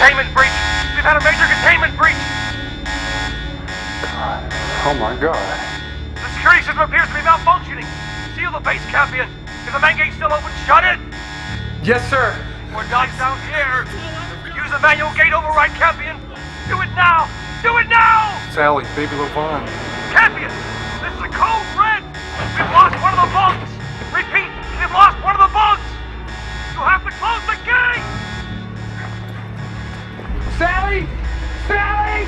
containment breach! We've had a major containment breach! Oh my God. The security system appears to be malfunctioning! Seal the base, Campion! Is the main gate still open? Shut it! Yes, sir. We're docked down here! Use the manual gate override, Campion! Do it now! Do it now! Sally, baby LaVon. Campion! This is a code red! We've lost one of the bunks! Repeat, we've lost one of the bunks! You have to close the gate! Sally! Sally!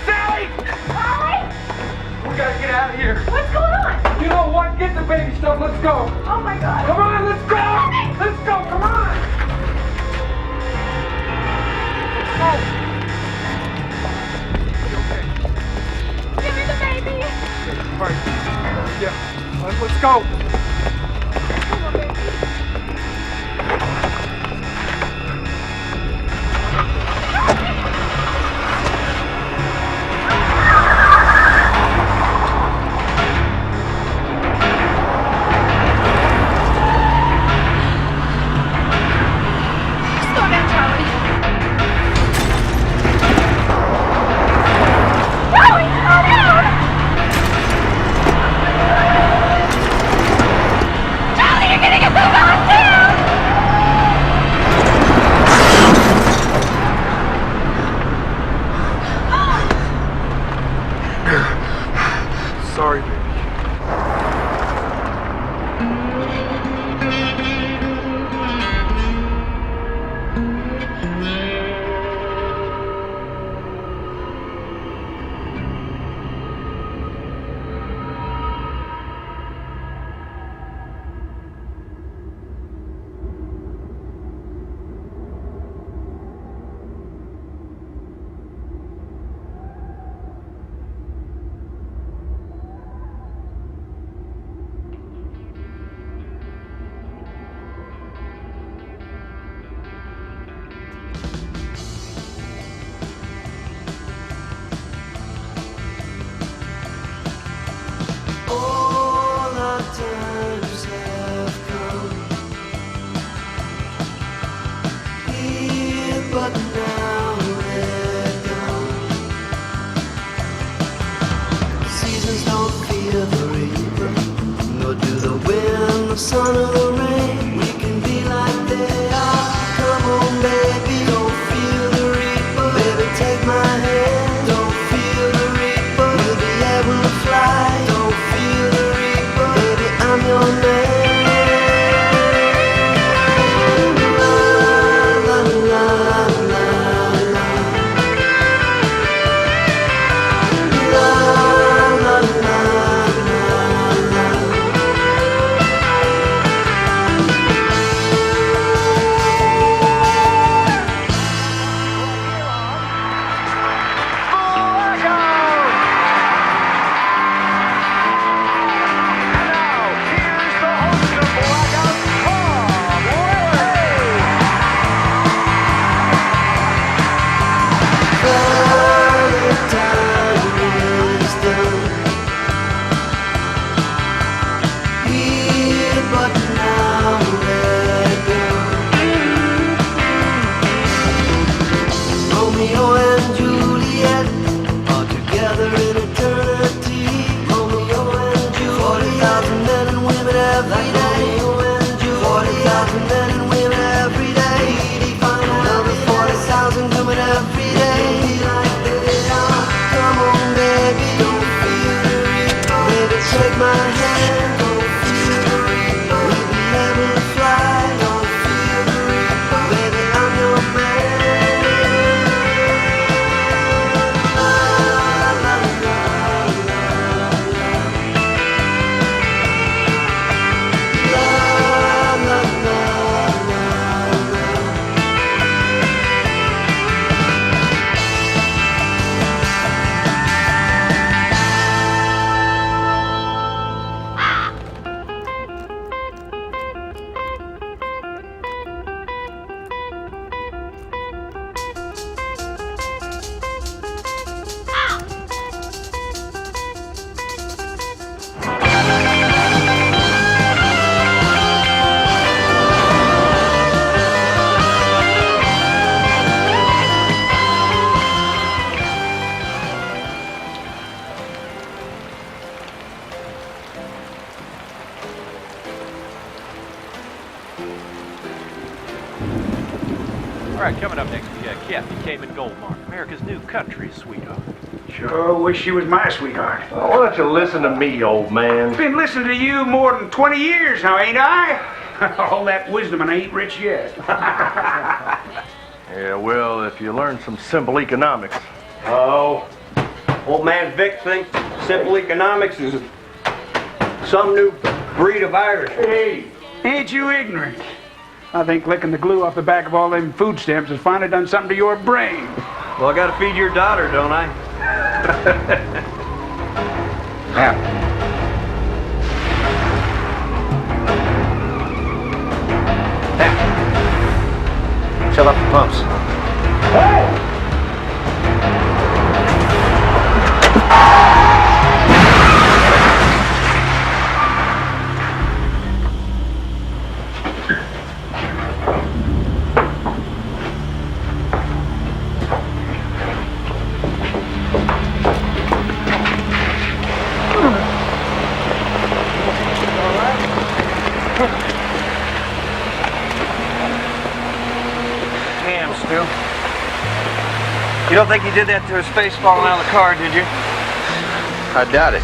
Sally! Hi! We gotta get out of here. What's going on? You know what? Get the baby stuff. Let's go. Oh my God! Come on, let's go! Let's go, come on! Give me the baby! All right. Yeah. Let's go. Come on, baby. Slow down, Charlie. Charlie, slow down! Charlie, you're gonna get so lost down! Sorry, baby. All our times have come here, but now they're gone. Seasons don't fear the reaper, nor do the wind, the sun, or the rain. We can be like they are. Come on, baby, don't fear the reaper. Baby, take my hand. Don't fear the reaper. We'll be able to fly. Don't fear the reaper. Baby, I'm your man. La la la la la. La la la la la. right, coming up next, we got Kathy Kamen Goldmark, America's new country sweetheart. Sure wish she was my sweetheart. Why don't you listen to me, old man? Been listening to you more than 20 years now, ain't I? All that wisdom and I ain't rich yet. Yeah, well, if you learn some simple economics. Oh, old man Vic thinks simple economics is some new breed of Irish. Hey, ain't you ignorant? I think licking the glue off the back of all them food stamps has finally done something to your brain. Well, I gotta feed your daughter, don't I? Yeah. Shut up the pumps. Damn, Stu. You don't think he did that to his face falling out of the car, did you? I doubt it.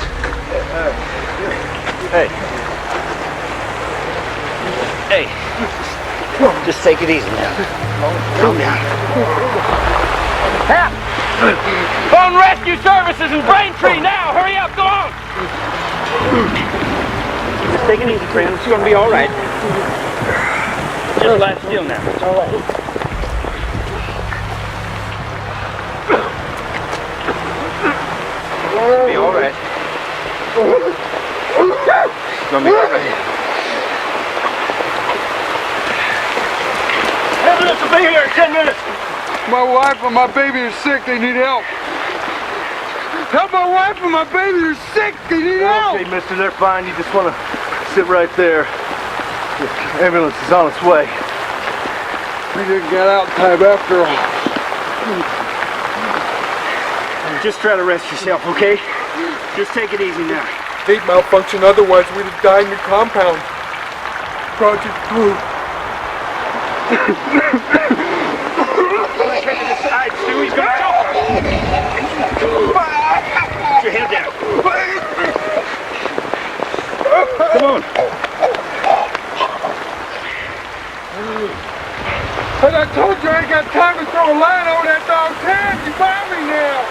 Hey. Hey, just take it easy now. Calm down. Phone rescue services in Braintree now! Hurry up, go on! Just take it easy, friend. It's gonna be all right. Just lie still now. It's all right. Be all right. It's gonna be all right. Ambulance will be here in 10 minutes. My wife and my baby are sick. They need help. Help my wife and my baby are sick. They need help. Okay, mister, they're fine. You just want to sit right there. The ambulance is on its way. We didn't get out in time after all. Just try to rest yourself, okay? Just take it easy now. Gate malfunction, otherwise we'd have died in your compound. Project Blue. Check to the side, Stu. He's gonna choke us. Put your head down. Come on. And I told you I ain't got time to throw a line over that dog's head. You buy me now.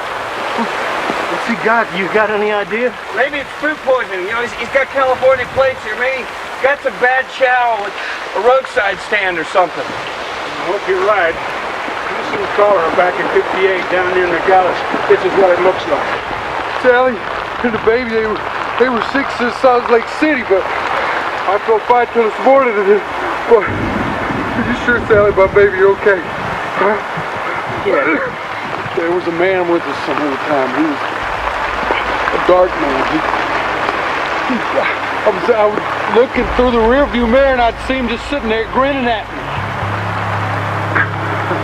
What's he got? You got any idea? Maybe it's food poisoning. You know, he's got California plates here. Maybe he's got some bad chow at a roadside stand or something. I hope you're right. I seen Cholera back in 58 down near Nogales. This is what it looks like. Sally and the baby, they were sick since Salt Lake City, but I felt fine till this morning. But are you sure, Sally, my baby, you okay? Huh? Yeah. There was a man with us some of the time. He was a dark man. I was looking through the rearview mirror and I'd see him just sitting there grinning at me.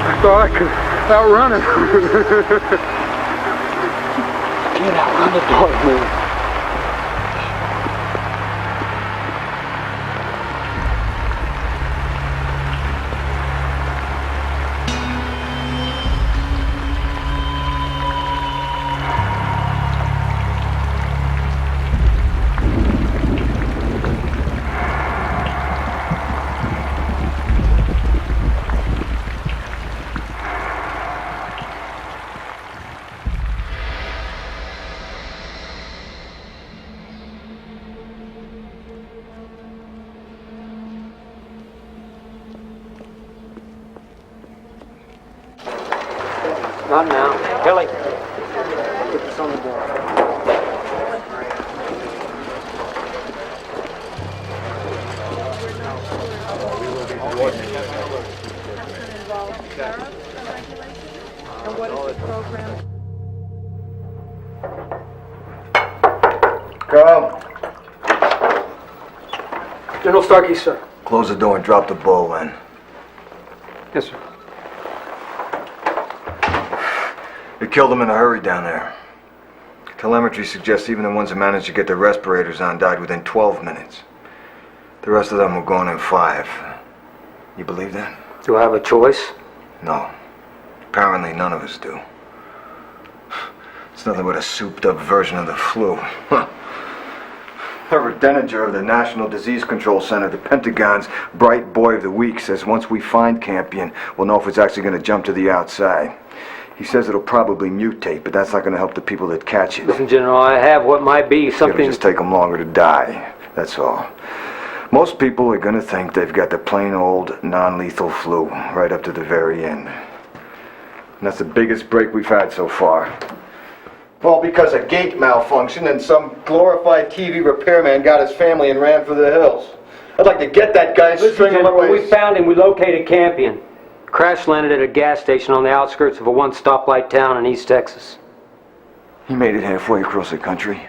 I thought I could outrun him. Can't outrun the dark man. Not now. Kelly. Put this on the door. And what is the program? Carl, General Starkey, sir. close the door and drop the ball in. Yes, sir. You killed them in a hurry down there. Telemetry suggests even the ones who managed to get their respirators on died within 12 minutes. The rest of them were gone in 5. You believe that? Do I have a choice? No. Apparently none of us do. It's nothing but a souped-up version of the flu. Herbert Denninger of the National Disease Control Center, the Pentagon's bright boy of the week, says once we find Campion, we'll know if it's actually going to jump to the outside. He says it'll probably mutate, but that's not going to help the people that catch it. Listen, General, I have what might be something... It'll just take them longer to die, that's all. Most people are going to think they've got the plain old non-lethal flu right up to the very end. And that's the biggest break we've had so far. All because a gate malfunctioned and some glorified TV repairman got his family and ran for the hills. I'd like to get that guy and string him up. When we found him, we located Campion. Crash landed at a gas station on the outskirts of a one-stoplight town in East Texas. He made it halfway across the country.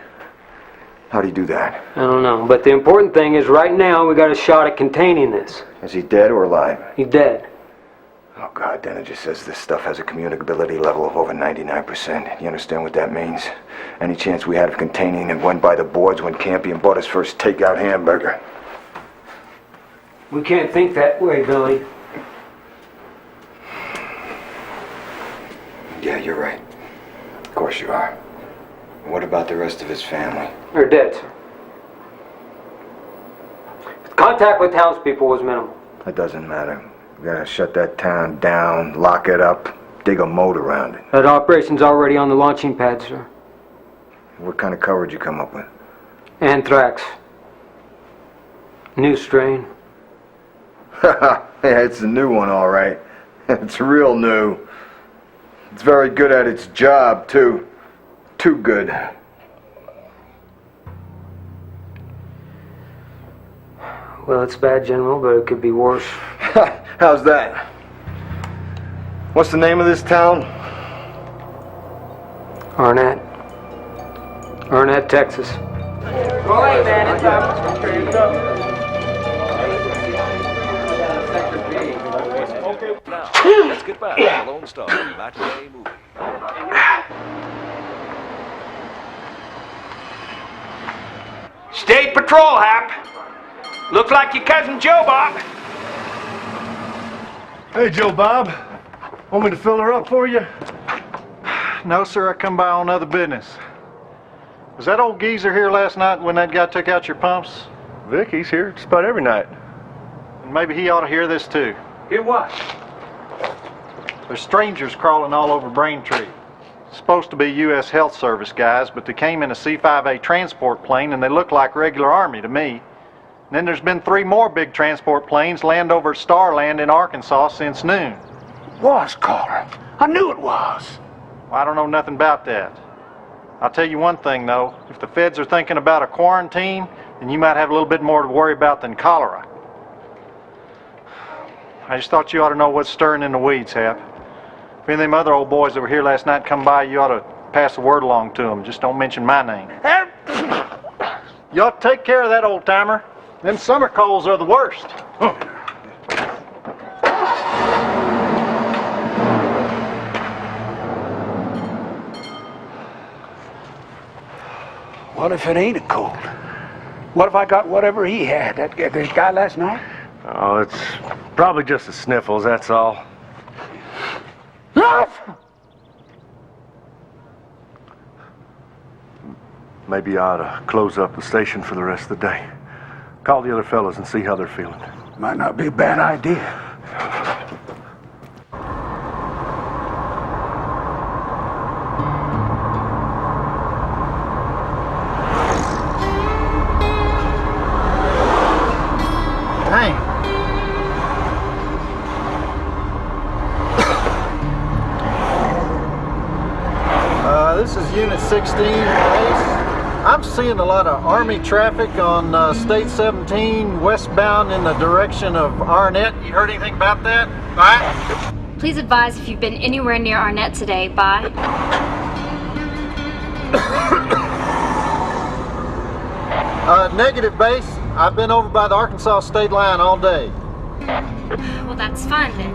How'd he do that? I don't know, but the important thing is right now we got a shot at containing this. Is he dead or alive? He's dead. Oh, God, Denninger says this stuff has a communicability level of over 99%. You understand what that means? Any chance we had of containing it went by the boards when Campion bought his first takeout hamburger. We can't think that way, Billy. Yeah, you're right. Of course you are. What about the rest of his family? They're dead, sir. Contact with townspeople was minimal. It doesn't matter. We gotta shut that town down, lock it up, dig a moat around it. That operation's already on the launching pad, sir. What kind of coverage you come up with? Anthrax. New strain. Yeah, it's a new one, all right. It's real new. It's very good at its job, too. Too good. Well, it's bad, General, but it could be worse. How's that? What's the name of this town? Arnett. Arnett, Texas. Go ahead, man. It's Now, let's get back to the Lone Star matinee movie. State Patrol, Hap. Looks like your cousin Joe Bob. Hey, Joe Bob. Want me to fill her up for you? No, sir, I come by on other business. Was that old geezer here last night when that guy took out your pumps? Vic, he's here just about every night. And maybe he ought to hear this too. Hear what? There's strangers crawling all over Braintree. Supposed to be U.S. Health Service guys, but they came in a C-5A transport plane and they look like regular Army to me. And then there's been 3 more big transport planes land over at Starland in Arkansas since noon. Was, caller. I knew it was. Well, I don't know nothing about that. I'll tell you one thing, though. If the feds are thinking about a quarantine, then you might have a little bit more to worry about than cholera. I just thought you ought to know what's stirring in the weeds, Hap. If any of them other old boys that were here last night come by, you ought to pass the word along to them. Just don't mention my name. You ought to take care of that old-timer. Them summer colds are the worst. What if it ain't a cold? What if I got whatever he had, that guy last night? Oh, it's probably just the sniffles, that's all. Maybe I ought to close up the station for the rest of the day. Call the other fellas and see how they're feeling. Might not be a bad idea. Dang. This is Unit 16, Ace. I'm seeing a lot of Army traffic on State 17 westbound in the direction of Arnett. You heard anything about that? Bye. Please advise if you've been anywhere near Arnett today. Bye. Negative, base. I've been over by the Arkansas state line all day. Well, that's fine then.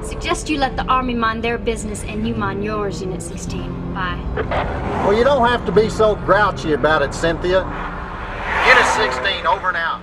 Suggest you let the Army mind their business and you mind yours, Unit 16. Bye. Well, you don't have to be so grouchy about it, Cynthia. Unit 16, over and out.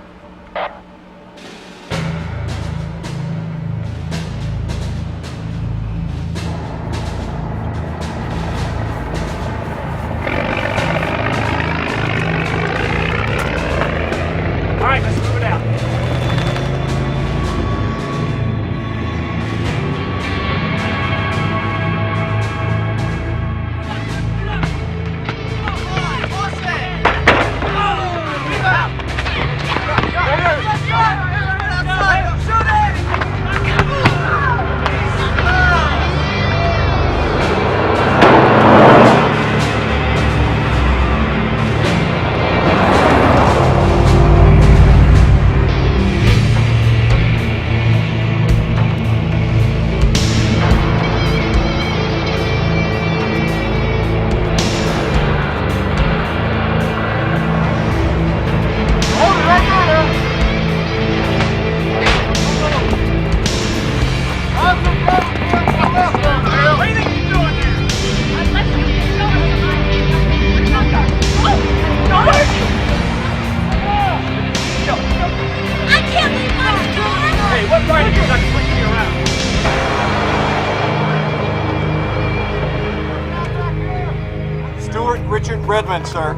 Redmond, sir.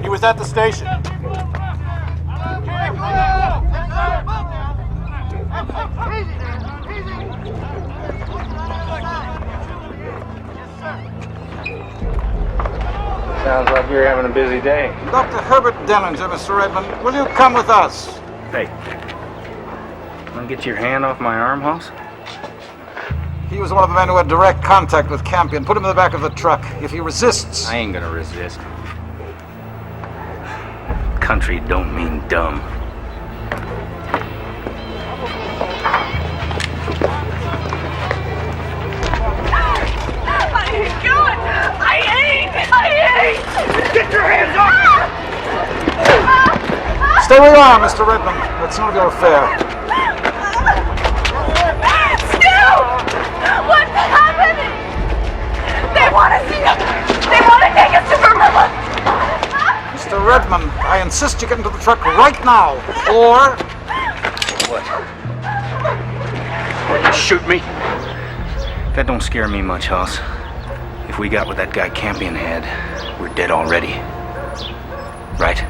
He was at the station. Sounds like you're having a busy day. Dr. Herbert Denninger, Mr. Redmond, will you come with us? Hey, want to get your hand off my arm, Hoss? He was one of the men who had direct contact with Campion. Put him in the back of the truck. If he resists... I ain't gonna resist. Country don't mean dumb. I ain't going! I ain't! Get your hands off! Stay where you are, Mr. Redmond. That's none of your affair. What's happening? They want to see us. They want to take us to Vermilla. Mr. Redmond, I insist you get into the truck right now, or... What? What, you shoot me? That don't scare me much, Hoss. If we got what that guy Campion had, we're dead already. Right?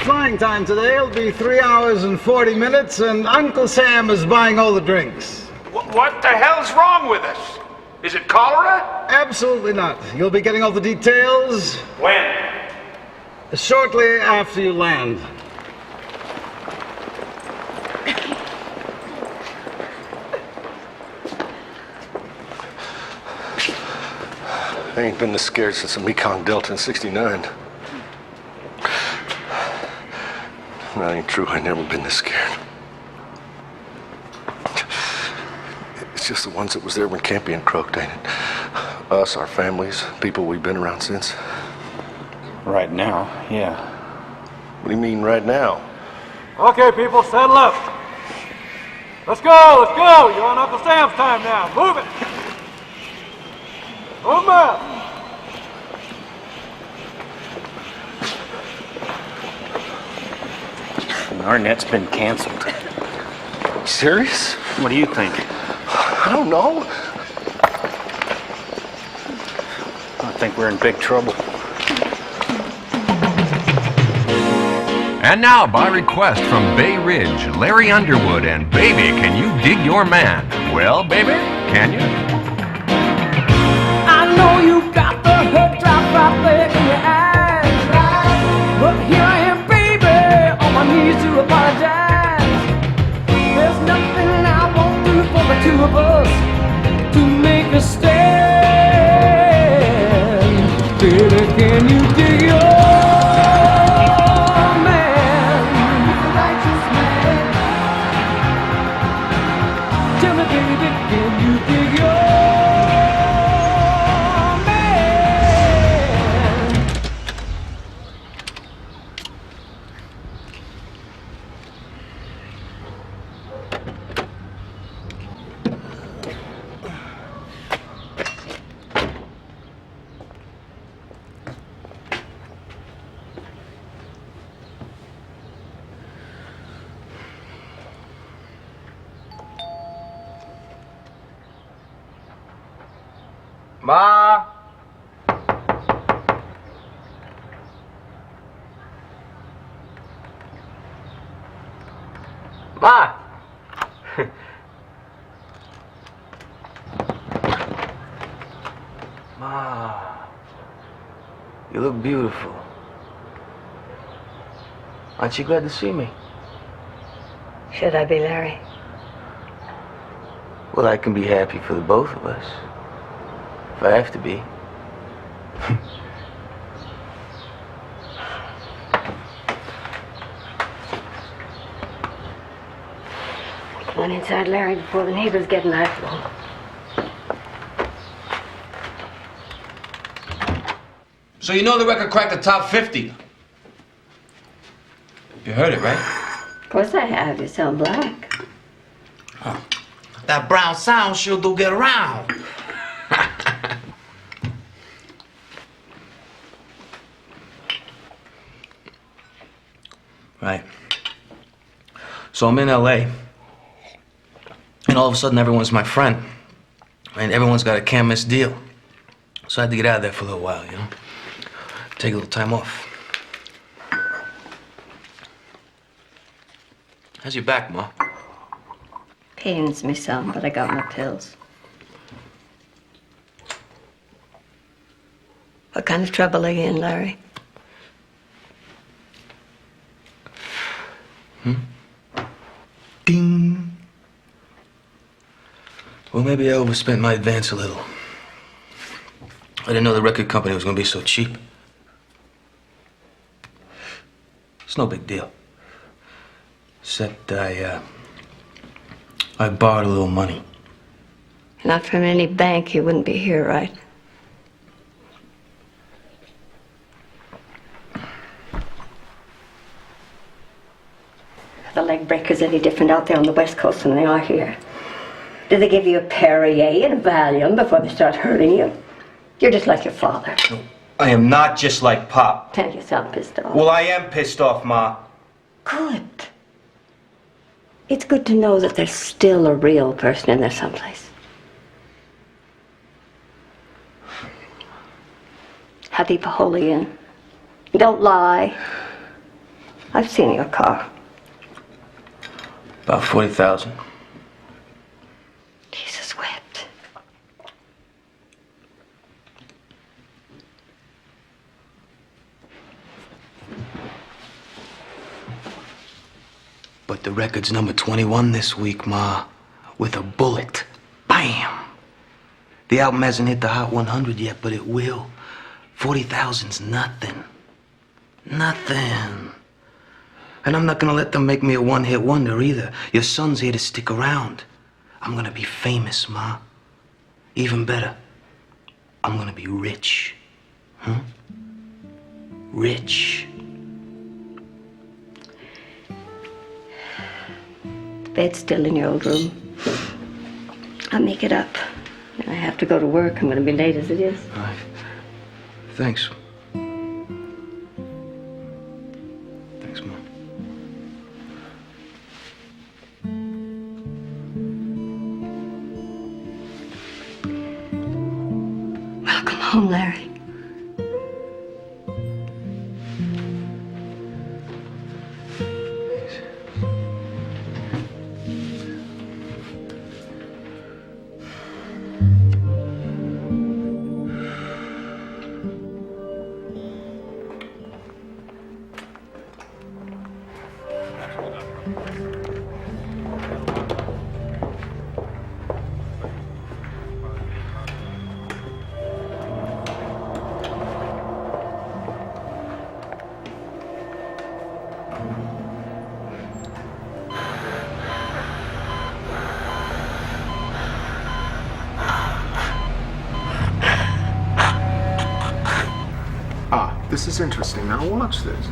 Flying time today will be 3 hours and 40 minutes, and Uncle Sam is buying all the drinks. What the hell's wrong with us? Is it cholera? Absolutely not. You'll be getting all the details. When? Shortly after you land. I ain't been this scared since the Mekong Delta in '69. That ain't true. I never been this scared. It's just the ones that was there when Campion croaked, ain't it? Us, our families, people we've been around since. Right now, yeah. What do you mean right now? Okay, people, settle up. Let's go, let's go. You're on Uncle Sam's time now. Move it. Move up. Our net's been canceled. Serious? What do you think? I don't know. I think we're in big trouble. And now, by request from Bay Ridge, Larry Underwood and Baby, Can You Dig Your Man? Well, baby, can you? I know you got the hurt drop right there in your eyes, but here I am, baby, on my knees to apologize. There's nothing I won't do for the two of us to make a stand. Baby, can you dig your man? Righteous man. Tell me, baby, can you dig your Ma? Ma? Ma, you look beautiful. Aren't you glad to see me? Should I be, Larry? Well, I can be happy for the both of us. If I have to be. Come on inside, Larry, before the neighbors get an eyeful. So you know the record cracked the top 50. You heard it, right? Of course I have. You sound black. Huh. That brown sound sure do get around. Right. So I'm in LA, and all of a sudden everyone's my friend. And everyone's got a can't miss deal. So I had to get out of there for a little while, you know? Take a little time off. How's your back, Ma? Pains me some, but I got my pills. What kind of trouble are you in, Larry? Ding. Well, maybe I overspent my advance a little. I didn't know the record company was gonna be so cheap. It's no big deal. Except I borrowed a little money. Not from any bank, you wouldn't be here, right? Are the leg breakers any different out there on the West Coast than they are here? Do they give you a Perrier and a Valium before they start hurting you? You're just like your father. I am not just like Pop. And you sound pissed off. Well, I am pissed off, Ma. Good. It's good to know that there's still a real person in there someplace. How deep a hole are you in? Don't lie. I've seen your car. About 40,000. Jesus wept. But the record's number 21 this week, Ma. With a bullet. Bam! The album hasn't hit the Hot 100 yet, but it will. 40,000's nothing. Nothing. And I'm not gonna let them make me a one-hit wonder either. Your son's here to stick around. I'm gonna be famous, Ma. Even better, I'm gonna be rich. Huh? Rich. The bed's still in your old room. I'll make it up. I have to go to work. I'm gonna be late as it is. All right. Thanks. Thanks, Mom. Welcome home, Larry. This is interesting. Now watch this.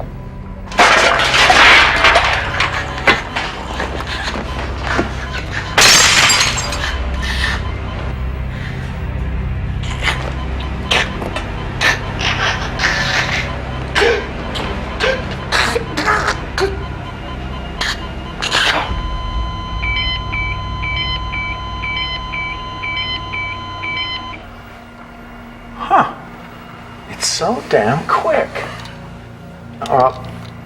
So damn quick.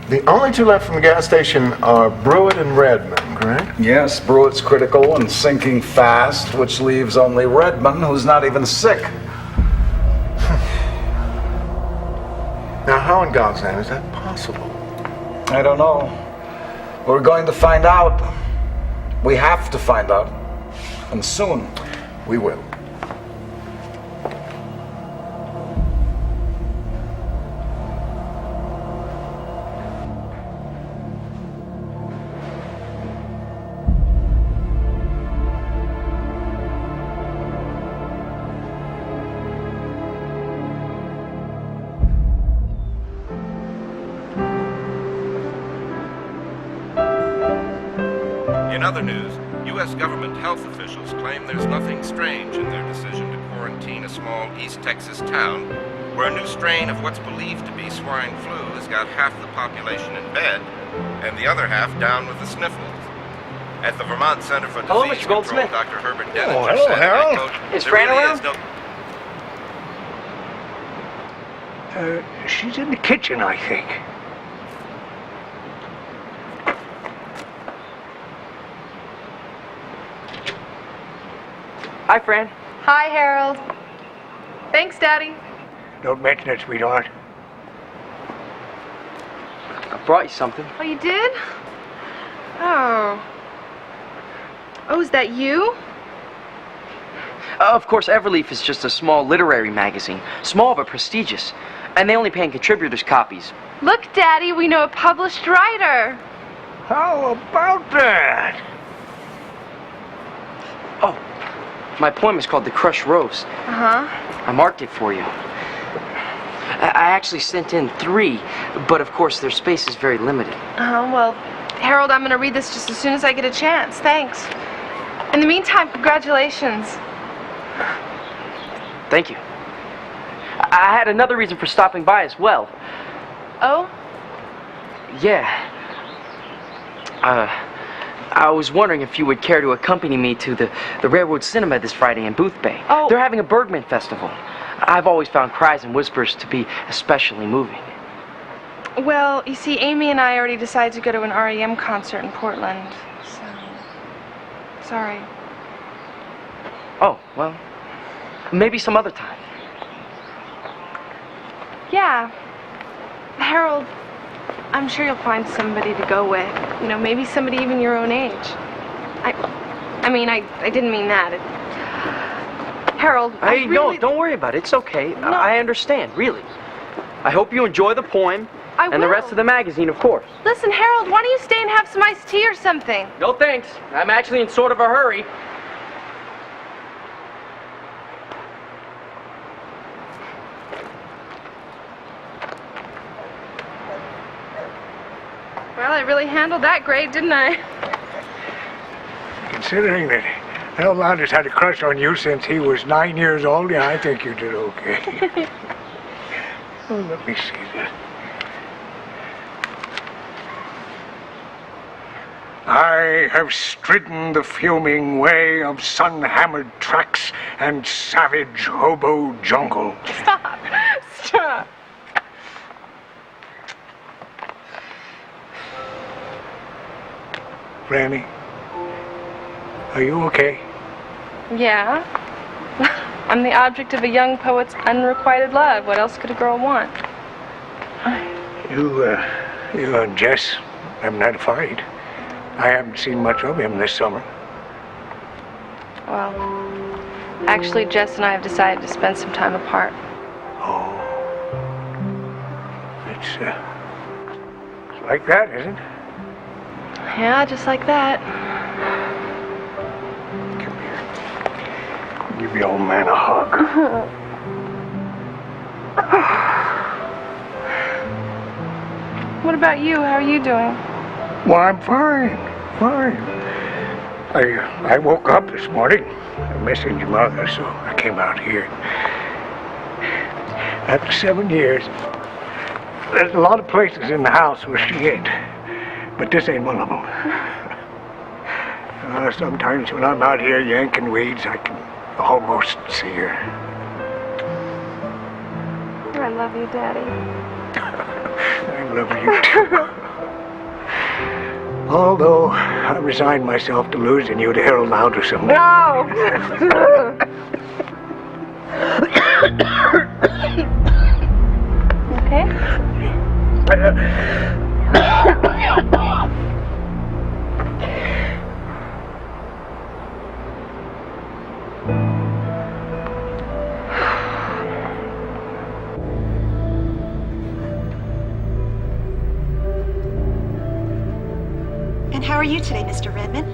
The only two left from the gas station are Brewitt and Redmond, correct? Yes, Brewitt's critical and sinking fast, which leaves only Redmond, who's not even sick. Now, how in God's name is that possible? I don't know. We're going to find out. We have to find out. And soon. We will. other news, U.S. government health officials claim there's nothing strange in their decision to quarantine a small East Texas town where a new strain of what's believed to be swine flu has got half the population in bed and the other half down with the sniffles. At the Vermont Center for Hello, Disease Mr. Control, Goldsmith. Dr. Herbert Denninger Oh, hello, said, Harold. and I quote, Is "There Fran really around?" is no She's in the kitchen, I think. Hi, Fran. Hi, Harold. Thanks, Daddy. Don't mention it, sweetheart. I brought you something. Oh, you did? Oh. Oh, is that you? Of course, Everleaf is just a small literary magazine. Small but prestigious. And they only pay in contributors' copies. Look, Daddy, we know a published writer. How about that? Oh, my poem is called The Crushed Rose. Uh-huh. I marked it for you. I actually sent in 3, but of course their space is very limited. Well, Harold, I'm going to read this just as soon as I get a chance. Thanks. In the meantime, congratulations. Thank you. I had another reason for stopping by as well. Oh? Yeah. I was wondering if you would care to accompany me to the Railroad Cinema this Friday in Booth Bay. Oh. They're having a Bergman Festival. I've always found Cries and Whispers to be especially moving. Well, you see, Amy and I already decided to go to an REM concert in Portland, so... Sorry. Oh, well, maybe some other time. Yeah. Harold, I'm sure you'll find somebody to go with. You know, maybe somebody even your own age. I mean, I didn't mean that. Harold, Hey, really... no, don't worry about it. It's okay. I understand, really. I hope you enjoy the poem. I and the rest of the magazine, of course. Listen, Harold, why don't you stay and have some iced tea or something? No thanks. I'm actually in sort of a hurry. Well, I really handled that great, didn't I? Considering that Al Landers had a crush on you since he was 9 years old, yeah, I think you did okay. Oh, let me see this. I have stridden the fuming way of sun-hammered tracks and savage hobo jungle. Stop! Stop! Franny, are you okay? Yeah. I'm the object of a young poet's unrequited love. What else could a girl want? You and Jess haven't had a fight. I haven't seen much of him this summer. Well, actually, Jess and I have decided to spend some time apart. Oh. It's like that, is it? Yeah, just like that. Give the old man a hug. What about you? How are you doing? Well, I'm fine. I woke up this morning missing your mother, so I came out here. After 7 years, there's a lot of places in the house where she ain't, but this ain't one of them. Sometimes when I'm out here yanking weeds, I can almost see her. I love you, Daddy. I love you too. Although I resigned myself to losing you to Harold Lauder someday. No! Okay? And how are you today, Mr. Redmond?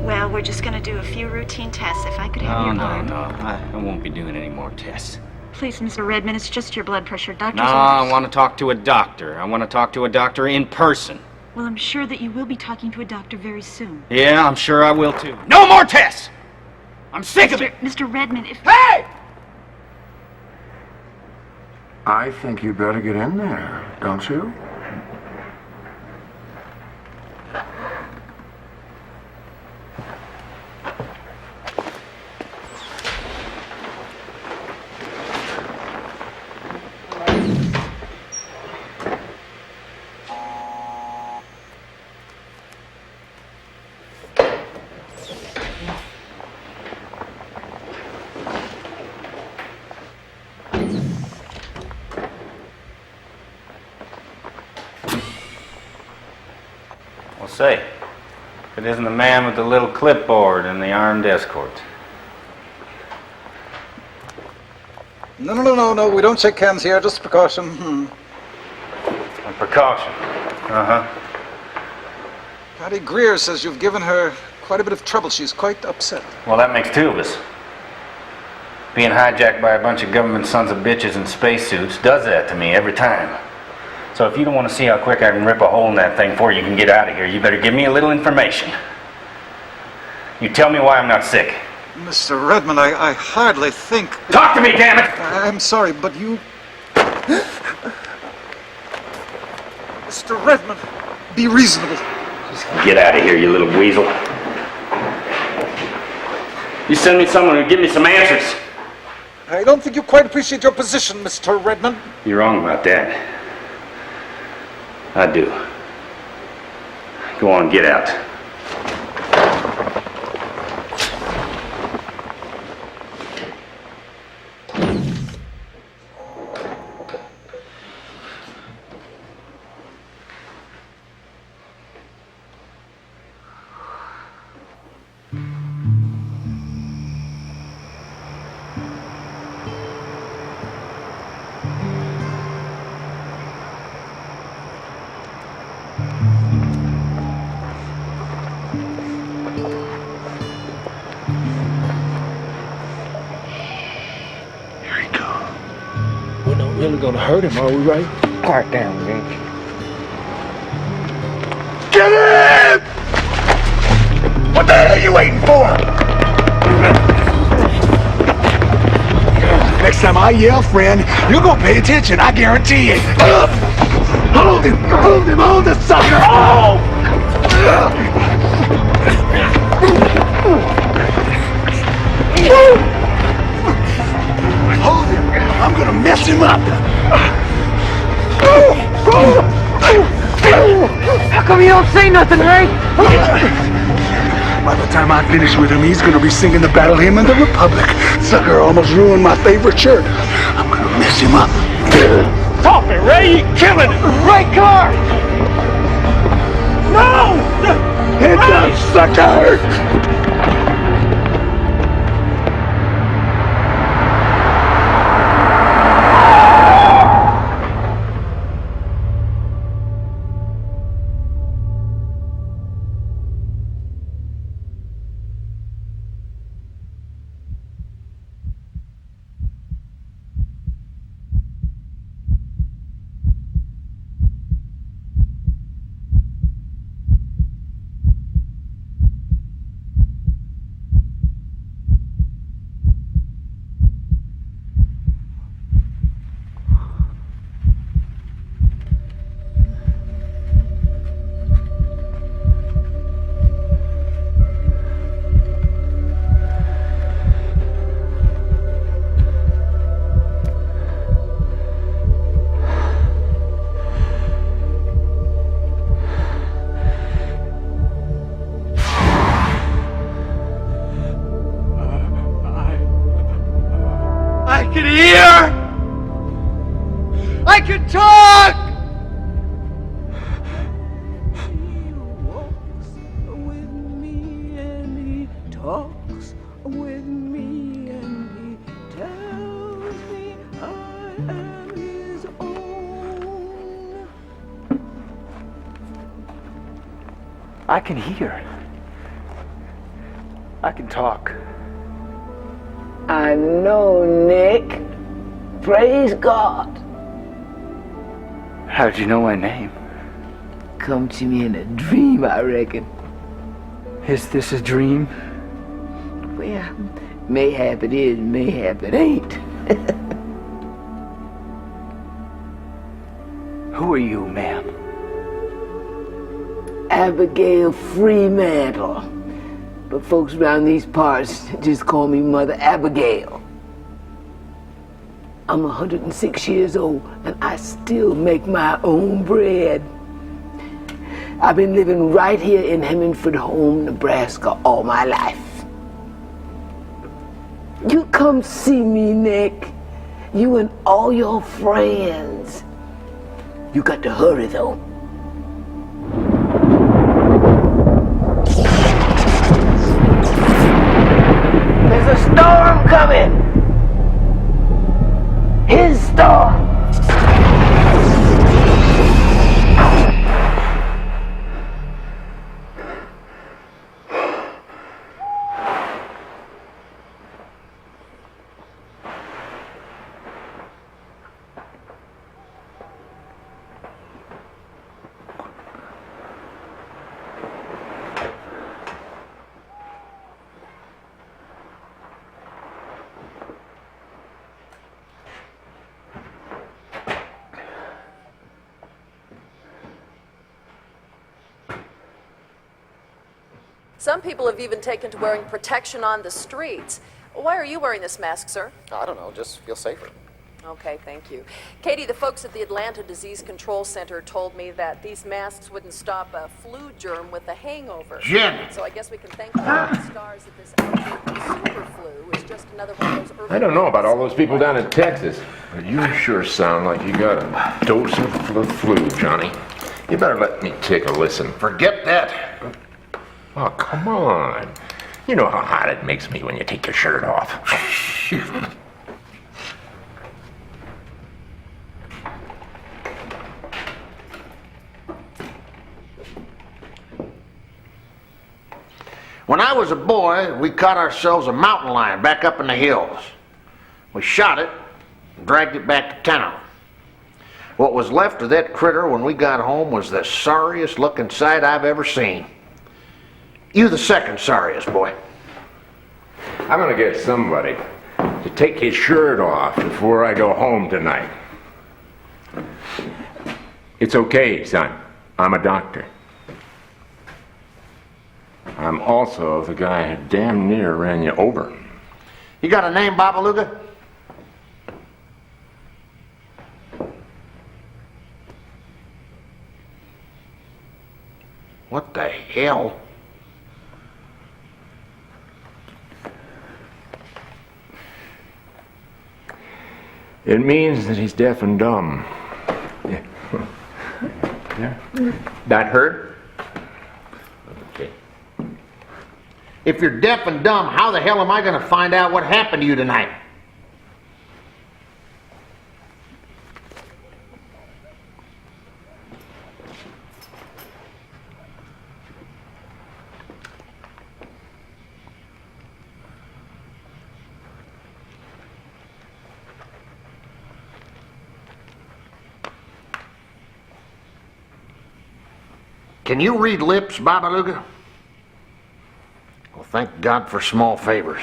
Well, we're just going to do a few routine tests. If I could have your arm. No. I won't be doing any more tests. Please, Mr. Redmond, it's just your blood pressure. Doctor's No, I orders. want to talk to a doctor. I want to talk to a doctor in person. Well, I'm sure that you will be talking to a doctor very soon. Yeah, I'm sure I will too. No more tests! I'm sick of it! Mr. Redmond, if... Hey! I think you better get in there, don't you? Well, say, if it isn't the man with the little clipboard and the armed escort. No, we don't shake hands here, just precaution. A precaution. Uh-huh. Patty Greer says you've given her quite a bit of trouble. She's quite upset. Well, that makes two of us. Being hijacked by a bunch of government sons of bitches in spacesuits does that to me every time. So if you don't want to see how quick I can rip a hole in that thing before you can get out of here, you better give me a little information. You tell me why I'm not sick. Mr. Redmond, I hardly think... Talk to me, damn it! I'm sorry, but you... Mr. Redmond, be reasonable. Just get out of here, you little weasel. You send me someone who'll give me some answers. I don't think you quite appreciate your position, Mr. Redmond. You're wrong about that. I do. Go on, get out. Really gonna hurt him, are we, right? Quiet down, man. Get in! What the hell are you waiting for? Next time I yell, friend, you're gonna pay attention, I guarantee it. Hold him, hold the sucker! Oh! Hold him, I'm gonna mess him up. How come you don't say nothing, Ray? By the time I finish with him, he's gonna be singing the battle hymn of the Republic. Sucker almost ruined my favorite shirt. I'm gonna mess him up. Stop it, Ray! You're killing him! Ray, car! No! Heads up, sucker! I can hear! I can talk! He walks with me and he talks with me and he tells me I am his own. I can hear. I can talk. I know, Nick. Praise God. How did you know my name? come to me in a dream, I reckon. Is this a dream? Well, mayhap it is, mayhap it ain't. Who are you, ma'am? Abigail Fremantle. But folks around these parts just call me Mother Abigail. I'm 106 years old and I still make my own bread. I've been living right here in Hemingford Home, Nebraska all my life. You come see me, Nick. You and all your friends. You got to hurry though. There's a storm coming! His storm! Some people have even taken to wearing protection on the streets. Why are you wearing this mask, sir? I don't know, just feel safer. Okay, thank you. Katie, the folks at the Atlanta Disease Control Center told me that these masks wouldn't stop a flu germ with a hangover. Jen! So I guess we can thank the stars that this outbreak of super flu is just another one of those I don't know about all those people down in Texas, but you sure sound like you got a dose of the flu, Johnny. You better let me take a listen. Forget that. Oh, come on. You know how hot it makes me when you take your shirt off. When I was a boy, we caught ourselves a mountain lion back up in the hills. We shot it and dragged it back to town. What was left of that critter when we got home was the sorriest looking sight I've ever seen. You the second sorriest, boy. I'm gonna get somebody to take his shirt off before I go home tonight. It's okay, son. I'm a doctor. I'm also the guy who damn near ran you over. You got a name, Babaluga? What the hell? It means that he's deaf and dumb. Yeah. That hurt? Okay. If you're deaf and dumb, how the hell am I going to find out what happened to you tonight? Can you read lips, Babaluga? Well, thank God for small favors.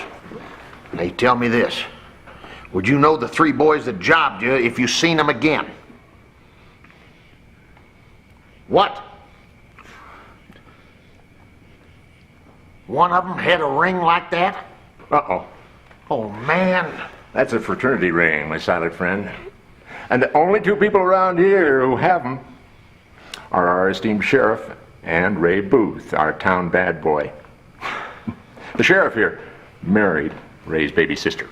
Hey, tell me this. Would you know the three boys that jobbed you if you seen them again? What? One of them had a ring like that? Uh-oh. Oh, man. That's a fraternity ring, my silent friend. And the only two people around here who have them are our esteemed sheriff and Ray Booth, our town bad boy. The sheriff here married Ray's baby sister.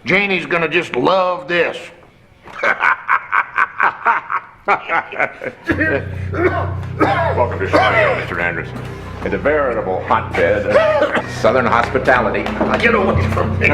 Janie's gonna just love this. Welcome to Chicago, Mr. Andrews. It's a veritable hotbed of Southern hospitality. Get away from me.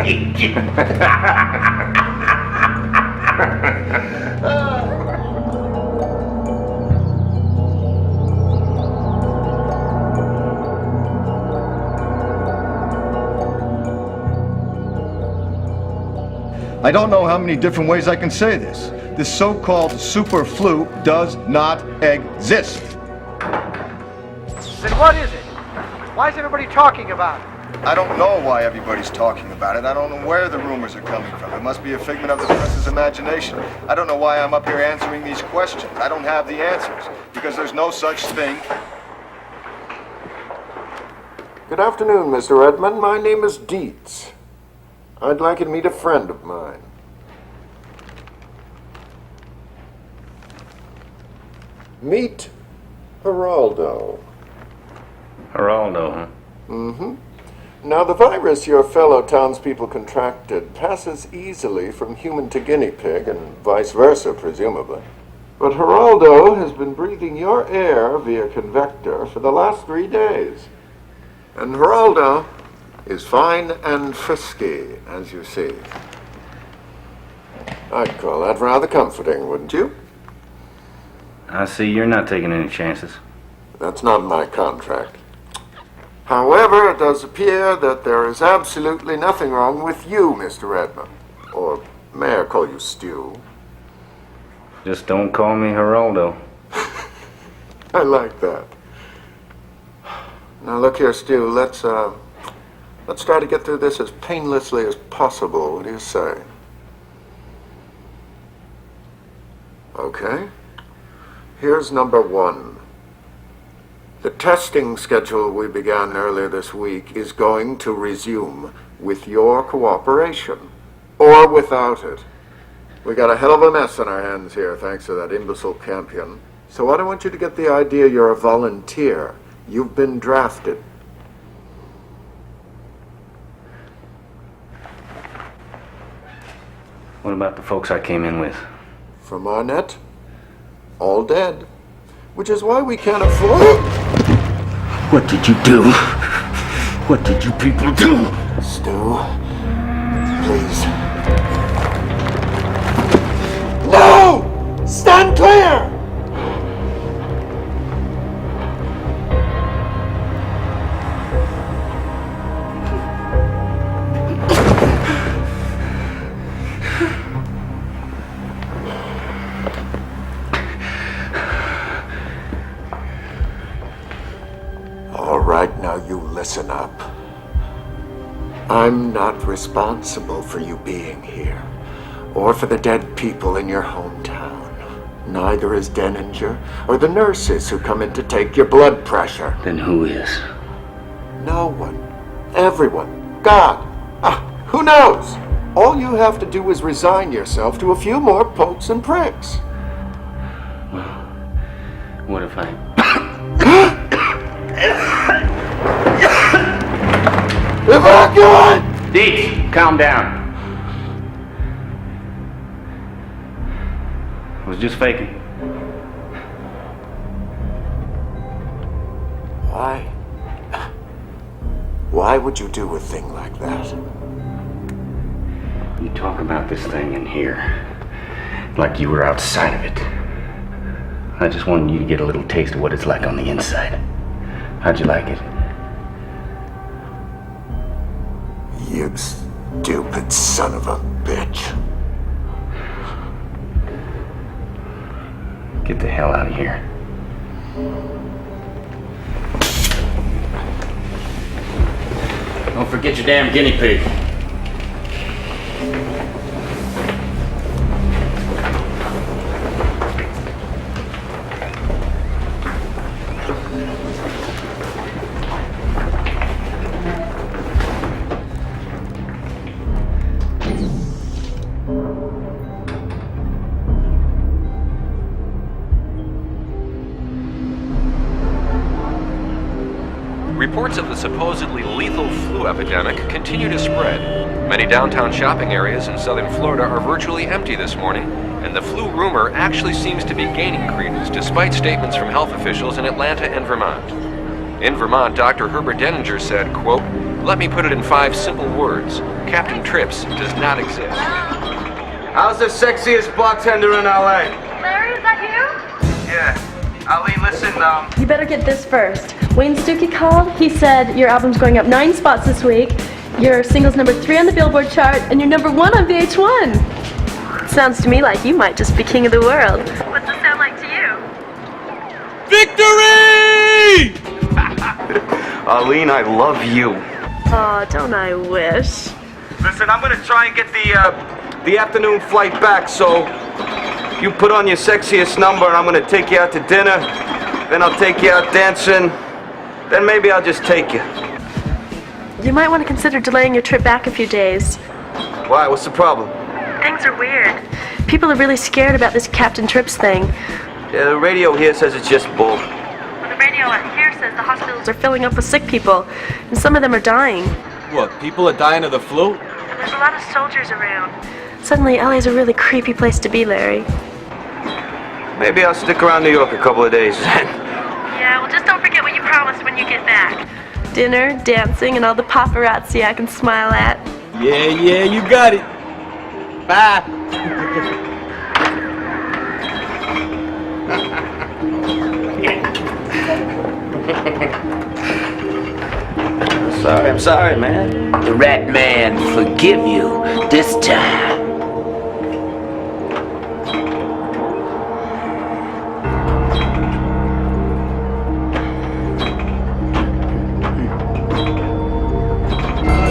I don't know how many different ways I can say this. This so-called super flu does not exist. Then what is it? Why is everybody talking about it? I don't know why everybody's talking about it. I don't know where the rumors are coming from. It must be a figment of the press's imagination. I don't know why I'm up here answering these questions. I don't have the answers, because there's no such thing. Good afternoon, Mr. Redmond. My name is Dietz. I'd like you to meet a friend of mine. Meet Geraldo. Geraldo, huh? Mm-hmm. Now, the virus your fellow townspeople contracted passes easily from human to guinea pig, and vice versa, presumably. But Geraldo has been breathing your air via convector for the last 3 days. And Geraldo is fine and frisky, as you see. I'd call that rather comforting, wouldn't you? I see you're not taking any chances. That's not in my contract. However, it does appear that there is absolutely nothing wrong with you, Mr. Redmond. Or may I call you Stu? Just don't call me Geraldo. I like that. Now look here, Stu, let's try to get through this as painlessly as possible. What do you say? Okay. Here's number 1. The testing schedule we began earlier this week is going to resume with your cooperation, or without it. We got a hell of a mess on our hands here, thanks to that imbecile Campion. So I don't want you to get the idea you're a volunteer. You've been drafted. What about the folks I came in with? From Arnett, all dead. Which is why we can't afford... What did you do? What did you people do? Stu, please. No! Stand clear! All right, now you listen up. I'm not responsible for you being here, or for the dead people in your hometown. Neither is Denninger, or the nurses who come in to take your blood pressure. Then who is? No one. Everyone. God. Who knows? All you have to do is resign yourself to a few more pokes and pricks. What if I... Evacuate! Dietz, calm down. I was just faking. Why would you do a thing like that? You talk about this thing in here like you were outside of it. I just wanted you to get a little taste of what it's like on the inside. How'd you like it? You stupid son of a bitch. Get the hell out of here. Don't forget your damn guinea pig. Reports of the supposedly lethal flu epidemic continue to spread. Many downtown shopping areas in southern Florida are virtually empty this morning, and the flu rumor actually seems to be gaining credence despite statements from health officials in Atlanta and Vermont. In Vermont, Dr. Herbert Denninger said, quote, "Let me put it in 5 simple words. Captain Trips does not exist." How's the sexiest bartender in LA? Larry, is that you? Yeah. Ali, listen, You better get this first. Wayne Stuckey called. He said your album's going up 9 spots this week. Your single's number 3 on the Billboard chart, and you're number 1 on VH1. Sounds to me like you might just be king of the world. What's it sound like to you? Victory! Arlene, I love you. Oh, don't I wish? Listen, I'm gonna try and get the afternoon flight back, so you put on your sexiest number and I'm gonna take you out to dinner, then I'll take you out dancing, then maybe I'll just take you. You might want to consider delaying your trip back a few days. Why? What's the problem? Things are weird. People are really scared about this Captain Trips thing. Yeah, the radio here says it's just bull. Well, the radio out here says the hospitals are filling up with sick people, and some of them are dying. What, people are dying of the flu? There's a lot of soldiers around. Suddenly, LA's a really creepy place to be, Larry. Maybe I'll stick around New York a couple of days. Yeah, well, just don't forget what you promised when you get back. Dinner, dancing, and all the paparazzi I can smile at. Yeah, you got it. Bye. I'm sorry, man. The rat man forgive you this time.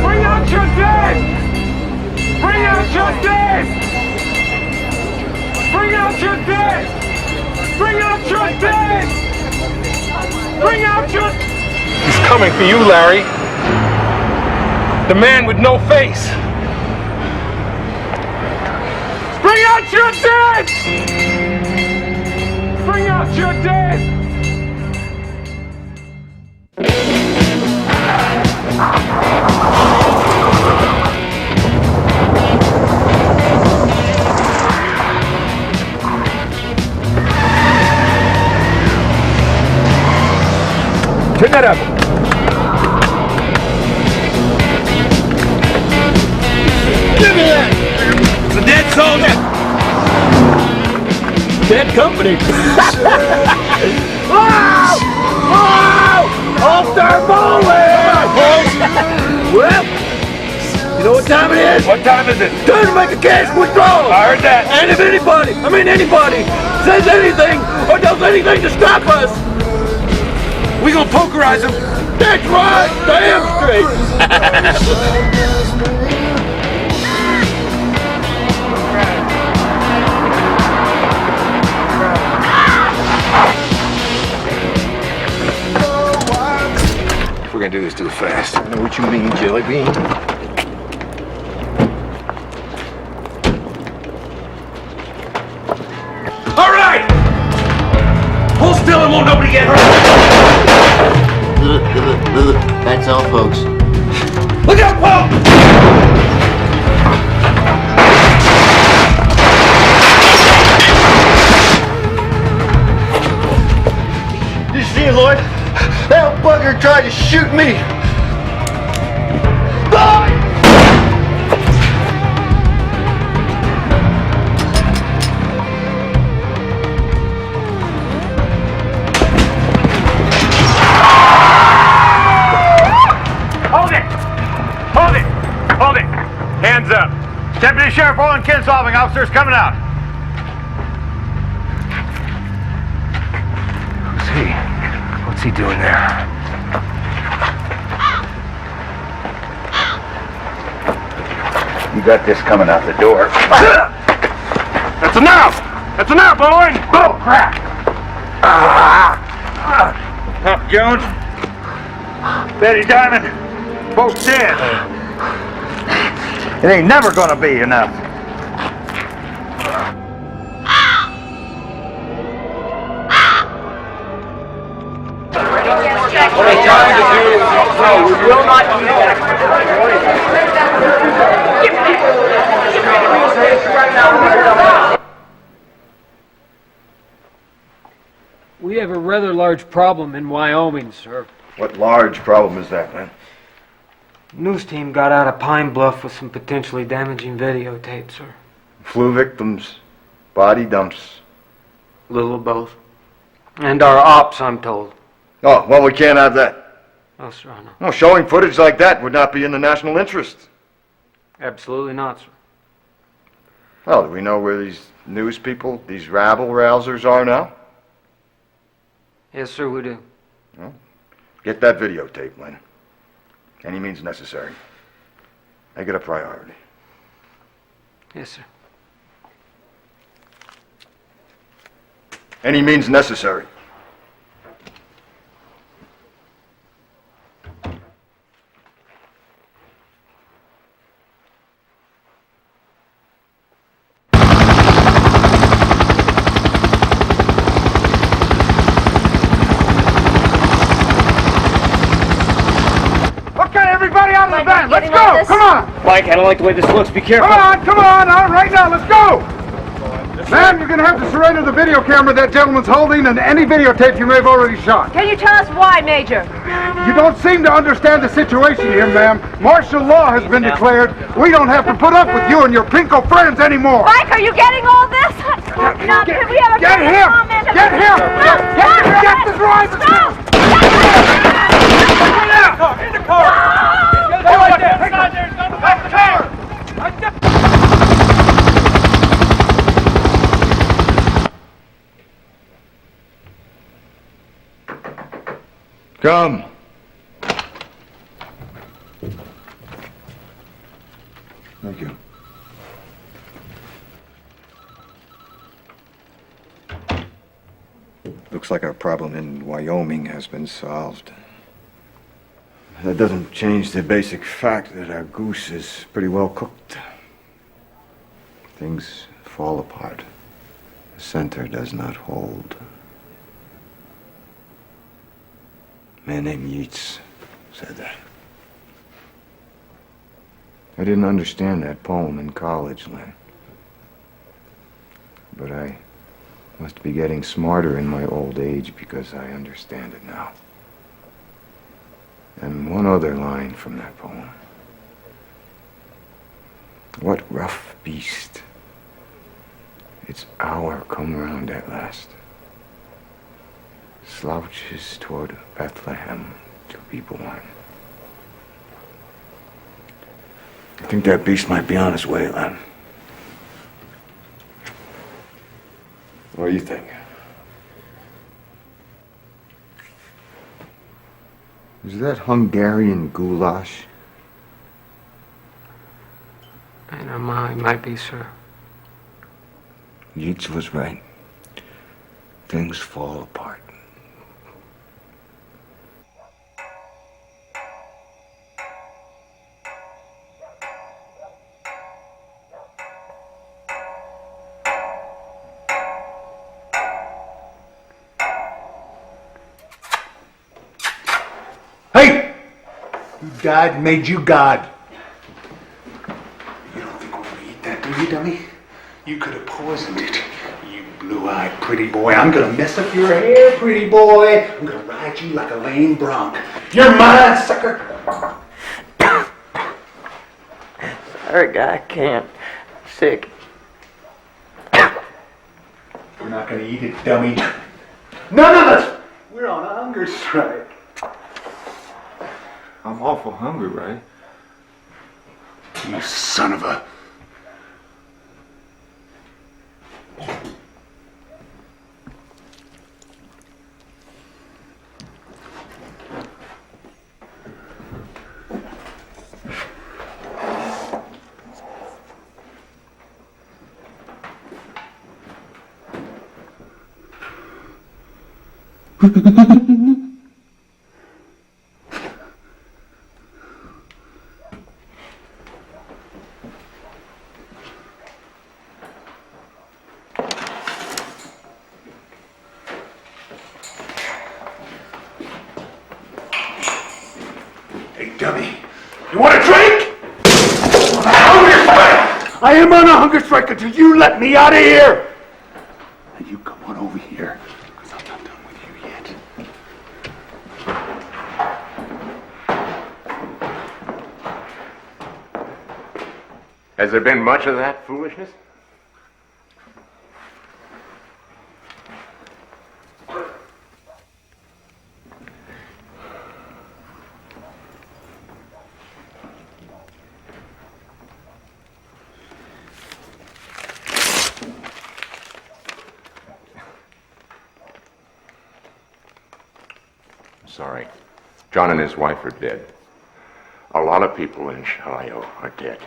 Bring out your dead! Bring out your dead! Bring out your dead! Bring out your dead! Bring out your... He's coming for you, Larry. The man with no face. Bring out your dead! Bring out your dead! Turn that up. Give me that! It's a dead soldier! Dead company! Wow! Wow! All-Star Bowling! Well, you know what time it is? What time is it? Time to make a cash withdrawal! I heard that! And if anybody says anything or does anything to stop us, we gonna pokerize him! That's right! Damn straight! We're gonna do this too fast. I know what you mean, Jelly Bean. All right! Hold still and won't nobody get hurt! That's all, folks. Look out, Paul! Did you see it, Lloyd? That bugger tried to shoot me! Hold it! Hands up. Deputy Sheriff Owen Kinsolving, officers coming out. Who's he? What's he doing there? You got this coming out the door. That's enough! That's enough, Owen! Oh, crap! Huck Jones. Betty Diamond. Both dead. It ain't never gonna be enough. No, we will not do that. We have a rather large problem in Wyoming, sir. What large problem is that, man? News team got out of Pine Bluff with some potentially damaging videotape, sir. Flu victims, body dumps. Little of both. And our ops, I'm told. Oh, well, we can't have that. Oh, sir, I know. No, showing footage like that would not be in the national interest. Absolutely not, sir. Well, do we know where these news people, these rabble-rousers are now? Yes, sir, we do. Well, get that videotape, Lynn. Any means necessary. Make it a priority. Yes, sir. Any means necessary. Okay, everybody out of the van. Let's go. Come on. Mike, I don't like the way this looks. Be careful. Come on. All right, now, let's go. Ma'am, you're going to have to surrender the video camera that gentleman's holding and any videotape you may have already shot. Can you tell us why, Major? You don't seem to understand the situation here, ma'am. Martial law has been declared. We don't have to put up with you and your pinko friends anymore. Mike, are you getting all this? Now, can we have a Get him! Get him! Get the driver! In the car! Come. Thank you. Looks like our problem in Wyoming has been solved. That doesn't change the basic fact that our goose is pretty well cooked. Things fall apart. The center does not hold. A man named Yeats said that. I didn't understand that poem in college, Lynn. But I must be getting smarter in my old age because I understand it now. And one other line from that poem. What rough beast, its hour come round at last, slouches toward Bethlehem to be born. I think that beast might be on his way, Len. What do you think? Is that Hungarian goulash? I don't know, it might be, sir. Yeats was right. Things fall apart. Hey! Who died and made you God? You don't think we're gonna eat that, do you, dummy? You could have poisoned it. You blue-eyed pretty boy. I'm gonna mess up your hair, pretty boy. I'm gonna ride you like a lame bronc. You're mine, sucker! Sorry, guy, I can't. Sick. We're not gonna eat it, dummy. None of us! We're on a hunger strike. I'm awful hungry, right? You son of a... Hey, dummy. You want a drink? On a hunger strike! I am on a hunger strike until you let me out of here! And you come on over here, because I'm not done with you yet. Has there been much of that foolishness? sorry. John and his wife are dead. A lot of people in Shiloh are dead.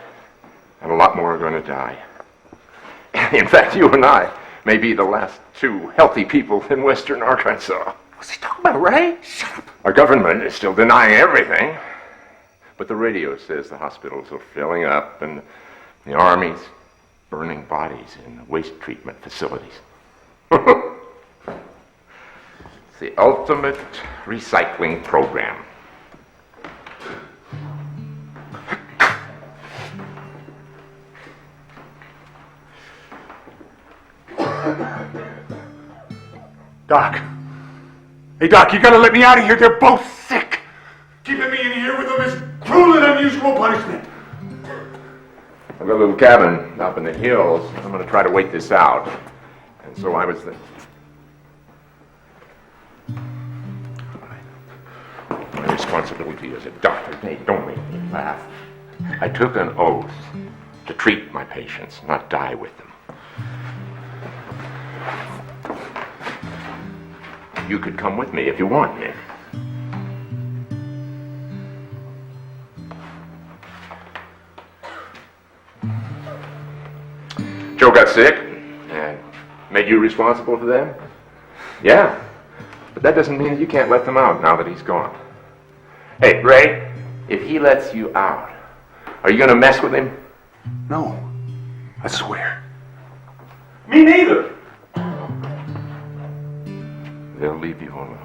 And a lot more are going to die. In fact, you and I may be the last two healthy people in western Arkansas. What's he talking about, Ray? Shut up. Our government is still denying everything. But the radio says the hospitals are filling up and the Army's burning bodies in waste treatment facilities. It's the ultimate recycling program. Doc. Hey, Doc, you gotta let me out of here. They're both sick. Keeping me in here with them is cruel and unusual punishment. I've got a little cabin up in the hills. I'm going to try to wait this out. And so I was my responsibility as a doctor. Hey, don't make me laugh. I took an oath to treat my patients, not die with them. You could come with me if you want, Nick. Joe got sick and made you responsible for them? Yeah, but that doesn't mean that you can't let them out now that he's gone. Hey, Ray, if he lets you out, are you going to mess with him? No, I swear. Me neither. They'll leave you alone.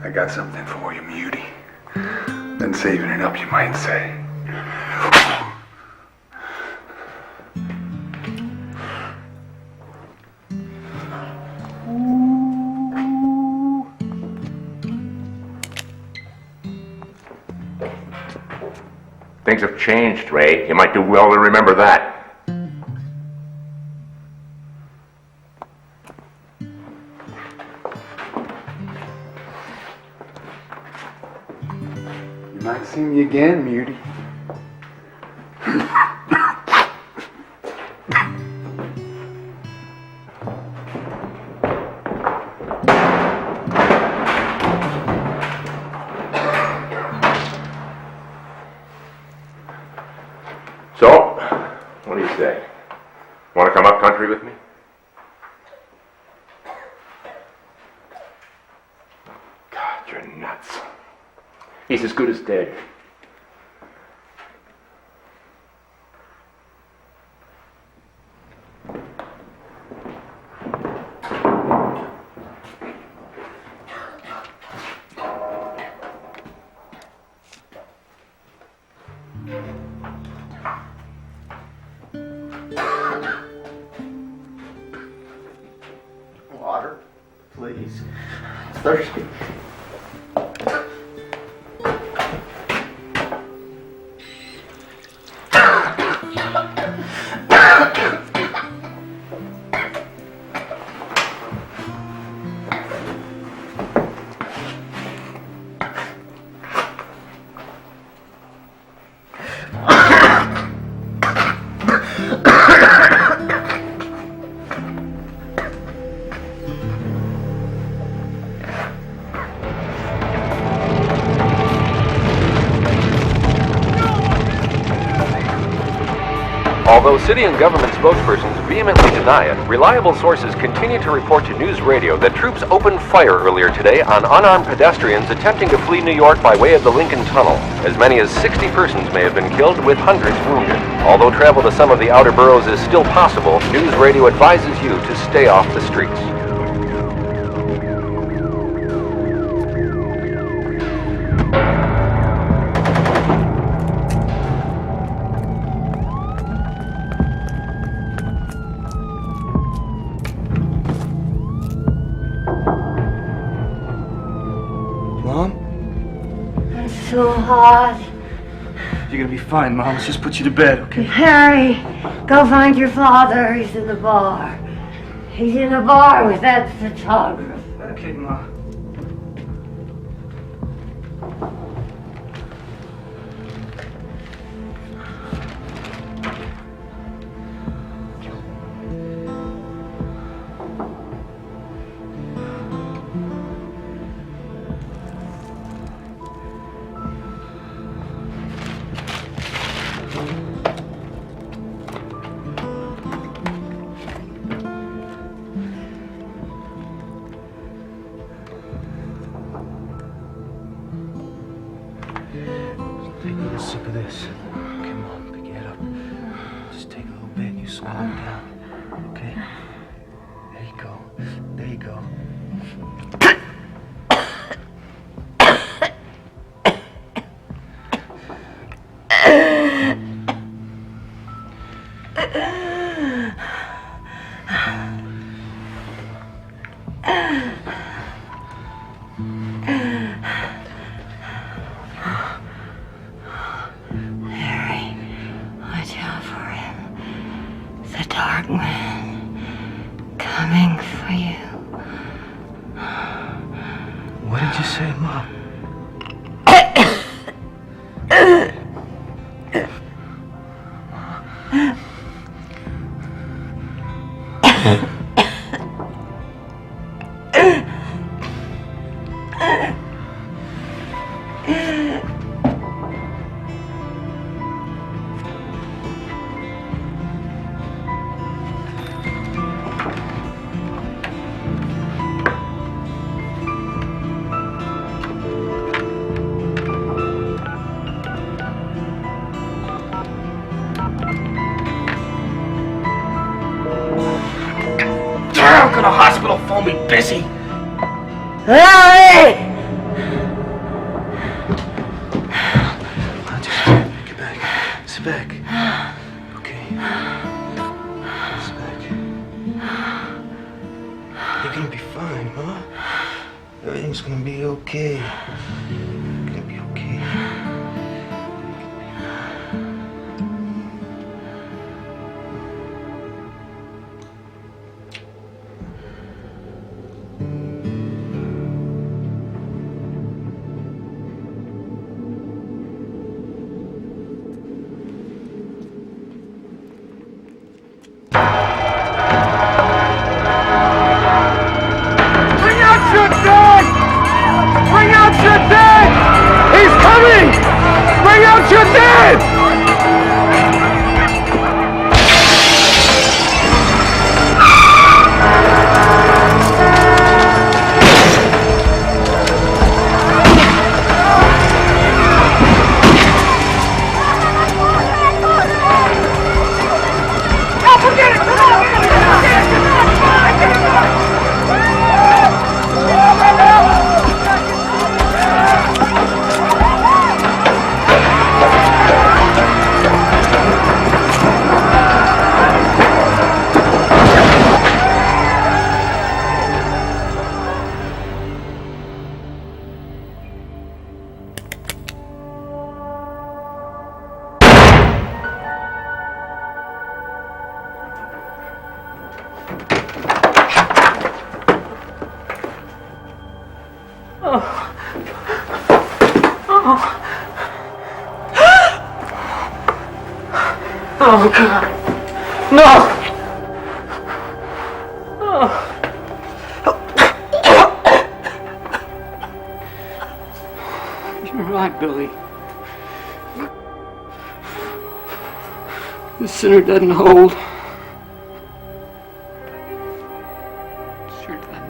I got something for you, Muty. Been saving it up, you might say. Things have changed, Ray. You might do well to remember that. You might see me again, Muty. So, what do you say? Want to come up country with me? God, you're nuts. He's as good as dead. Water, please. Thirsty. Although city and government spokespersons vehemently deny it, reliable sources continue to report to news radio that troops opened fire earlier today on unarmed pedestrians attempting to flee New York by way of the Lincoln Tunnel. As many as 60 persons may have been killed, with hundreds wounded. Although travel to some of the outer boroughs is still possible, news radio advises you to stay off the streets. So hot. You're gonna be fine, Mom. Let's just put you to bed, okay? Harry, go find your father. He's in the bar. He's in the bar with that photographer. Okay, Mom. Take a little sip of this. Come on, pick your head up. Just take a little bit and you swallow it down. Okay? There you go. There you go. Harry, watch out for him. The dark man coming for you. What did you say, Mom? How can a hospital phone be busy? Harry! Get back. Sit back. Okay. Sit back. You're gonna be fine, huh? Everything's gonna be okay. You're gonna be okay. Bring out your dead! Bring out your dead! He's coming! Bring out your dead! Oh, God. No! You're right, Billy. The sinner doesn't hold. Sure doesn't.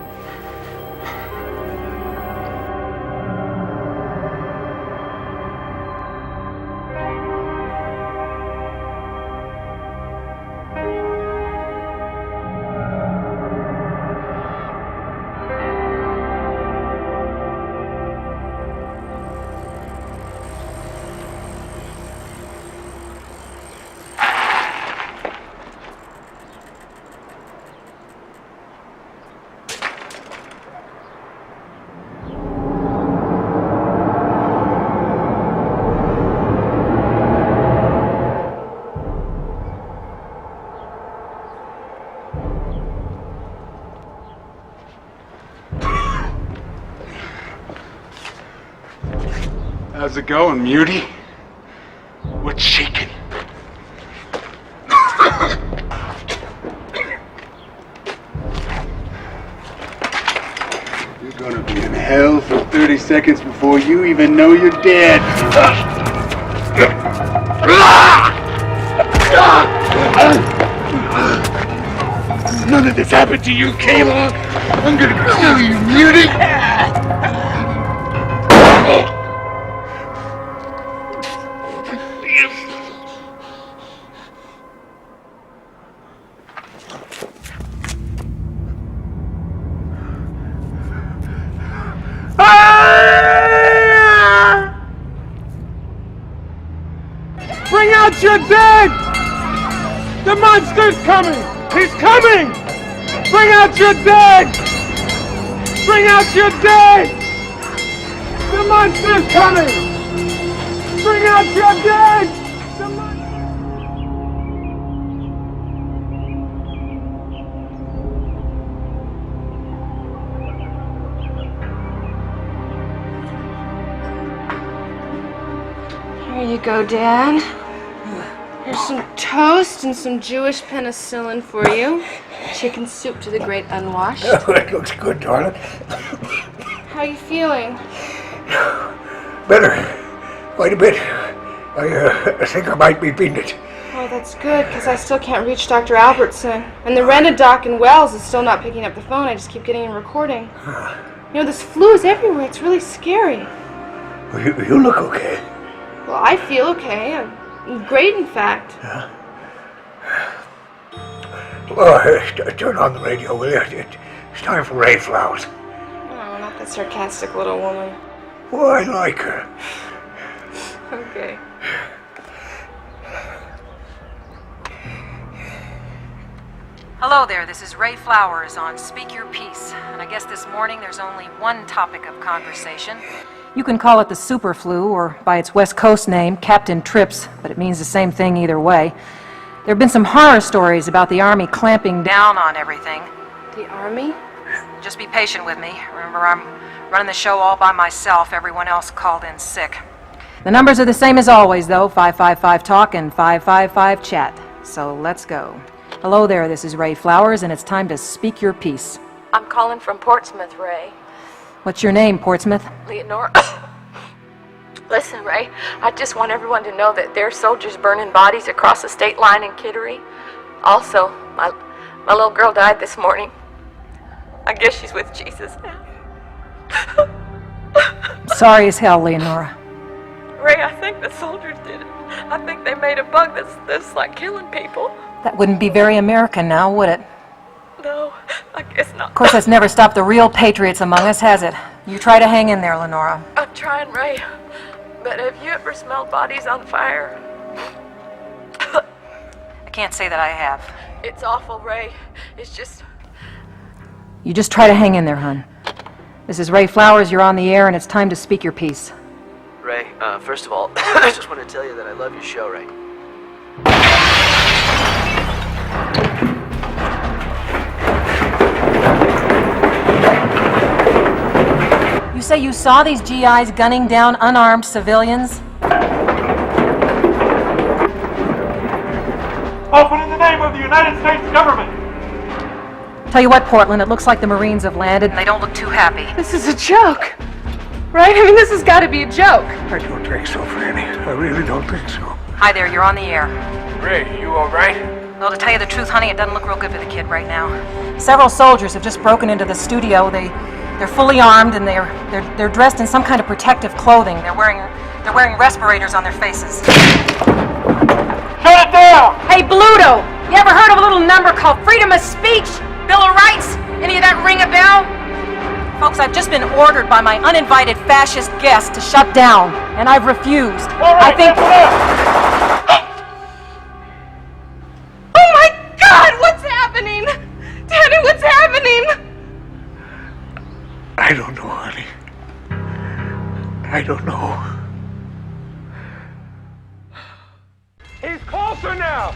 How's it going, Muty? What's shaking? You're gonna be in hell for 30 seconds before you even know you're dead. None of this happened to you, Kayla. I'm gonna kill you, Muty. Bring out your dead! The monster's coming! He's coming! Bring out your dead! Bring out your dead! The monster's coming! Bring out your dead! Here you go, Dad. Here's some toast and some Jewish penicillin for you. Chicken soup to the great unwashed. Oh, it looks good, darling. How are you feeling? Better. Quite a bit. I think I might be beating it. Oh, that's good, because I still can't reach Dr. Albertson. And the rented doc in Wells is still not picking up the phone. I just keep getting a recording. You know, this flu is everywhere. It's really scary. Well, you look okay. Well, I feel okay. I'm great, in fact. Yeah. Well, turn on the radio, will you? It's time for Ray Flowers. Oh, not that sarcastic little woman. Well, I like her. Okay. Hello there, this is Ray Flowers on Speak Your Piece. And I guess this morning there's only one topic of conversation. You can call it the super flu, or by its West Coast name, Captain Trips, but it means the same thing either way. There have been some horror stories about the Army clamping down on everything. The Army? Just be patient with me. Remember, I'm running the show all by myself. Everyone else called in sick. The numbers are the same as always, though, 555-TALK and 555-CHAT. So let's go. Hello there, this is Ray Flowers, and it's time to speak your piece. I'm calling from Portsmouth, Ray. What's your name, Portsmouth? Leonora. Listen, Ray, I just want everyone to know that there are soldiers burning bodies across the state line in Kittery. Also, my little girl died this morning. I guess she's with Jesus now. Sorry as hell, Leonora. Ray, I think the soldiers did it. I think they made a bug that's like killing people. That wouldn't be very American now, would it? No, I guess not. Of course, that's never stopped the real patriots among us, has it? You try to hang in there, Lenora. I'm trying, Ray. But have you ever smelled bodies on fire? I can't say that I have. It's awful, Ray. It's just... You just try to hang in there, hon. This is Ray Flowers, you're on the air, and it's time to speak your piece. Ray, first of all, I just want to tell you that I love your show, Ray. You say you saw these GIs gunning down unarmed civilians? Open in the name of the United States government! Tell you what, Portland, it looks like the Marines have landed, and they don't look too happy. This is a joke, right? I mean, this has got to be a joke. I don't think so, Franny. I really don't think so. Hi there, you're on the air. Ray, you alright? Well, to tell you the truth, honey, it doesn't look real good for the kid right now. Several soldiers have just broken into the studio. They're fully armed and they're dressed in some kind of protective clothing. They're wearing respirators on their faces. Shut it down! Hey, Bluto! You ever heard of a little number called Freedom of Speech? Bill of Rights? Any of that ring a bell? Folks, I've just been ordered by my uninvited fascist guests to shut down, and I've refused. All right, I think... Oh my God! What's happening? Daddy, what's happening? I don't know, honey. I don't know. He's closer now!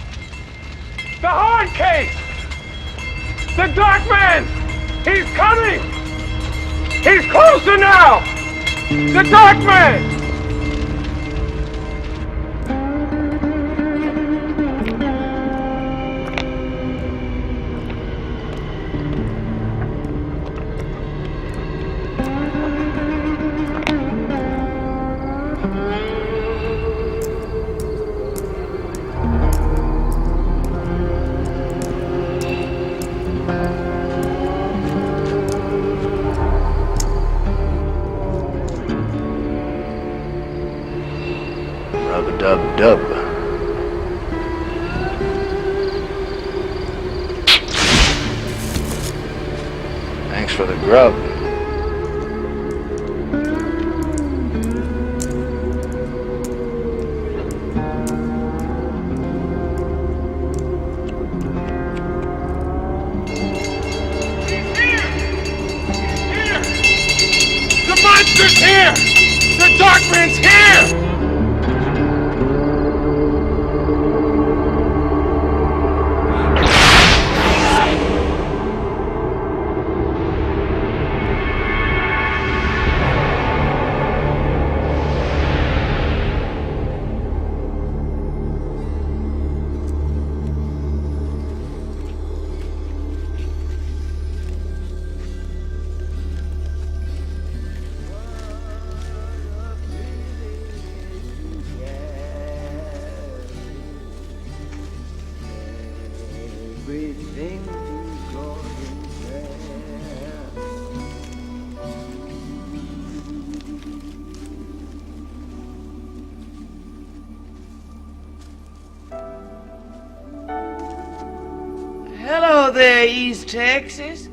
The hard case! The Dark Man! He's coming! He's closer now! The Dark Man! Rub-a-dub-dub. Thanks for the grub. The monster's here! The Dark Man's here! Everything to God in prayer. Hello there, East Texas.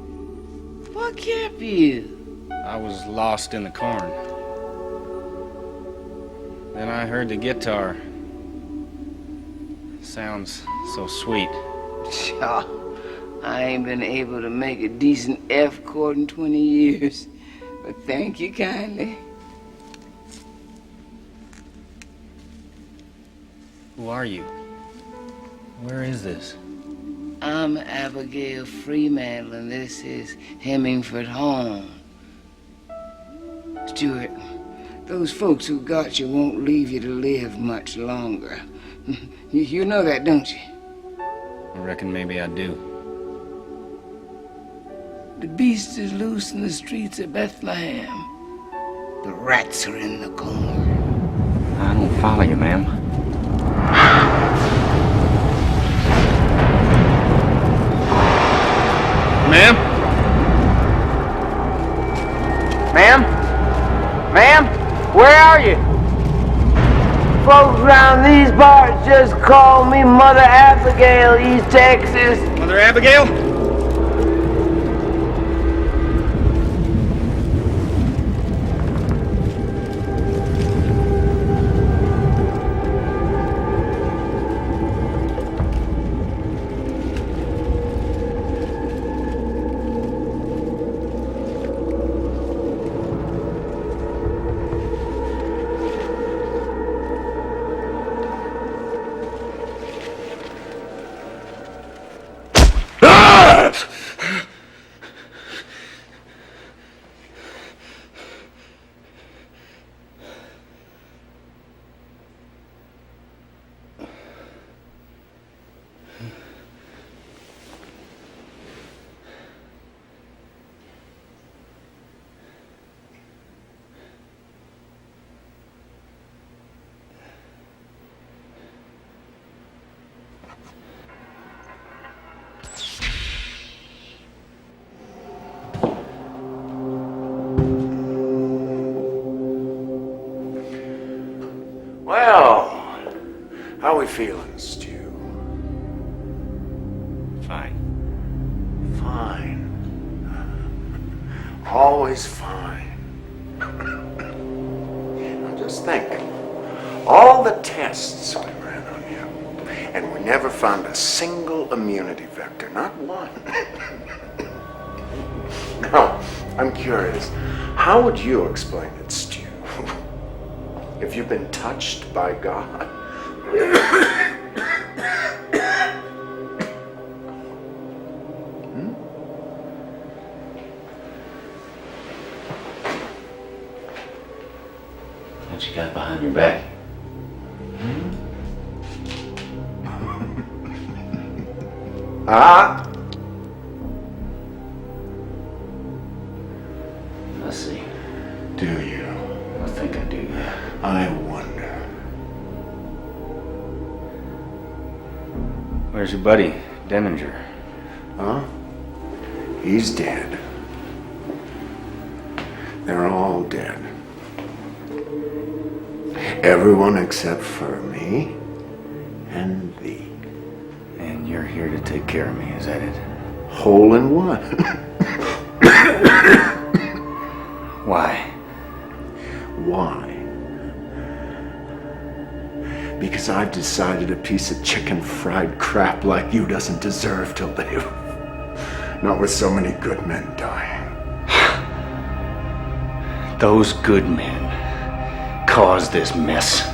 What kept you? I was lost in the corn. Then I heard the guitar. Sounds so sweet. Shaw, I ain't been able to make a decent F chord in 20 years. But thank you kindly. Who are you? Where is this? I'm Abigail Freemantle, and this is Hemingford Home. Stuart, those folks who got you won't leave you to live much longer. You know that, don't you? I reckon maybe I do. The beast is loose in the streets of Bethlehem. The rats are in the corn. I don't follow you, ma'am. Ma'am? Ma'am? Ma'am? Where are you? Folks around these parts just call me Mother Abigail, East Texas. Mother Abigail? Ah! feeling, Stu? Fine. Fine. Always fine. Now just think. All the tests we ran on you, and we never found a single immunity vector, not one. Now, I'm curious, how would you explain it, Stu? If you've been touched by God? What you got behind your back? Ah? I see. Do you? I think I do, yeah. I wonder. Where's your buddy, Deminger? Huh? He's dead. They're all dead. Everyone except for me and thee. And you're here to take care of me, is that it? Hole in one. Why? Why? Because I've decided a piece of chicken fried crap like you doesn't deserve to live. Not with so many good men dying. Those good men caused this mess.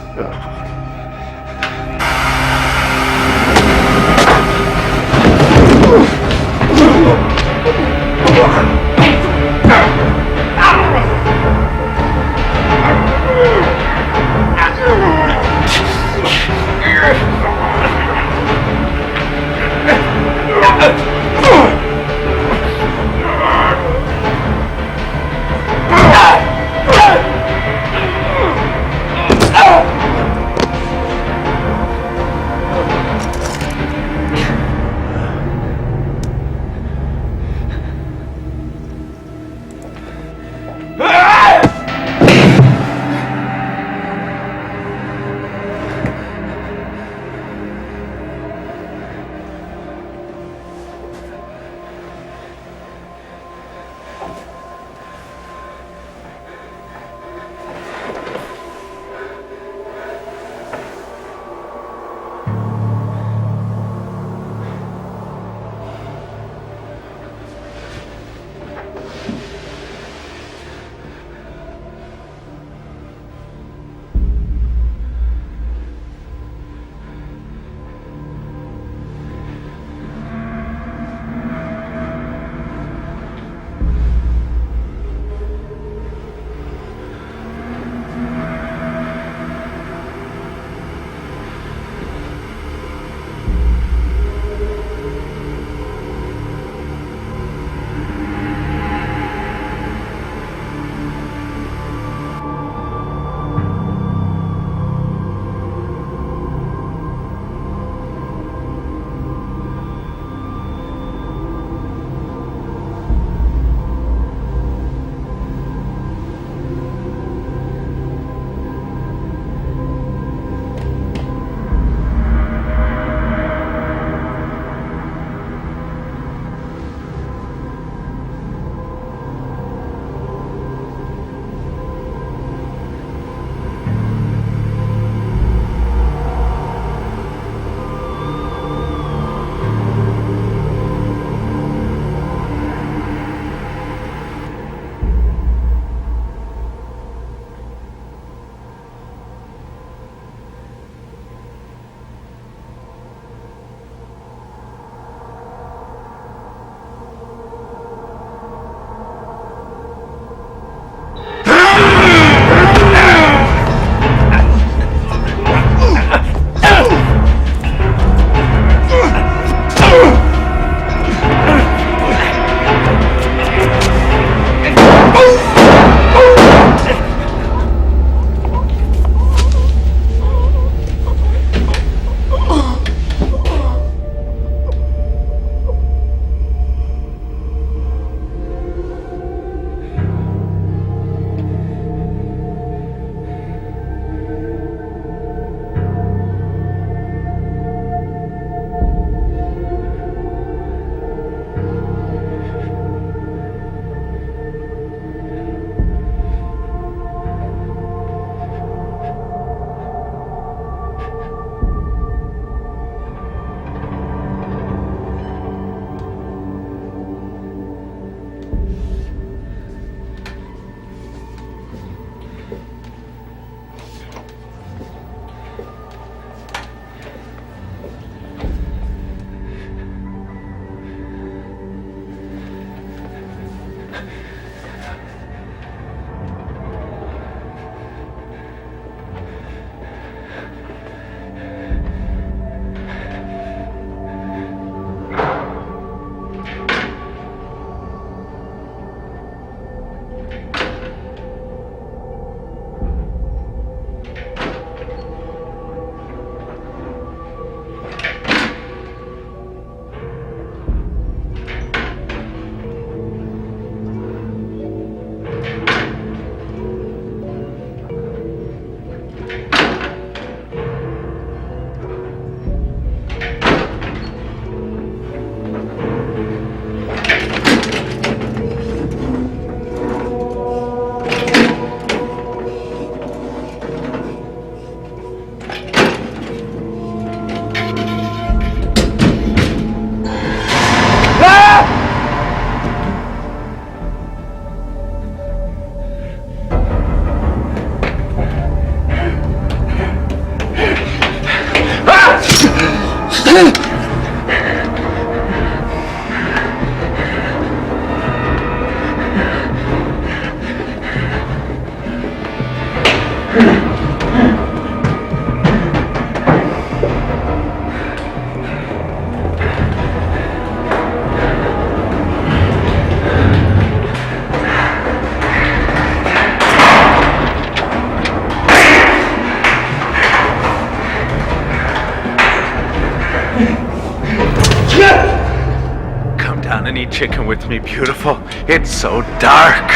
Come down and eat chicken with me, beautiful. It's so dark.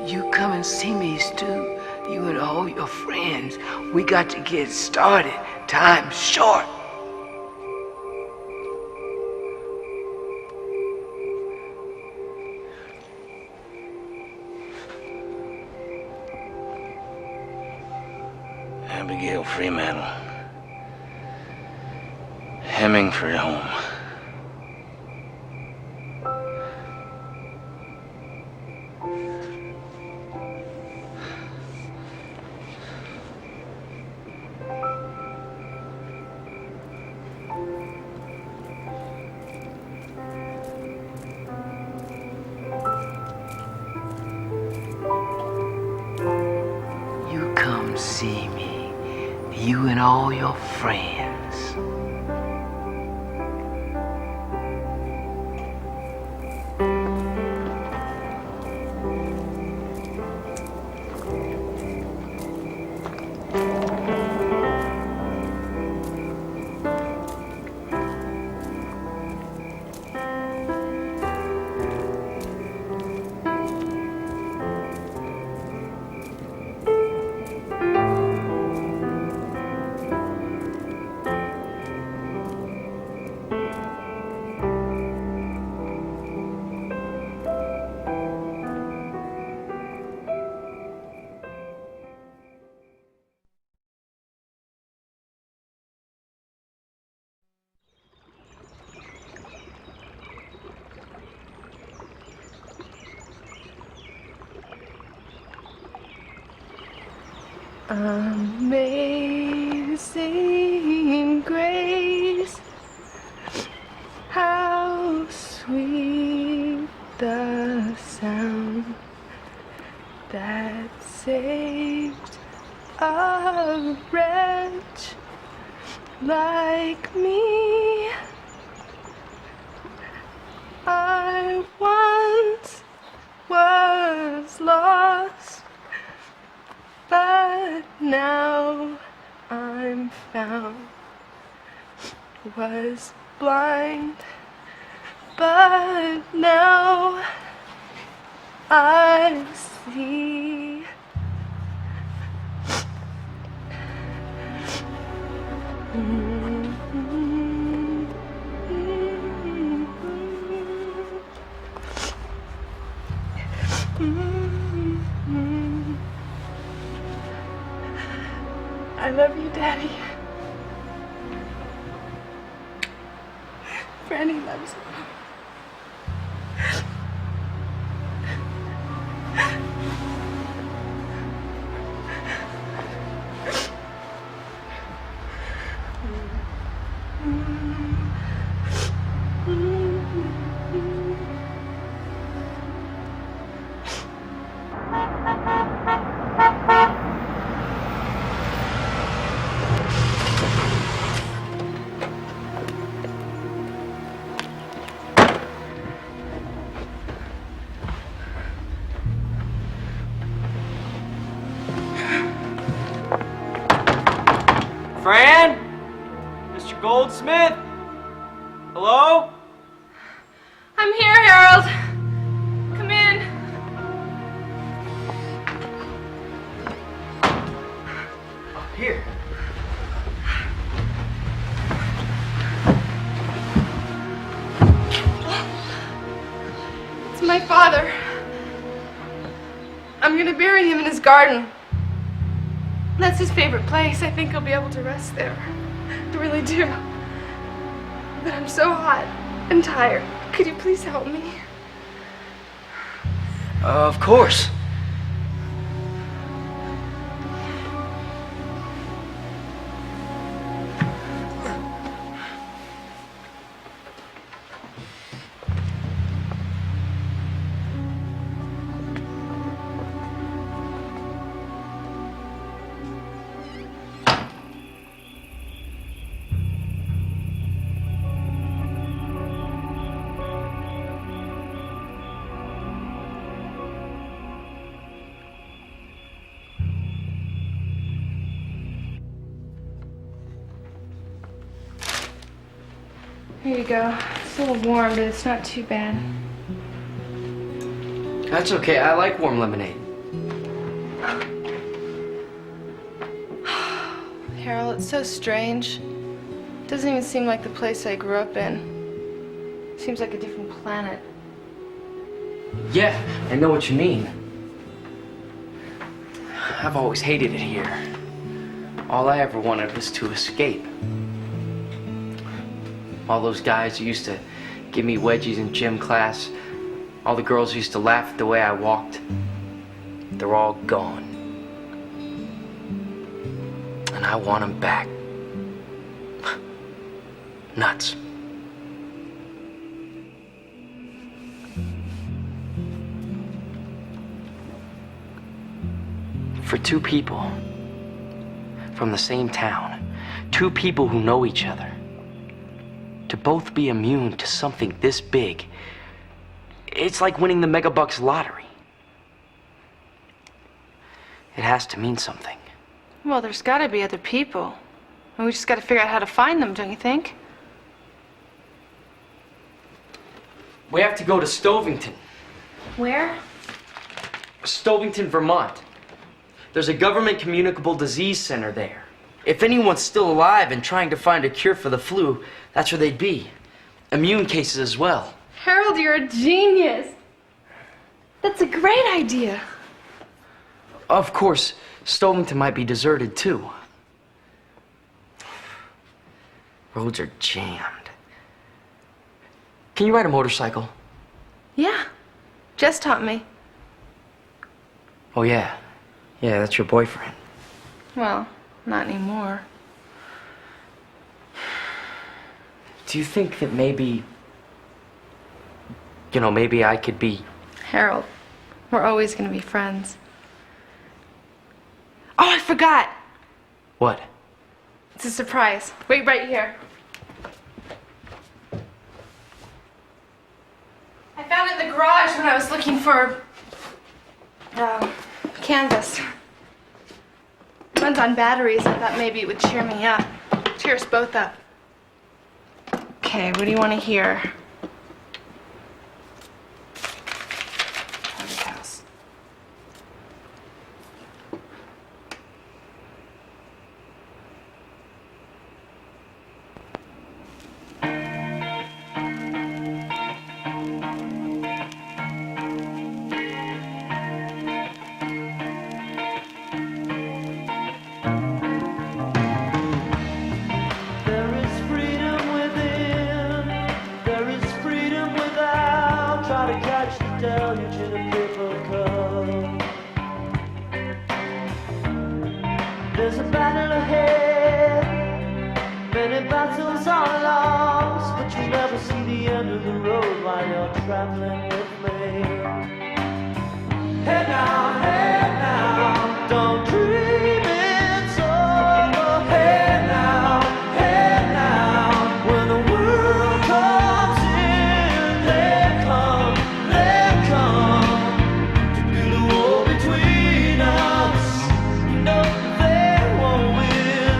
You come and see me, Stu. You and all your friends. We got to get started. Time's short. Abigail Freemantle. Hemingford home. You come see me. You and all your friends. Amazing grace, how sweet the sound that saved a wretch like me. I once was lost, but now I'm found. Was blind, but now I see. I love you, Daddy. Franny loves you. Fran? Mr. Goldsmith? Hello? I'm here, Harold. Come in. Here. It's my father. I'm gonna bury him in his garden. That's his favorite place. I think he'll be able to rest there. I really do. But I'm so hot and tired. Could you please help me? Of course. Here you go. It's a little warm, but it's not too bad. That's okay. I like warm lemonade. Harold, it's so strange. It doesn't even seem like the place I grew up in. It seems like a different planet. Yeah, I know what you mean. I've always hated it here. All I ever wanted was to escape. All those guys who used to give me wedgies in gym class, all the girls who used to laugh at the way I walked, they're all gone. And I want them back. Nuts. For two people from the same town, two people who know each other, to both be immune to something this big, it's like winning the Megabucks lottery. It has to mean something. Well, there's gotta be other people. And we just gotta figure out how to find them, don't you think? We have to go to Stovington. Where? Stovington, Vermont. There's a government communicable disease center there. If anyone's still alive and trying to find a cure for the flu, that's where they'd be. Immune cases as well. Harold, you're a genius. That's a great idea. Of course, Stovington might be deserted too. Roads are jammed. Can you ride a motorcycle? Yeah. Jess taught me. Oh yeah. Yeah, that's your boyfriend. Well, not anymore. Do you think that maybe, maybe I could be... Harold, we're always gonna be friends. Oh, I forgot! What? It's a surprise. Wait right here. I found it in the garage when I was looking for canvas. It runs on batteries. I thought maybe it would cheer me up. Cheer us both up. Okay, what do you want to hear? Haunted house. There's a battle ahead, many battles are lost, but you'll never see the end of the road while you're traveling with me. Hey now, don't dream it's over. Hey now, when the world comes in, they come to build a wall between us. No, they won't win.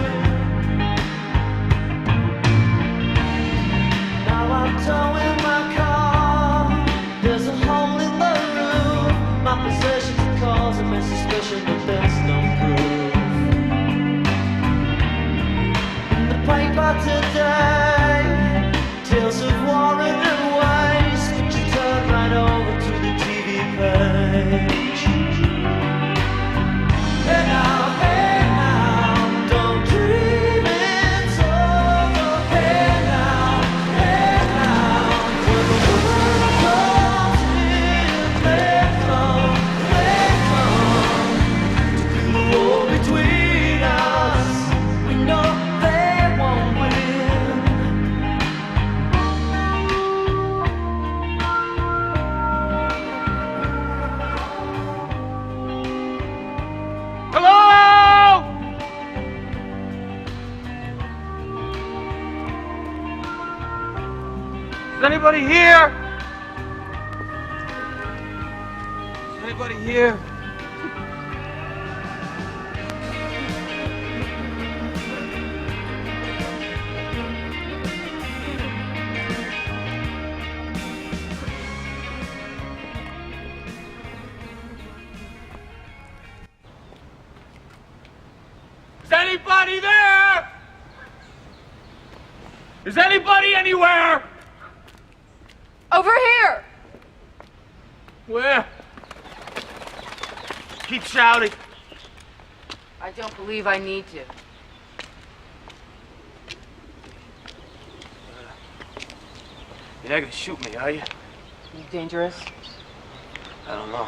Now about today. Tales of war and waste. But you turn right over to the TV page. Hey now, don't dream it's over. Hey now, when the world comes in, they come to feel the war between us. We know they won't win. Hello? Is anybody here? Is anybody here? Is anybody there? Is anybody anywhere? Over here! Where? Keep shouting. I don't believe I need to. You're not gonna shoot me, are you? You dangerous? I don't know.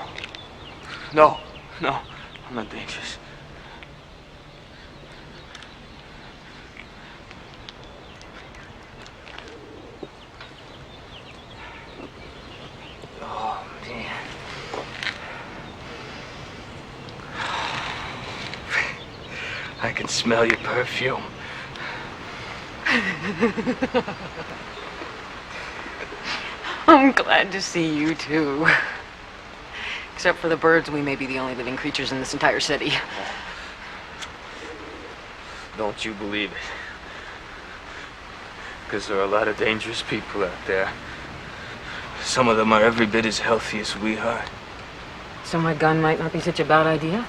No, I'm not dangerous. Oh, man. I can smell your perfume. I'm glad to see you too. Except for the birds, we may be the only living creatures in this entire city. Don't you believe it? Because there are a lot of dangerous people out there. Some of them are every bit as healthy as we are. So my gun might not be such a bad idea?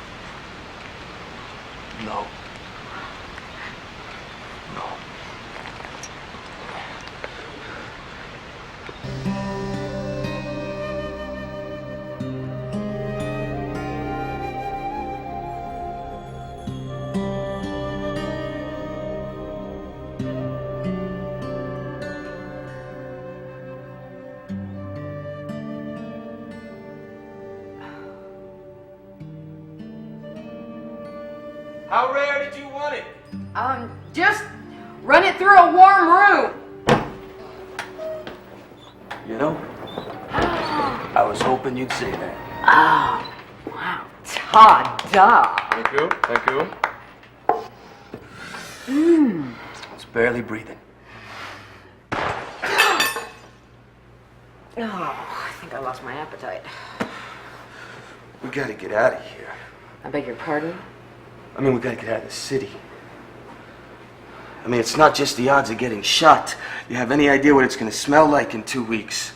No. How rare did you want it? Just run it through a warm room. You know, I was hoping you'd say that. Oh, wow. Ta-da. Thank you, thank you. It's barely breathing. Oh, I think I lost my appetite. We gotta get out of here. I beg your pardon? I mean, we gotta get out of the city. I mean, it's not just the odds of getting shot. You have any idea what it's gonna smell like in 2 weeks?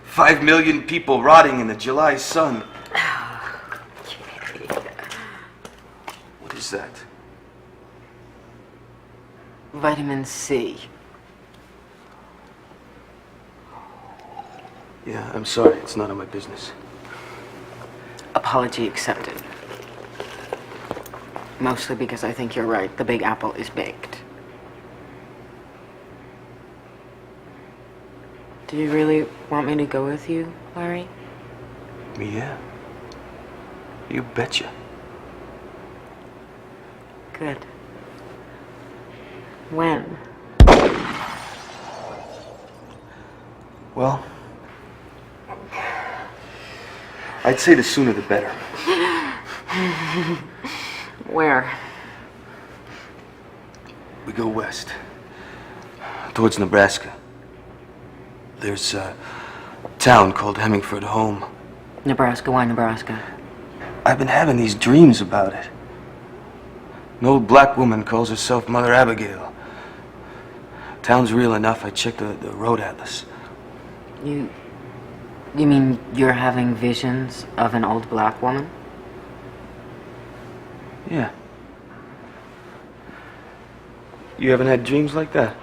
5 million people rotting in the July sun. What is that? Vitamin C. Yeah, I'm sorry. It's none of my business. Apology accepted. Mostly because I think you're right. The Big Apple is baked. Do you really want me to go with you, Larry? Yeah. You betcha. Good. When? Well, I'd say the sooner the better. Where? We go west, towards Nebraska. There's a town called Hemingford Home. Nebraska? Why Nebraska? I've been having these dreams about it. An old black woman calls herself Mother Abigail. Town's real enough. I checked the road atlas. You mean you're having visions of an old black woman? Yeah. You haven't had dreams like that?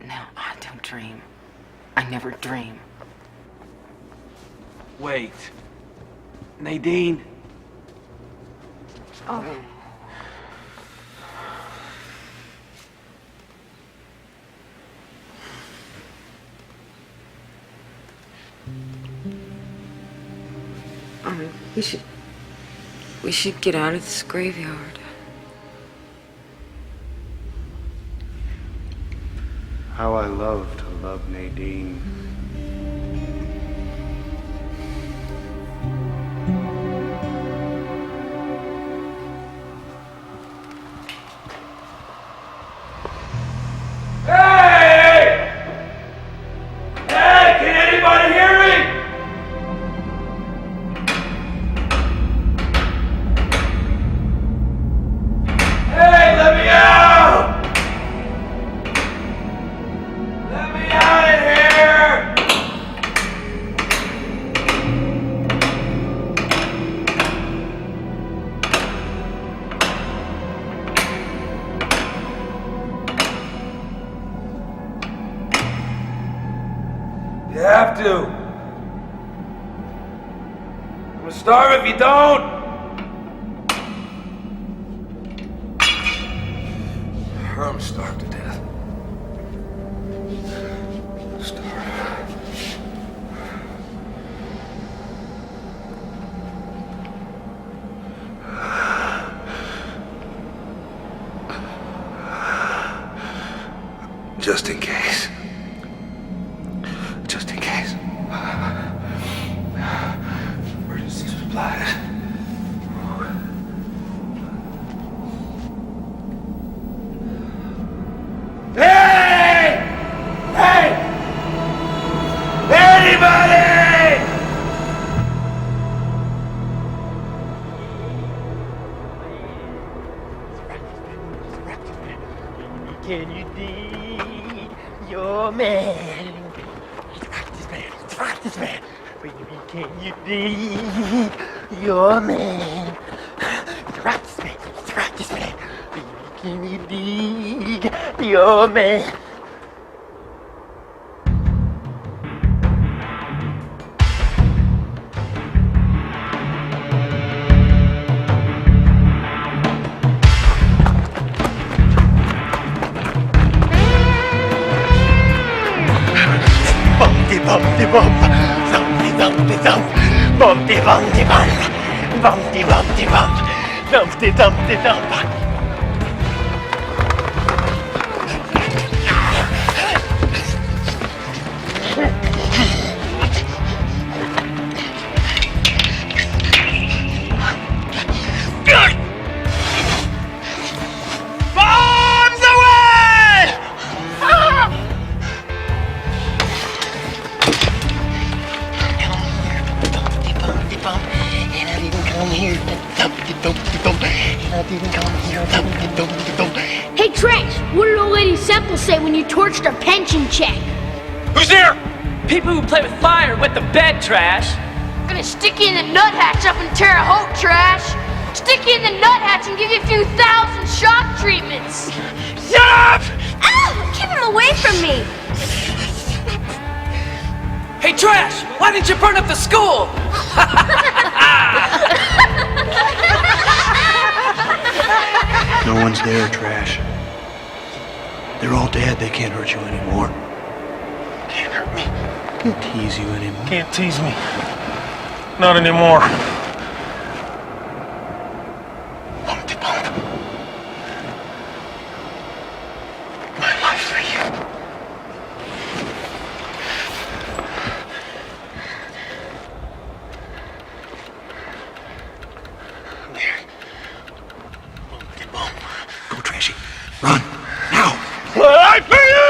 No, I don't dream. I never dream. Wait. Nadine? Oh. We should get out of this graveyard. How I love to love Nadine. Hey! Hey, can anybody hear me? Hey, let me out! Let me out of here! You have to. I'm gonna starve if you don't. I'm starved to death. Just in case. Just in case. Emergency supplies. Hey! Hey! Anybody! Can you dig your man? He's rock this man. Baby, can you dig your man? He's rock this man. Baby, can you dig your man? Bumpty bumpty bump, thumpty thumpty thump, bumpty bumpty bump, bumpty bumpty bump, thumpty thumpty thump. Bombs away! And I didn't come here to and I didn't come here to Hey, Trace, what did old Lady Semple say when you torched our pension check? Who's there? People who play with fire with the bed, Trash. I'm gonna stick you in the nuthatch up in Terre Haute, Trash. Stick you in the nuthatch and give you a few thousand shock treatments. Shut up! Ow! Keep him away from me. Hey, Trash, why didn't you burn up the school? No one's there, Trash. They're all dead. They can't hurt you anymore. Can't hurt me. Can't tease you anymore. Can't tease me. Not anymore. Bumpty bump. My life's for you. There. Bumpty bump. Go, Trashy. Run. Now. I for you!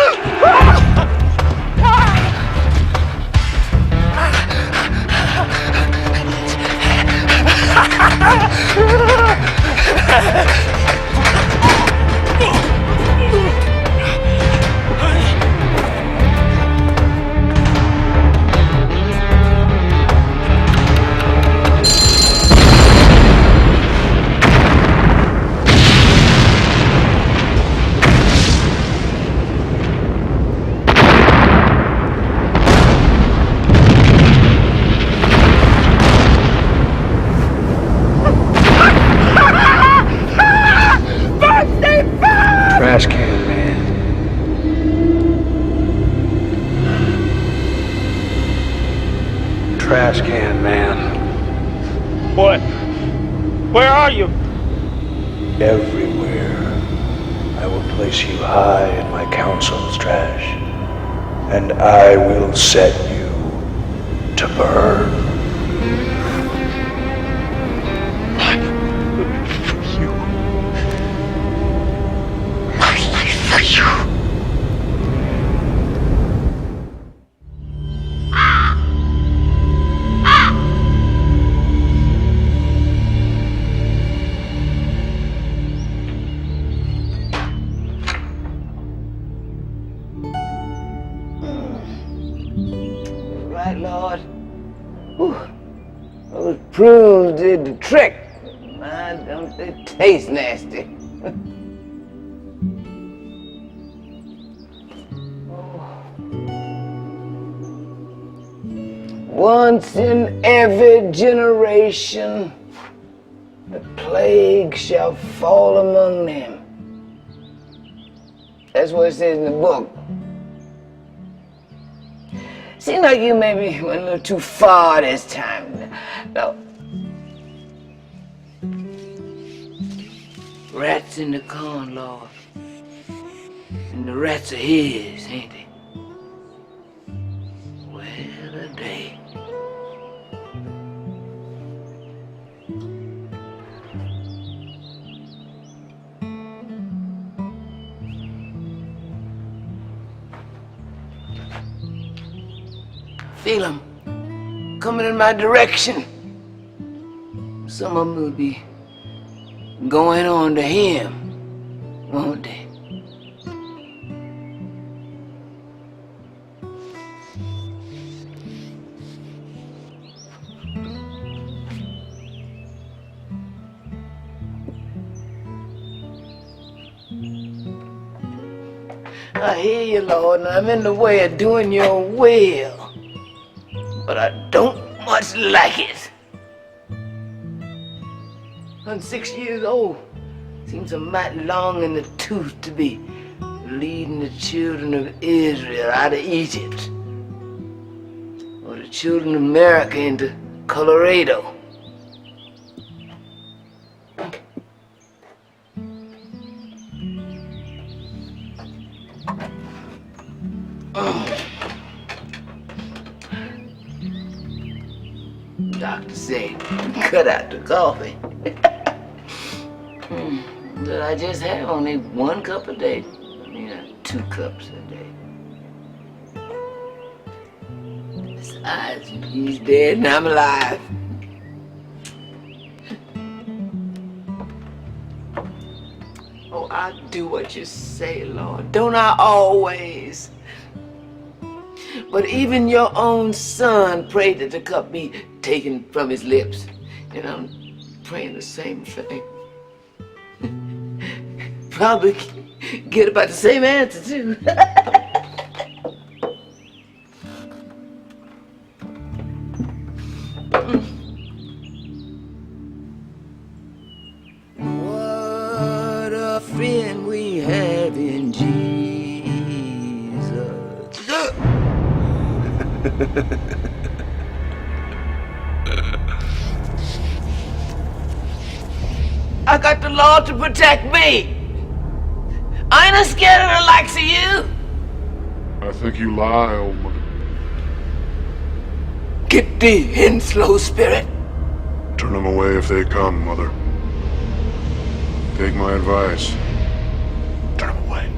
everywhere. I will place you high in my councils, Trash, and I will set you to burn. Right, Lord. Whew. Those prunes did the trick. Man, don't they taste nasty? Once in every generation, the plague shall fall among them. That's what it says in the book. Seems like you maybe went a little too far this time. No. Rats in the corn, Lord. And the rats are his, ain't they? Well a day. Feel them coming in my direction. Some of them will be going on to him, won't they? I hear you, Lord, and I'm in the way of doing your will. But I don't much like it. I'm 6 years old. Seems a mighty long in the tooth to be leading the children of Israel out of Egypt. Or the children of America into Colorado. Doctor said, cut out the coffee. But I just have only 1 cup a day. I mean, 2 cups a day. Besides, he's dead and I'm alive. Oh, I'll do what you say, Lord. Don't I always? But even your own son prayed that the cup be taken from his lips. And I'm praying the same thing. Probably get about the same answer, too. What a friend we have in Jesus. I got the law to protect me. I ain't scared of the likes of you. I think you lie, old man. Get thee in, slow spirit. Turn them away if they come, Mother. Take my advice. Turn them away.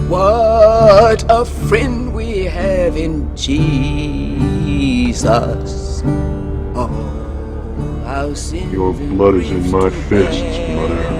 What a friend we have in Jesus. Oh, how sin. Your blood is in my fists, Mother.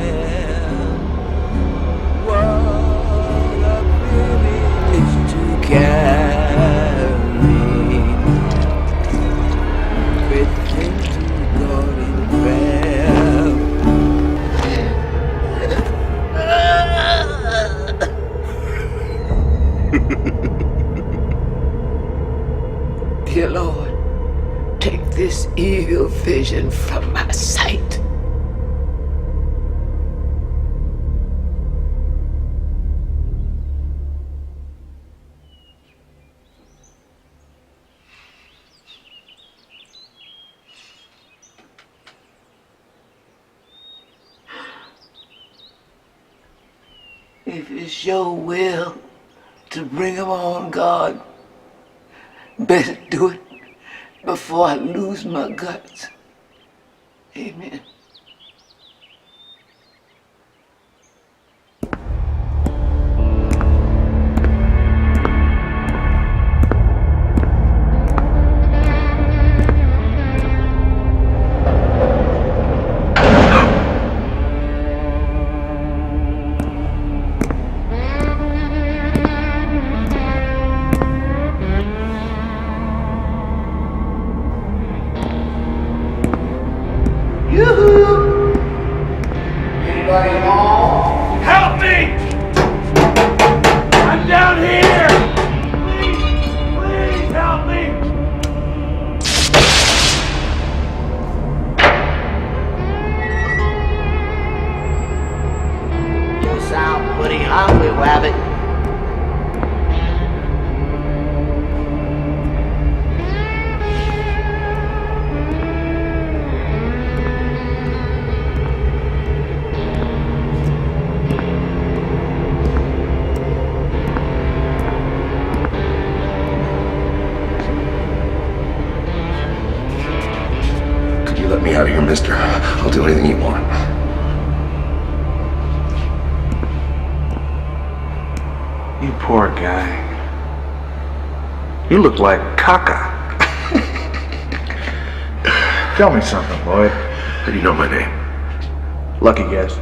Dear Lord, take this evil vision from my sight. If it's your will to bring him on, God, better do it before I lose my guts. Amen. Yoo-hoo! Anybody home? Help me! I'm down here! Please help me! You sound pretty hungry, Rabbit. Let me out of here, mister. I'll do anything you want. You poor guy. You look like caca. Tell me something, Lloyd. How do you know my name? Lucky guess.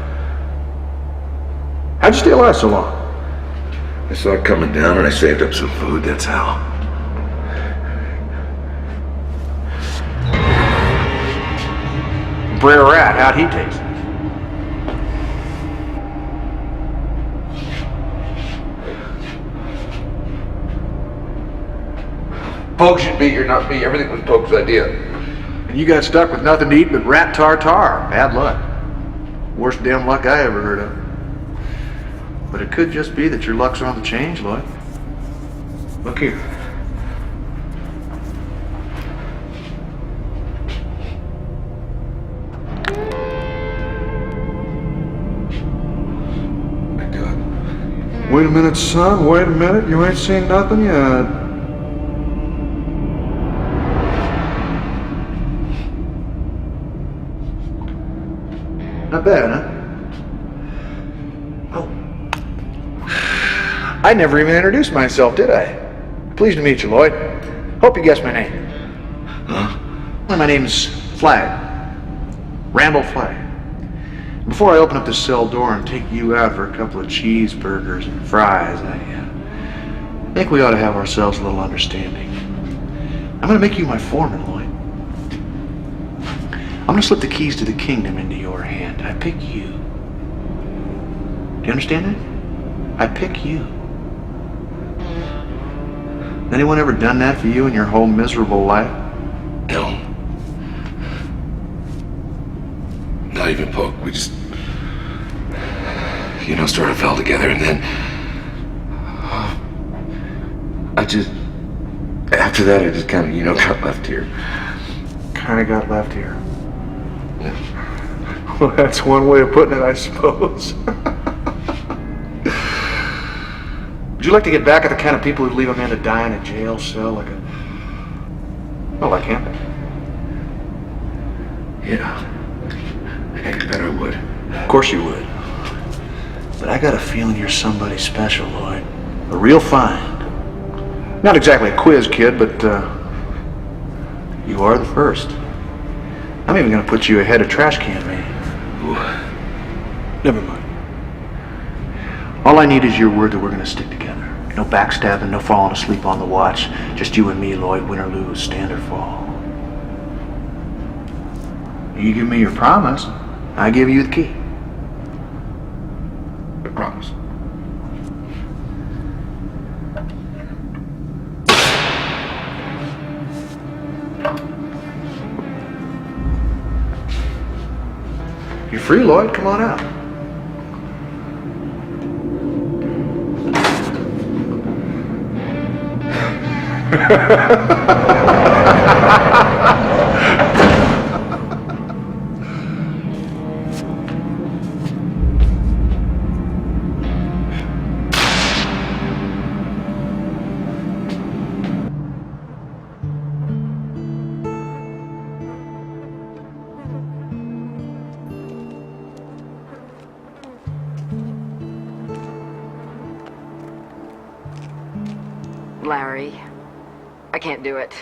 How'd you stay alive so long? I saw it coming down and I saved up some food, that's how. Brer Rat, how'd he taste? Poke should be here, not me. Everything was Poke's idea. And you got stuck with nothing to eat but rat tartar. Bad luck. Worst damn luck I ever heard of. But it could just be that your luck's on the change, Lloyd. Look here. Wait a minute, son. Wait a minute. You ain't seen nothing yet. Not bad, huh? Oh. I never even introduced myself, did I? Pleased to meet you, Lloyd. Hope you guessed my name. Huh? Well, my name's Flagg. Randall Flagg. Before I open up this cell door and take you out for a couple of cheeseburgers and fries, I think we ought to have ourselves a little understanding. I'm going to make you my foreman, Lloyd. I'm going to slip the keys to the kingdom into your hand. I pick you. Do you understand that? I pick you. Anyone ever done that for you in your whole miserable life? No. Not even Poke. We just, sort of fell together, and then after that, I just kind of, got left here. Kind of got left here. Yeah. Well, that's one way of putting it, I suppose. Would you like to get back at the kind of people who leave a man to die in a jail cell like him? Yeah. I bet I would. Of course you would. But I got a feeling you're somebody special, Lloyd. A real find. Not exactly a quiz kid, but you are the first. I'm even going to put you ahead of Trash Can Man. Never mind. All I need is your word that we're going to stick together. No backstabbing, no falling asleep on the watch. Just you and me, Lloyd, win or lose, stand or fall. You give me your promise, I give you the key. I promise. You're free, Lloyd. Come on out. Larry. I can't do it.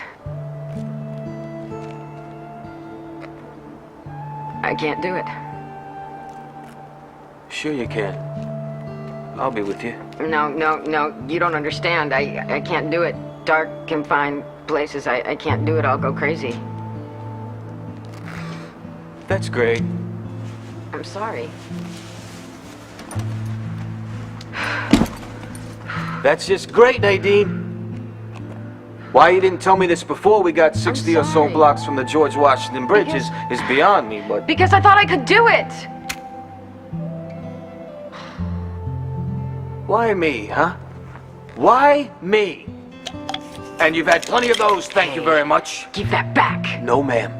I can't do it. Sure you can. I'll be with you. No, you don't understand. I can't do it. Dark, confined places. I can't do it. I'll go crazy. That's great. I'm sorry. That's just great, Nadine. Why you didn't tell me this before we got 60 or so blocks from the George Washington Bridge is beyond me, but... Because I thought I could do it! Why me, huh? Why me? And you've had plenty of those, thank you very much. Give that back. No, ma'am.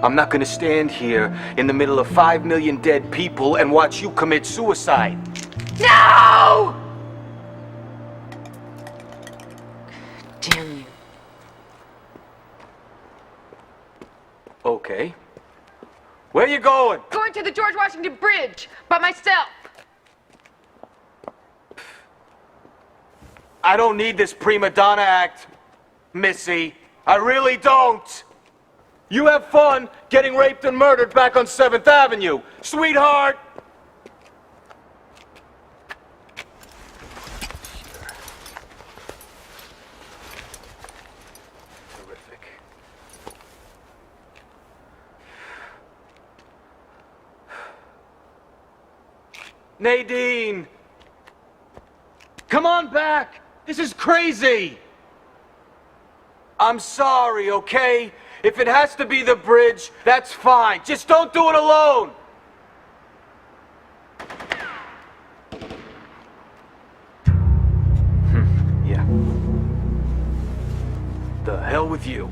I'm not gonna stand here in the middle of 5 million dead people and watch you commit suicide. No! Damn you. Okay. Where you going? Going to the George Washington Bridge by myself. I don't need this prima donna act, Missy. I really don't. You have fun getting raped and murdered back on 7th Avenue, sweetheart. Terrific. Nadine! Come on back! This is crazy! I'm sorry, okay? If it has to be the bridge, that's fine. Just don't do it alone! Yeah. The hell with you.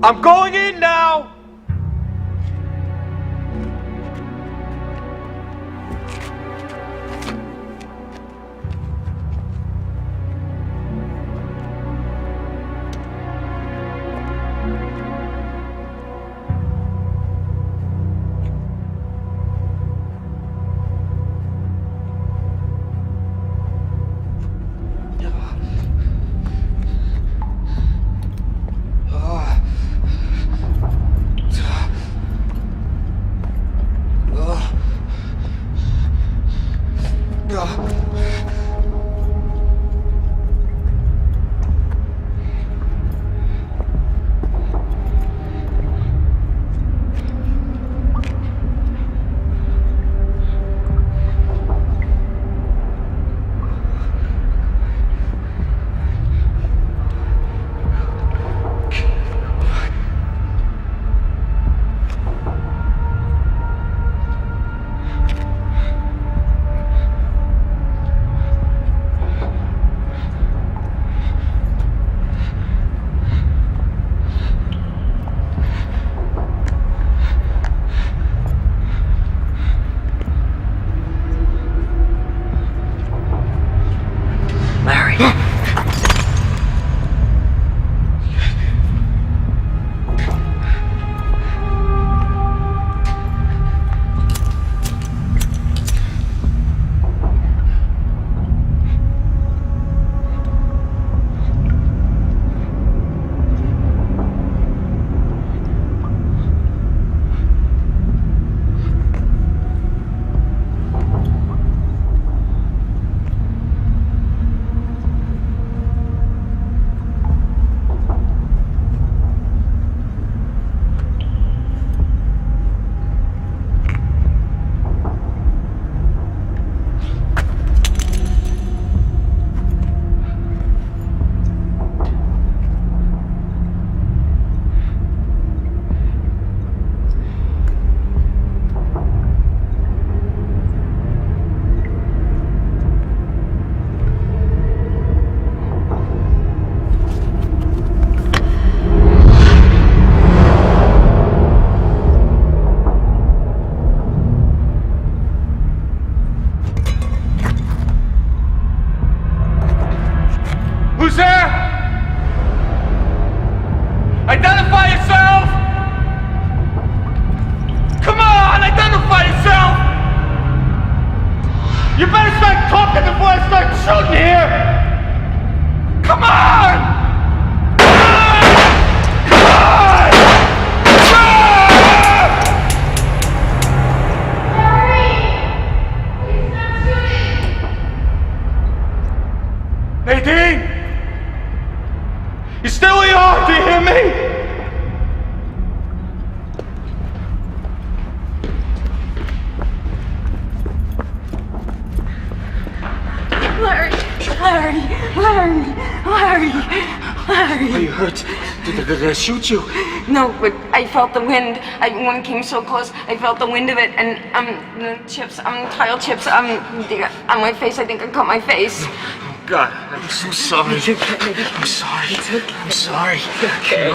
I'm going in now! Larry. Are you hurt? Did I shoot you? No, but I felt the wind. When it came so close, I felt the wind of it, and the chips, tile chips, on my face. I think I cut my face. God, I'm so sorry. It's okay. I'm sorry. It's okay. I'm sorry. Okay.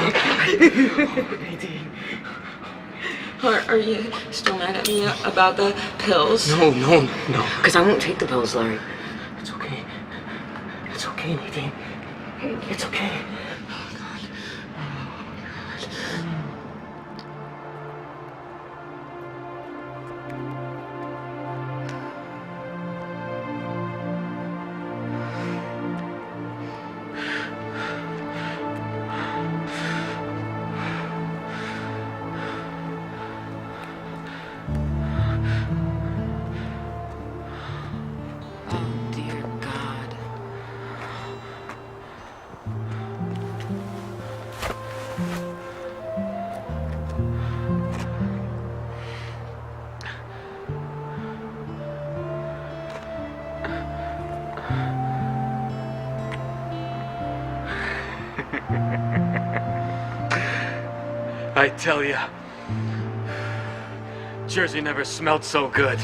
Are you still mad at me about the pills? No. Because I won't take the pills, Larry. It's okay. It's okay, Nadine. It's okay. I tell ya, Jersey never smelled so good.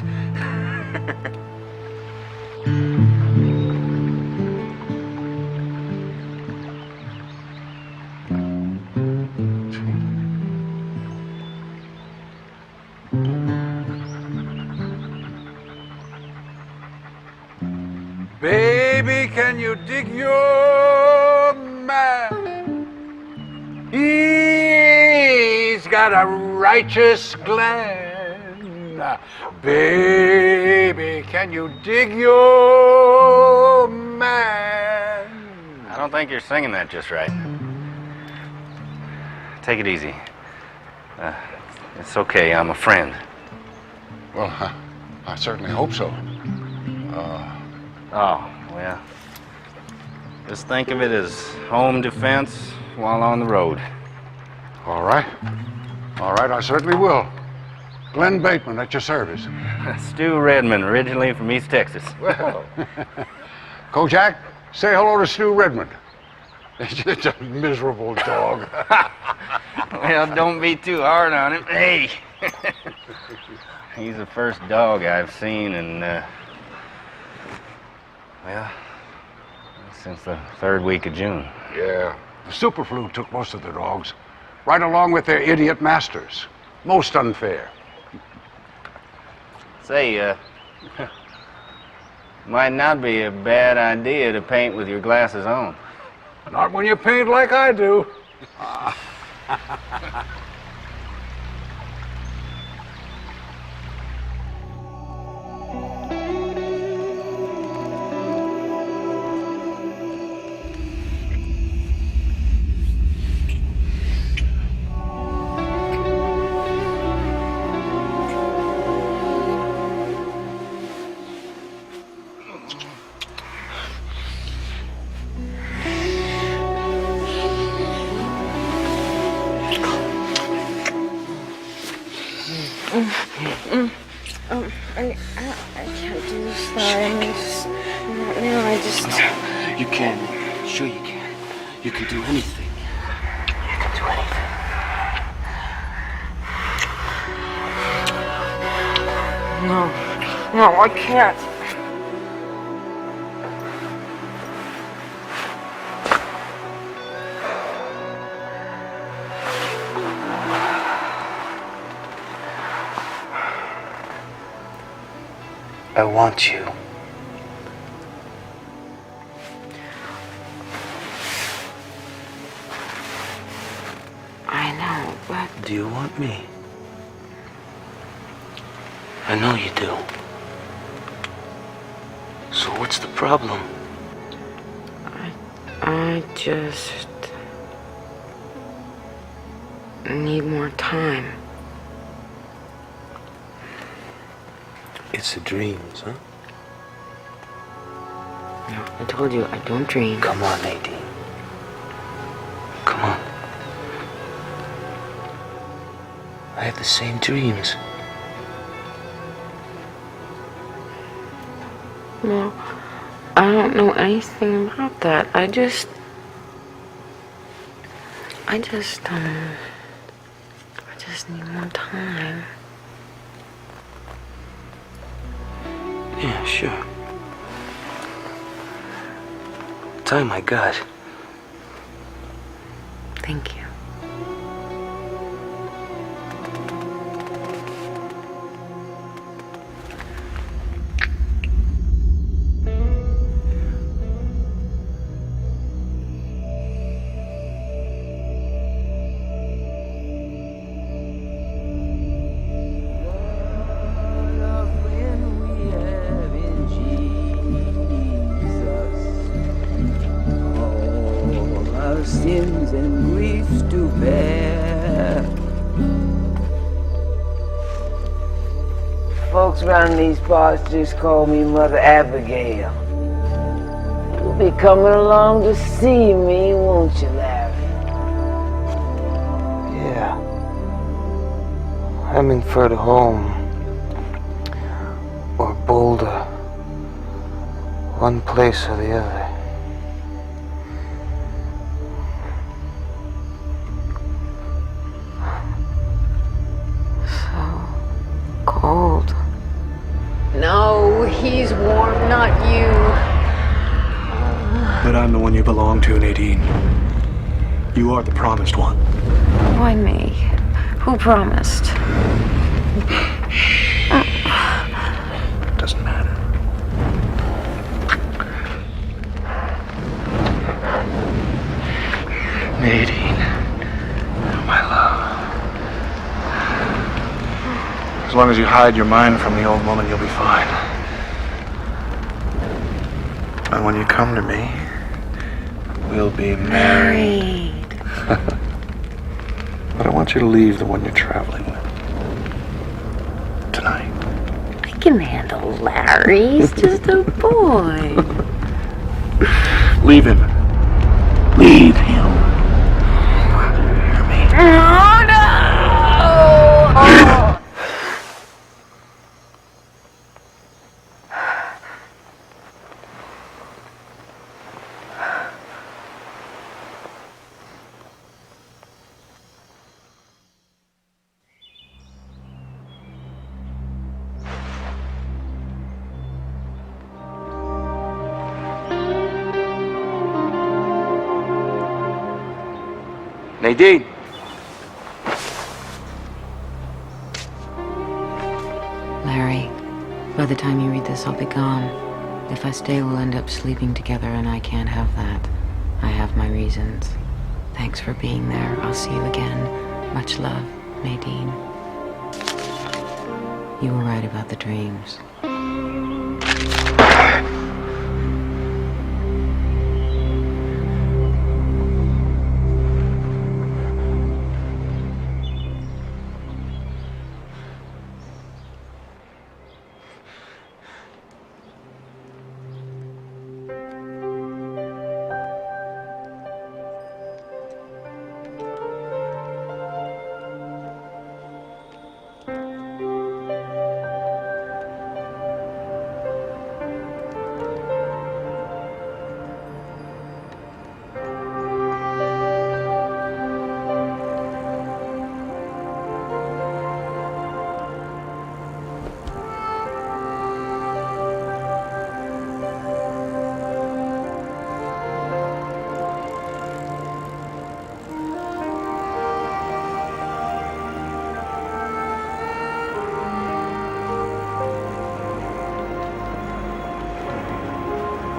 Baby, can you dig your man? He's got a righteous gland. Baby, can you dig your man? I don't think you're singing that just right. Take it easy. It's okay, I'm a friend. Well, I certainly hope so. Oh, well. Just think of it as home defense while on the road. All right. All right, I certainly will. Glenn Bateman at your service. Stu Redmond, originally from East Texas. Well, Kojak, say hello to Stu Redmond. He's just a miserable dog. Well, don't be too hard on him. Hey! He's the first dog I've seen in, well, since the 3rd week of June. Yeah, the superflu took most of the dogs, right along with their idiot masters. Most unfair. Say, might not be a bad idea to paint with your glasses on. Not when you paint like I do. I can't do this, Larry. I just... You can. Sure you can. You can do anything. You can do anything. No, I can't. I want you. I know, but... Do you want me? I know you do. So what's the problem? I just... need more time. It's the dreams, huh? No, I told you, I don't dream. Come on, Nadine. Come on. I have the same dreams. No, I don't know anything about that. I just... I just need more time. Yeah, sure. Time I got. Thank you. Sins and griefs to bear. Folks around these parts just call me Mother Abigail. You'll be coming along to see me, won't you, Larry? Yeah. Hemingford home. Or Boulder. One place or the other. Cold. No, he's warm, not you. But I'm the one you belong to, Nadine. You are the promised one. Why me? Who promised? Doesn't matter. Nadine, my love. As long as you hide your mind from the old woman, you'll be fine. And when you come to me, we'll be married. But I want you to leave the one you're traveling with. Tonight. I can handle Larry. He's just a boy. Leave him. Leave him. Hear me? Oh, no! Oh. Nadine! Larry, by the time you read this, I'll be gone. If I stay, we'll end up sleeping together, and I can't have that. I have my reasons. Thanks for being there. I'll see you again. Much love, Nadine. You were right about the dreams.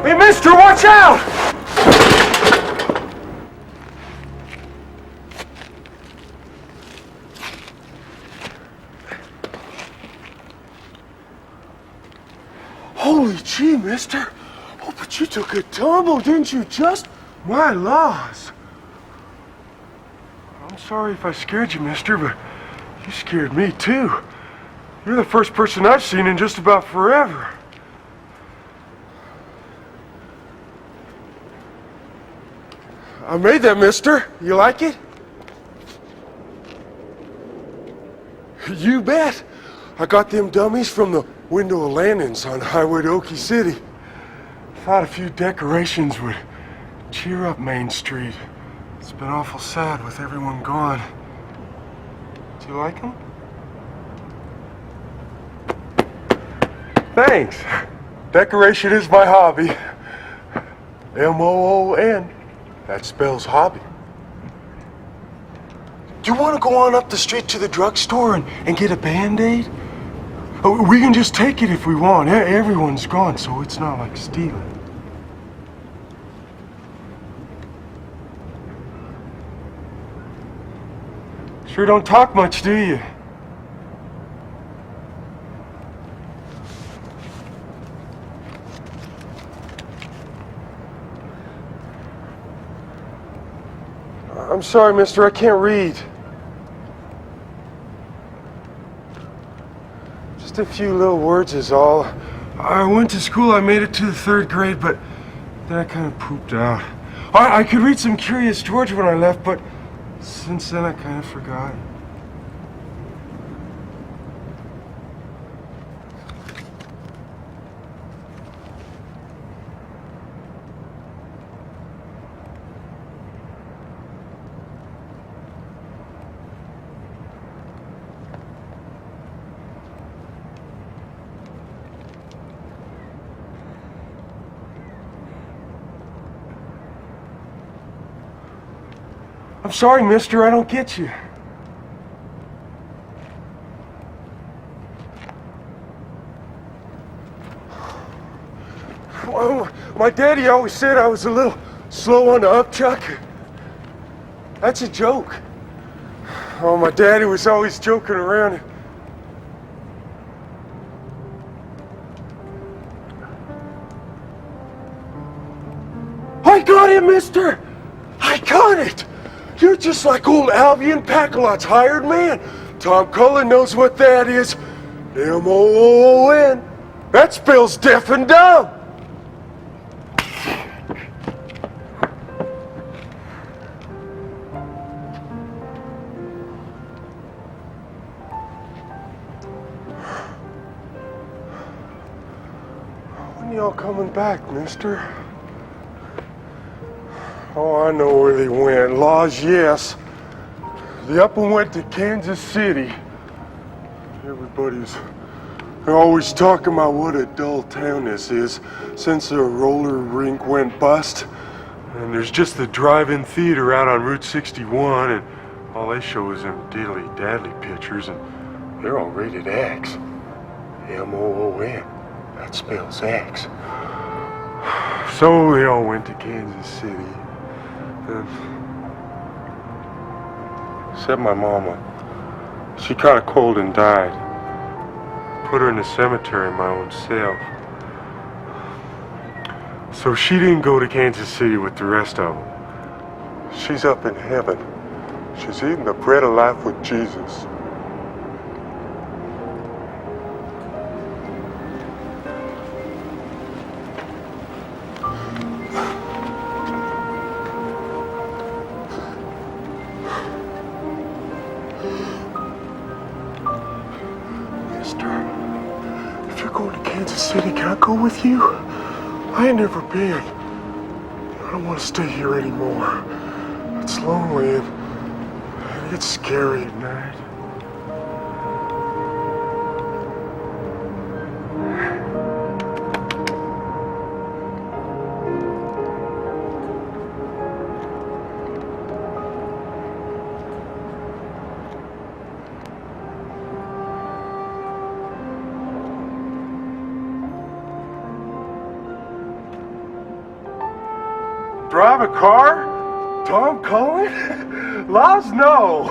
Hey, mister, watch out! Holy gee, mister. Oh, but you took a tumble, didn't you just? My laws. I'm sorry if I scared you, mister, but you scared me too. You're the first person I've seen in just about forever. I made that, mister. You like it? You bet. I got them dummies from the window of landings on Highway to Okie City. Thought a few decorations would cheer up Main Street, been awful sad with everyone gone. Do you like them? Thanks. Decoration is my hobby. M-O-O-N. That spells hobby. Do you want to go on up the street to the drugstore and get a Band-Aid? Oh, we can just take it if we want. Everyone's gone, so it's not like stealing. Sure don't talk much, do you? I'm sorry, mister, I can't read. Just a few little words is all. I went to school, I made it to the 3rd grade, but then I kind of pooped out. I could read some Curious George when I left, but since then I kind of forgot. I'm sorry, mister, I don't get you. Well, my daddy always said I was a little slow on the upchuck. That's a joke. Oh, my daddy was always joking around. I got it, mister! I got it! You're just like old Albion Packalot's hired man. Tom Cullen knows what that is. M-O-O-N. That spells deaf and dumb. When y'all coming back, mister? Oh, I know where they went. Laws, yes. The up and went to Kansas City. They're always talking about what a dull town this is since the roller rink went bust. And there's just the drive-in theater out on Route 61, and all they show is them diddly-daddly pictures, and they're all rated X. M-O-O-N. That spells X. So they all went to Kansas City. Except my mama. She caught a cold and died. Put her in the cemetery my own self. So she didn't go to Kansas City with the rest of them. She's up in heaven. She's eating the bread of life with Jesus. Can I go with you? I ain't never been. I don't want to stay here anymore. It's lonely and it's scary at night. Drive a car? Tom Cullen? Laws, no.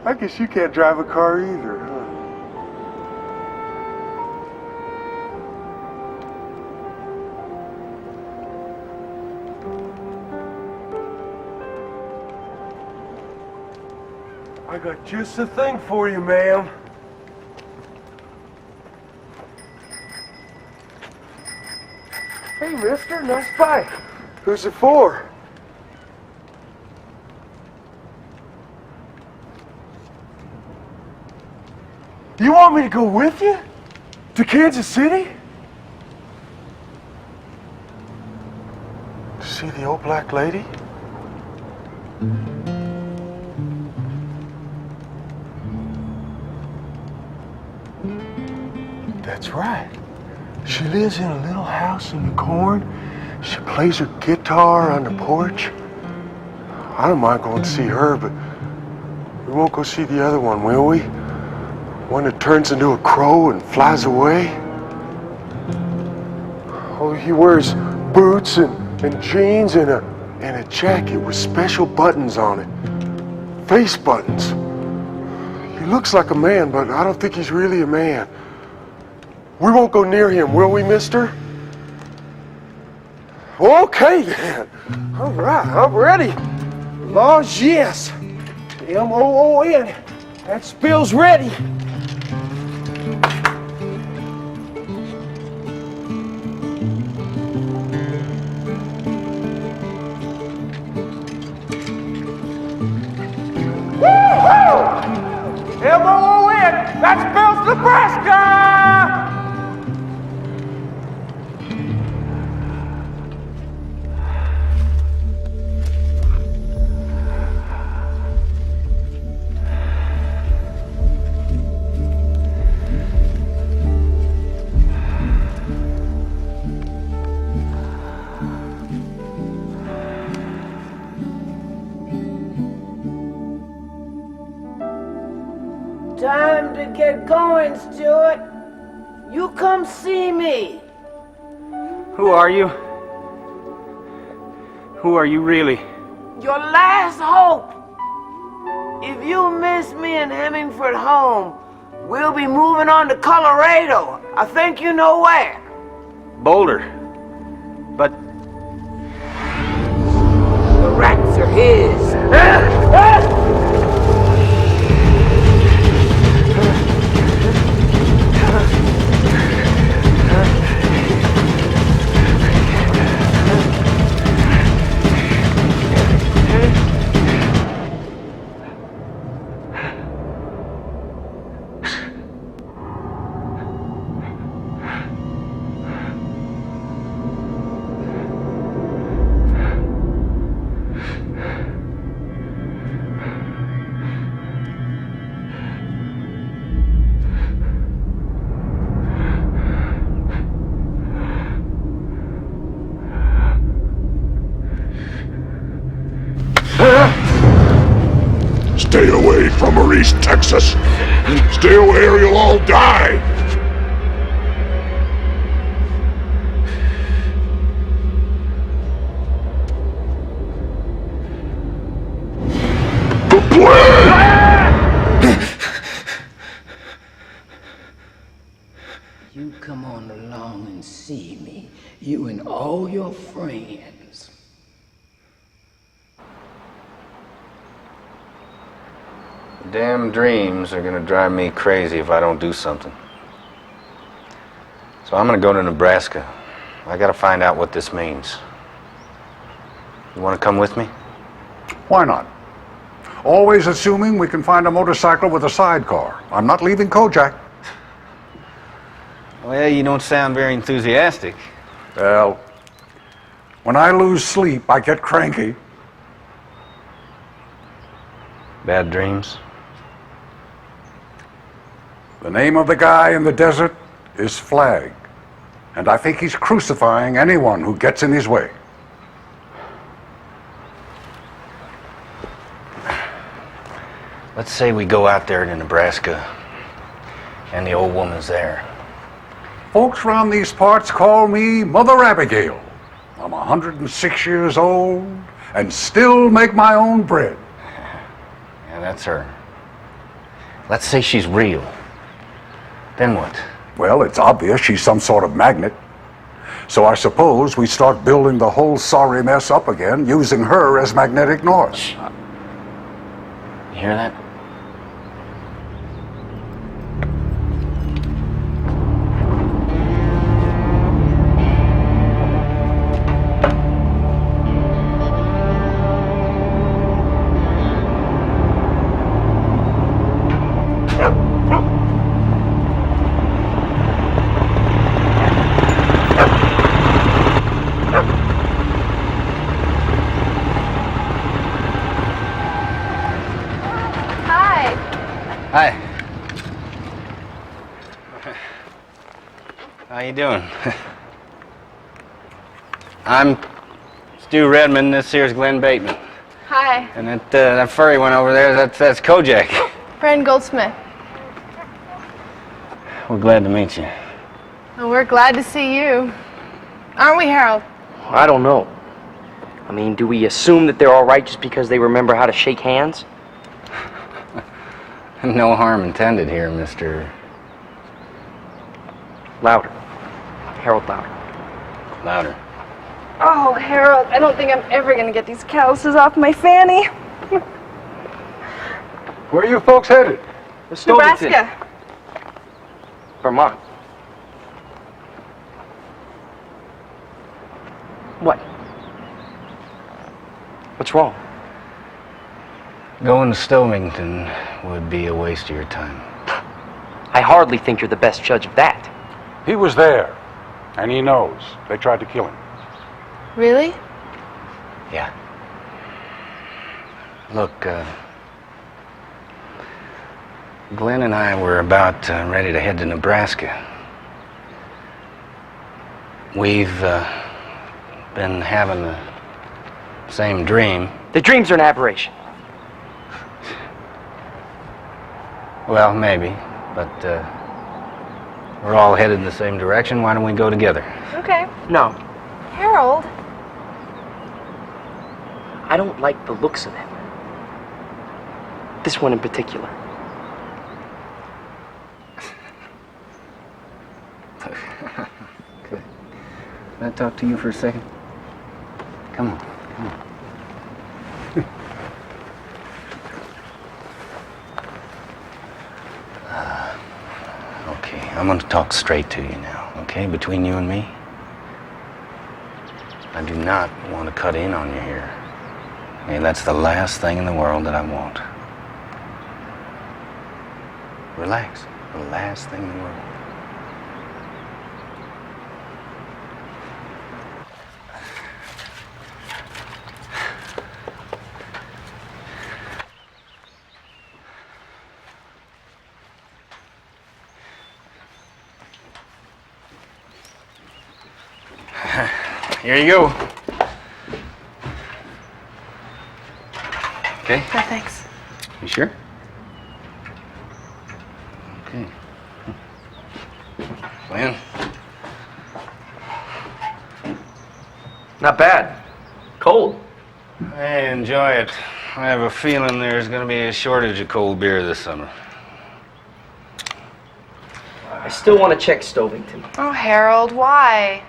I guess you can't drive a car either, huh? I got just the thing for you, ma'am. Hey, mister, nice bike. Who's it for? You want me to go with you? To Kansas City? To see the old black lady? That's right. She lives in a little house in the corn. She plays her guitar on the porch. I don't mind going to see her, but we won't go see the other one, will we? One that turns into a crow and flies away. Oh, he wears boots and jeans and a jacket with special buttons on it. Face buttons. He looks like a man, but I don't think he's really a man. We won't go near him, will we, mister? Okay, then. All right, I'm ready. Laws, yes. M-O-O-N. That spill's ready. Woo-hoo! M-O-O-N. That spill's Nebraska! Time to get going, Stuart. You come see me. Who are you? Who are you really? Your last hope. If you miss me in Hemingford home, we'll be moving on to Colorado. I think you know where. Boulder. But the rats are his. Stay away from Maurice, Texas. Stay away or you'll all die. You come on along and see me, you and all your friends. Damn dreams are gonna drive me crazy if I don't do something. So I'm gonna go to Nebraska. I gotta find out what this means. You wanna come with me? Why not? Always assuming we can find a motorcycle with a sidecar. I'm not leaving Kojak. Well, you don't sound very enthusiastic. Well, when I lose sleep, I get cranky. Bad dreams? The name of the guy in the desert is Flag, and I think he's crucifying anyone who gets in his way. Let's say we go out there to Nebraska, and the old woman's there. Folks around these parts call me Mother Abigail. I'm 106 years old and still make my own bread. Yeah, that's her. Let's say she's real. Then what? Well, it's obvious she's some sort of magnet. So I suppose we start building the whole sorry mess up again using her as magnetic north. You hear that? Hi. How you doing? I'm Stu Redmond. This here's Glenn Bateman. Hi. And that furry one over there, that's Kojak. Fran Goldsmith. We're glad to meet you. Well, we're glad to see you. Aren't we, Harold? I don't know. I mean, do we assume that they're all right just because they remember how to shake hands? No harm intended here, Mr. Louder. Harold Louder. Louder. Oh, Harold, I don't think I'm ever going to get these calluses off my fanny. Where are you folks headed? Nebraska. Vermont. What? What's wrong? Going to Stovington would be a waste of your time. I hardly think you're the best judge of that. He was there, and he knows. They tried to kill him. Really? Yeah. Look, Glenn and I were about ready to head to Nebraska. We've been having the same dream. The dreams are an aberration. Well, maybe, but we're all headed in the same direction. Why don't we go together? Okay. No. Harold. I don't like the looks of him. This one in particular. Good. Can I talk to you for a second? Come on, come on. Okay, I'm going to talk straight to you now, okay? Between you and me, I do not want to cut in on you here. Okay, that's the last thing in the world that I want. Relax. The last thing in the world. Here you go. Okay? No, thanks. You sure? Okay. Glenn? Not bad. Cold. Hey, enjoy it. I have a feeling there's going to be a shortage of cold beer this summer. I still want to check Stovington. Oh, Harold, why?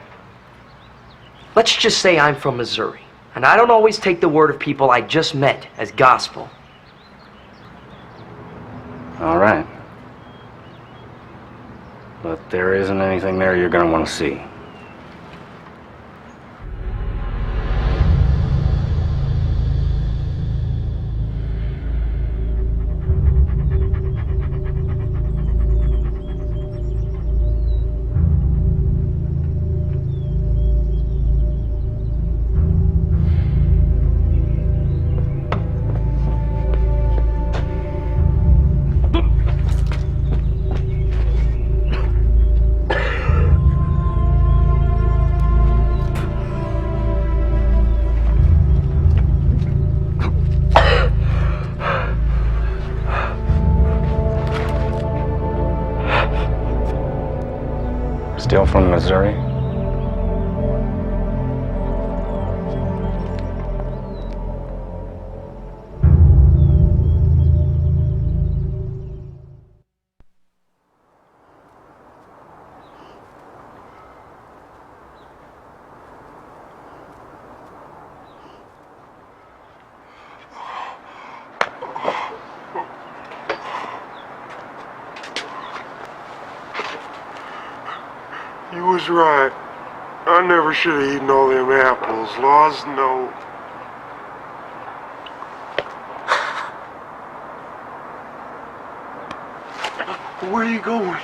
Let's just say I'm from Missouri, and I don't always take the word of people I just met as gospel. All right. But there isn't anything there you're going to want to see. Still from Missouri? You was right. I never should have eaten all them apples. Laws, no. Where are you going?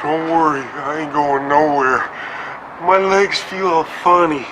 Don't worry, I ain't going nowhere. My legs feel funny.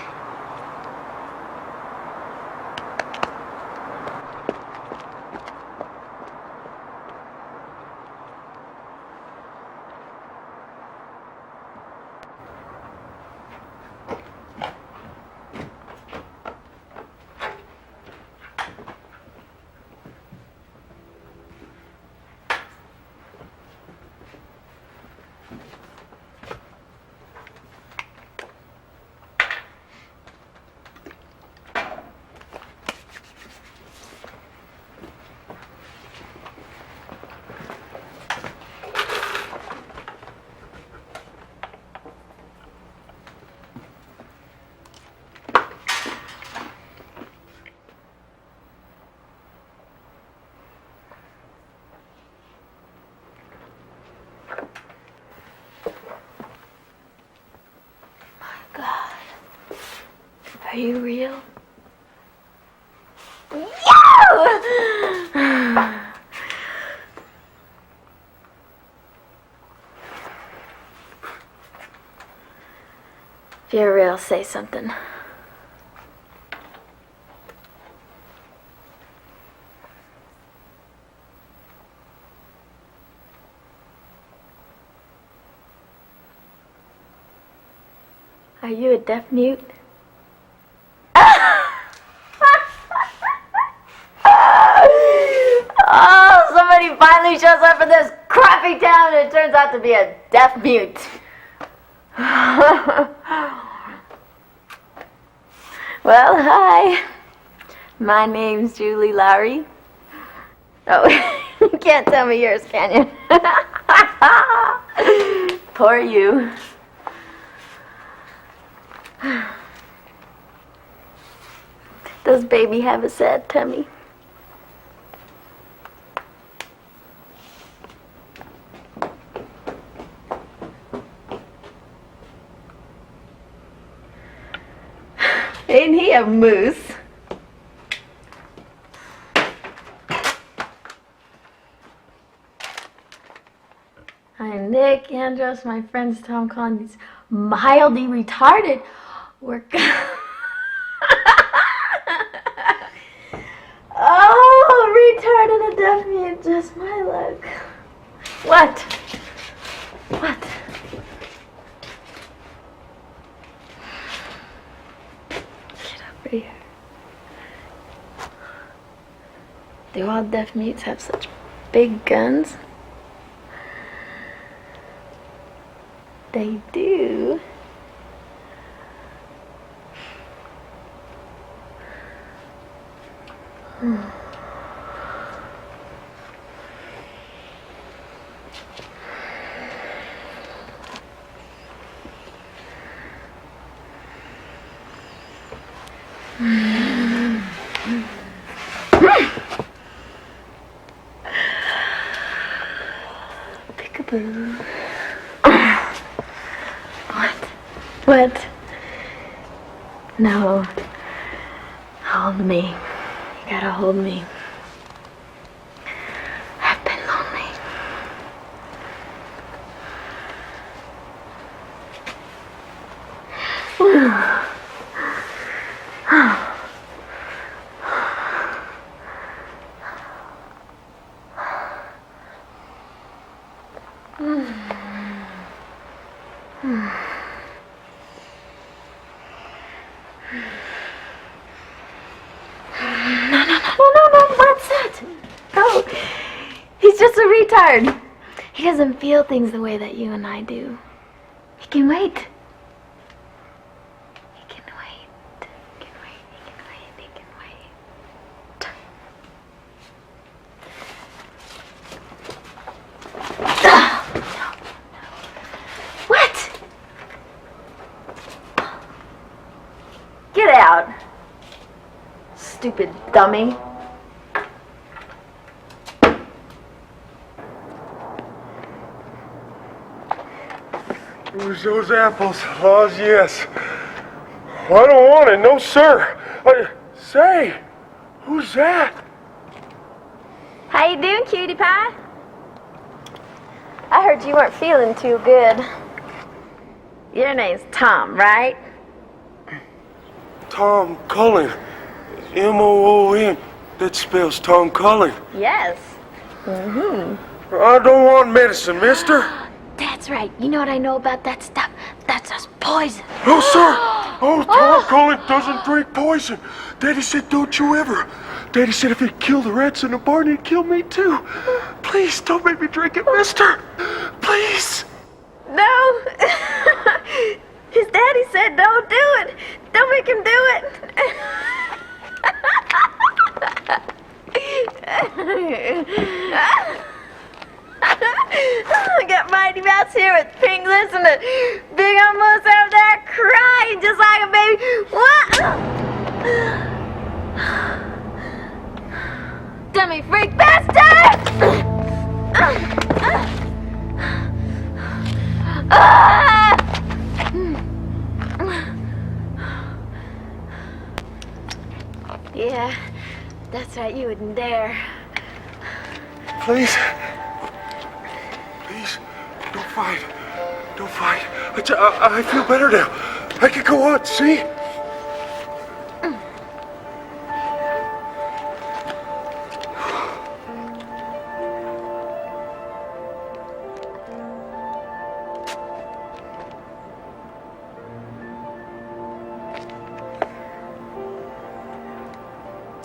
Are you real? If you're real, say something. Are you a deaf mute? Oh, somebody finally shows up in this crappy town and it turns out to be a deaf mute. Well, hi. My name's Julie Lowry. Oh, you can't tell me yours, can you? Poor you. Does baby have a sad tummy? Ain't he a moose? I'm Nick Andros. My friends Tom Collins. He's mildly retarded. We're oh, retarded and deaf mute, just my luck. What? What? Get over here. Do all deaf mutes have such big guns? They do. Peekaboo. What? No. Hold me. You gotta hold me. I've been lonely. No, what's that? Oh, he's just a retard. He doesn't feel things the way that you and I do. He can wait. He can wait. He can wait. He can wait. He can wait. No. What? Get out. Stupid dummy. Who's those apples? Laws, yes. I don't want it, no sir. Say, who's that? How you doing, cutie pie? I heard you weren't feeling too good. Your name's Tom, right? Tom Cullen. M-O-O-N. That spells Tom Cullen. Yes. Mm-hmm. I don't want medicine, mister. That's right. You know what I know about that stuff? That's just poison. No, sir. Oh, Tom Cullen doesn't drink poison. Daddy said, don't you ever. Daddy said if he'd kill the rats in the barn, he'd kill me too. Please, don't make me drink it, mister. Please. No. His daddy said don't do it. Don't make him do it. I got Mighty Mouse here with pink lips and a big almost over there crying just like a baby. What? Dummy freak bastard! Yeah, that's right, you wouldn't dare. Please. Please, don't fight. Don't fight. I feel better now. I can go on, see?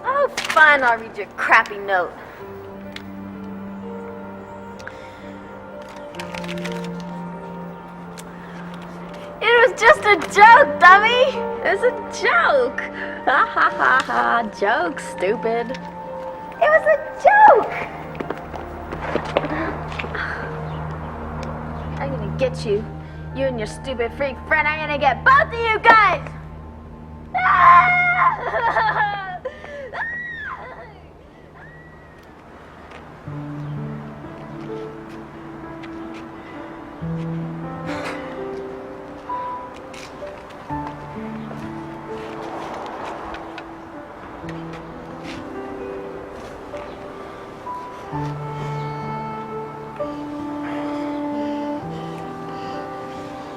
Oh, fine, I'll read your crappy note. It was just a joke, dummy! It was a joke! Ha ha ha ha, joke, stupid. It was a joke! I'm gonna get you. You and your stupid freak friend, I'm gonna get both of you guys!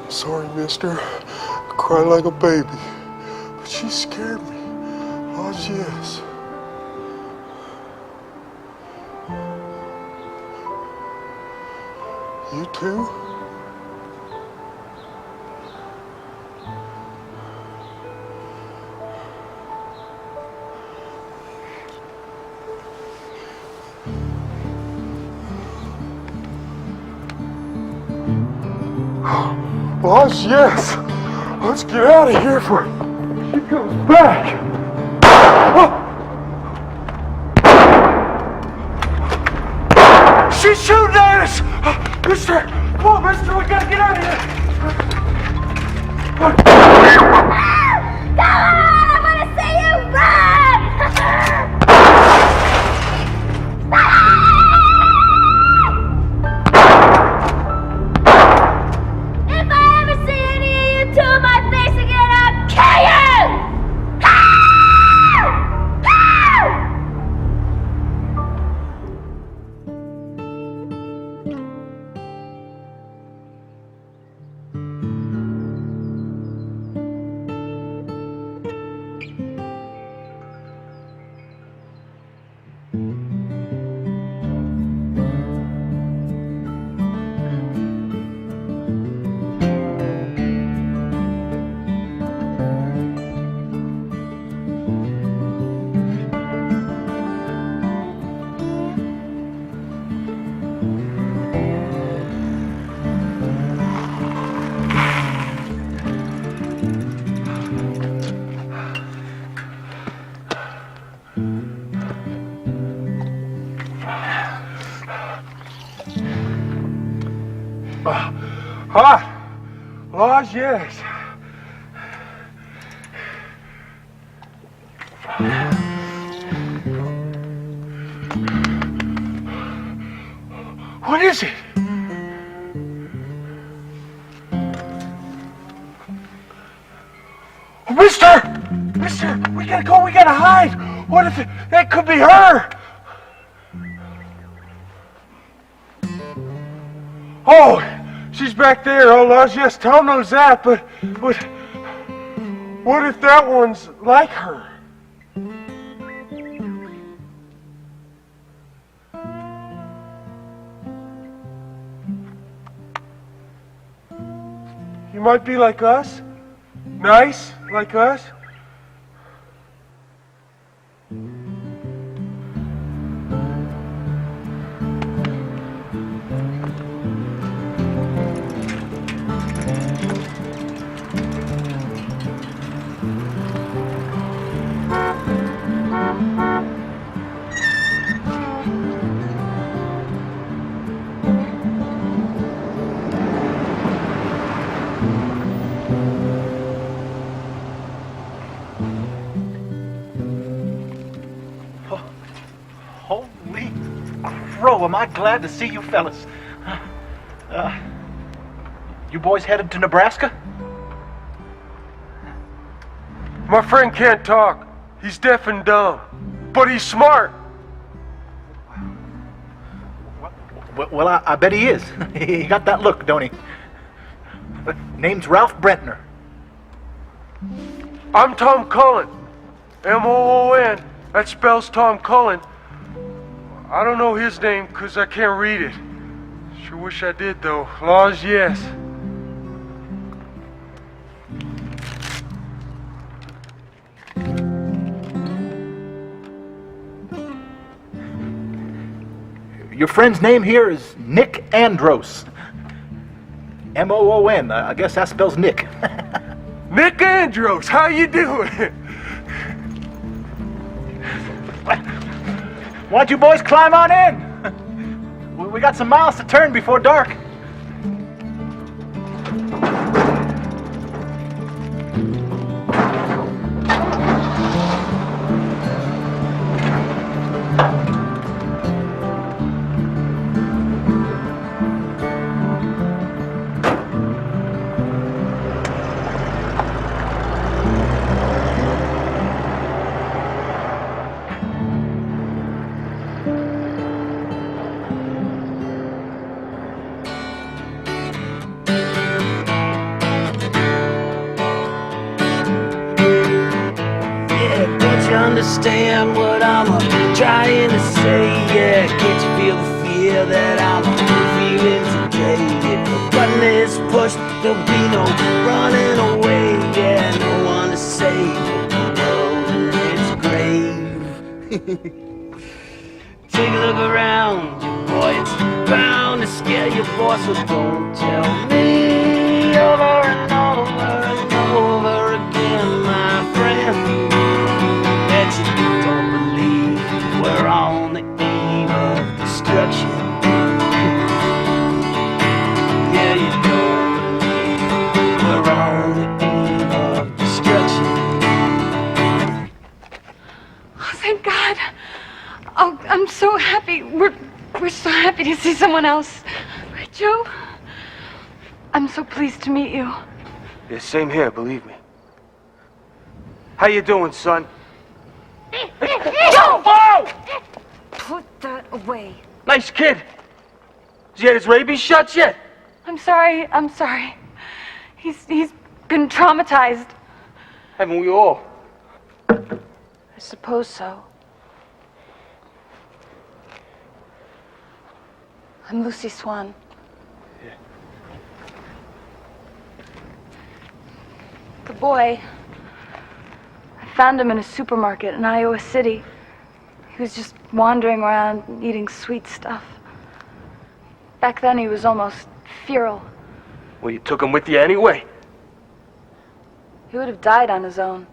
Sorry, mister. I cry like a baby. But she scared me. Oh, yes. You too? Boss, yes. Let's get out of here before she comes back. She's shooting at us! Mister! Come on, mister, we gotta get out of here! Come on! I wanna see you run! If I ever see any of you two in my face again, I'll kill you! Hot? Laws, yes. What is it? Oh, Mister, we gotta go, we gotta hide. What if that could be her? Oh, she's back there. Oh, Laws, yes, Tom knows that, but what if that one's like her? You might be like us, nice like us. Holy crow, am I glad to see you fellas. You boys headed to Nebraska? My friend can't talk. He's deaf and dumb, but he's smart. Well, I bet he is. He got that look, don't he? Name's Ralph Brentner. I'm Tom Cullen. M-O-O-N. That spells Tom Cullen. I don't know his name because I can't read it. Sure wish I did, though. Laws, yes. Your friend's name here is Nick Andros. M-O-O-N. I guess that spells Nick. Nick Andros, how you doing? Why don't you boys climb on in? We got some miles to turn before dark. Understand what I'm trying to say, yeah. Can't you feel the fear that I'm feeling today? If the button is pushed, there'll be no running away, yeah. No one to save the world in its grave. Take a look around you, boy, it's bound to scare you, boy, so don't tell me over and over and over again, my friend, that you don't believe we're on the eve of destruction. Yeah, you don't believe we're on the eve of destruction. Oh, thank God. Oh, I'm so happy. We're so happy to see someone else. Right, Joe? I'm so pleased to meet you. Yeah, same here, believe me. How you doing, son? Joe! Whoa! Put that away. Nice kid. Has he had his rabies shots yet? I'm sorry. He's been traumatized. Haven't we all? I suppose so. I'm Lucy Swan. Yeah. The boy, I found him in a supermarket in Iowa City. He was just wandering around eating sweet stuff. Back then he was almost feral. Well, you took him with you anyway. He would have died on his own.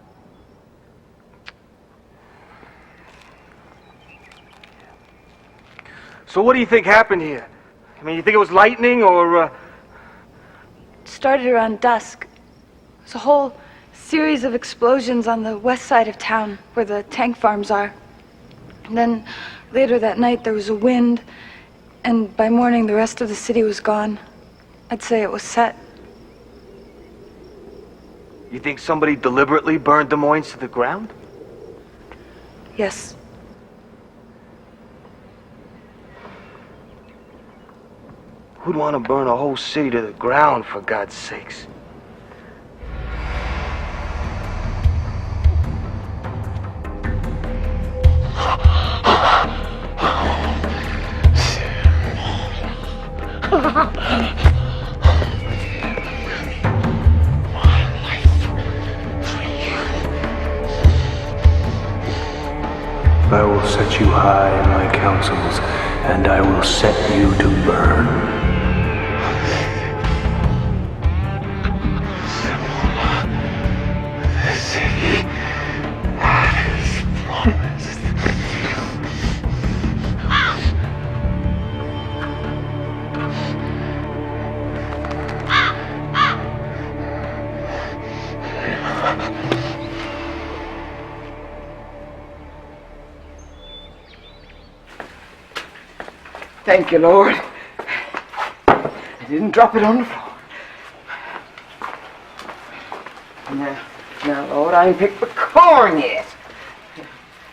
So what do you think happened here? I mean, you think it was lightning or, It started around dusk. There's a whole series of explosions on the west side of town where the tank farms are. And then later that night there was a wind, and by morning the rest of the city was gone. I'd say it was set. You think somebody deliberately burned Des Moines to the ground? Yes. Who'd want to burn a whole city to the ground, for God's sakes? I will set you high in my counsels, and I will set you to burn. Thank you, Lord. I didn't drop it on the floor. Now, Lord, I ain't picked the corn yet.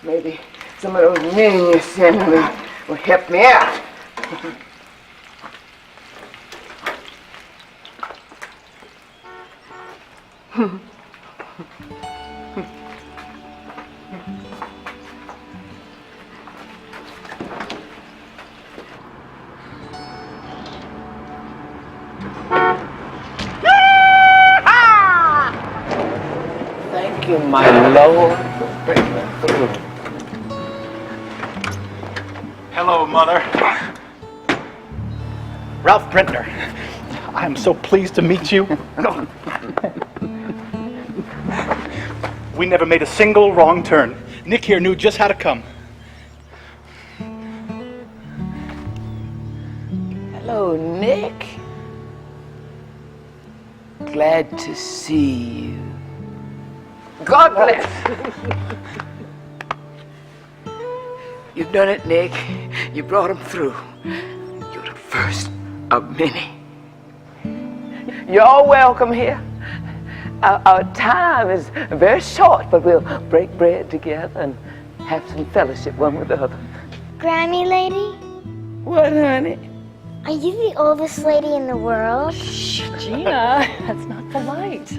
Maybe some of those men you're sending me will help me out. Thank you, my Lord, for bringing me through. Hello, Mother. Ralph Brentner. I am so pleased to meet you. We never made a single wrong turn. Nick here knew just how to come. Hello, Nick. Glad to see you. God bless. You've done it, Nick. You brought him through. You're the first of many. You're all welcome here. Our time is very short, but we'll break bread together and have some fellowship one with the other. Grammy lady? What, honey? Are you the oldest lady in the world? Gina, that's not polite.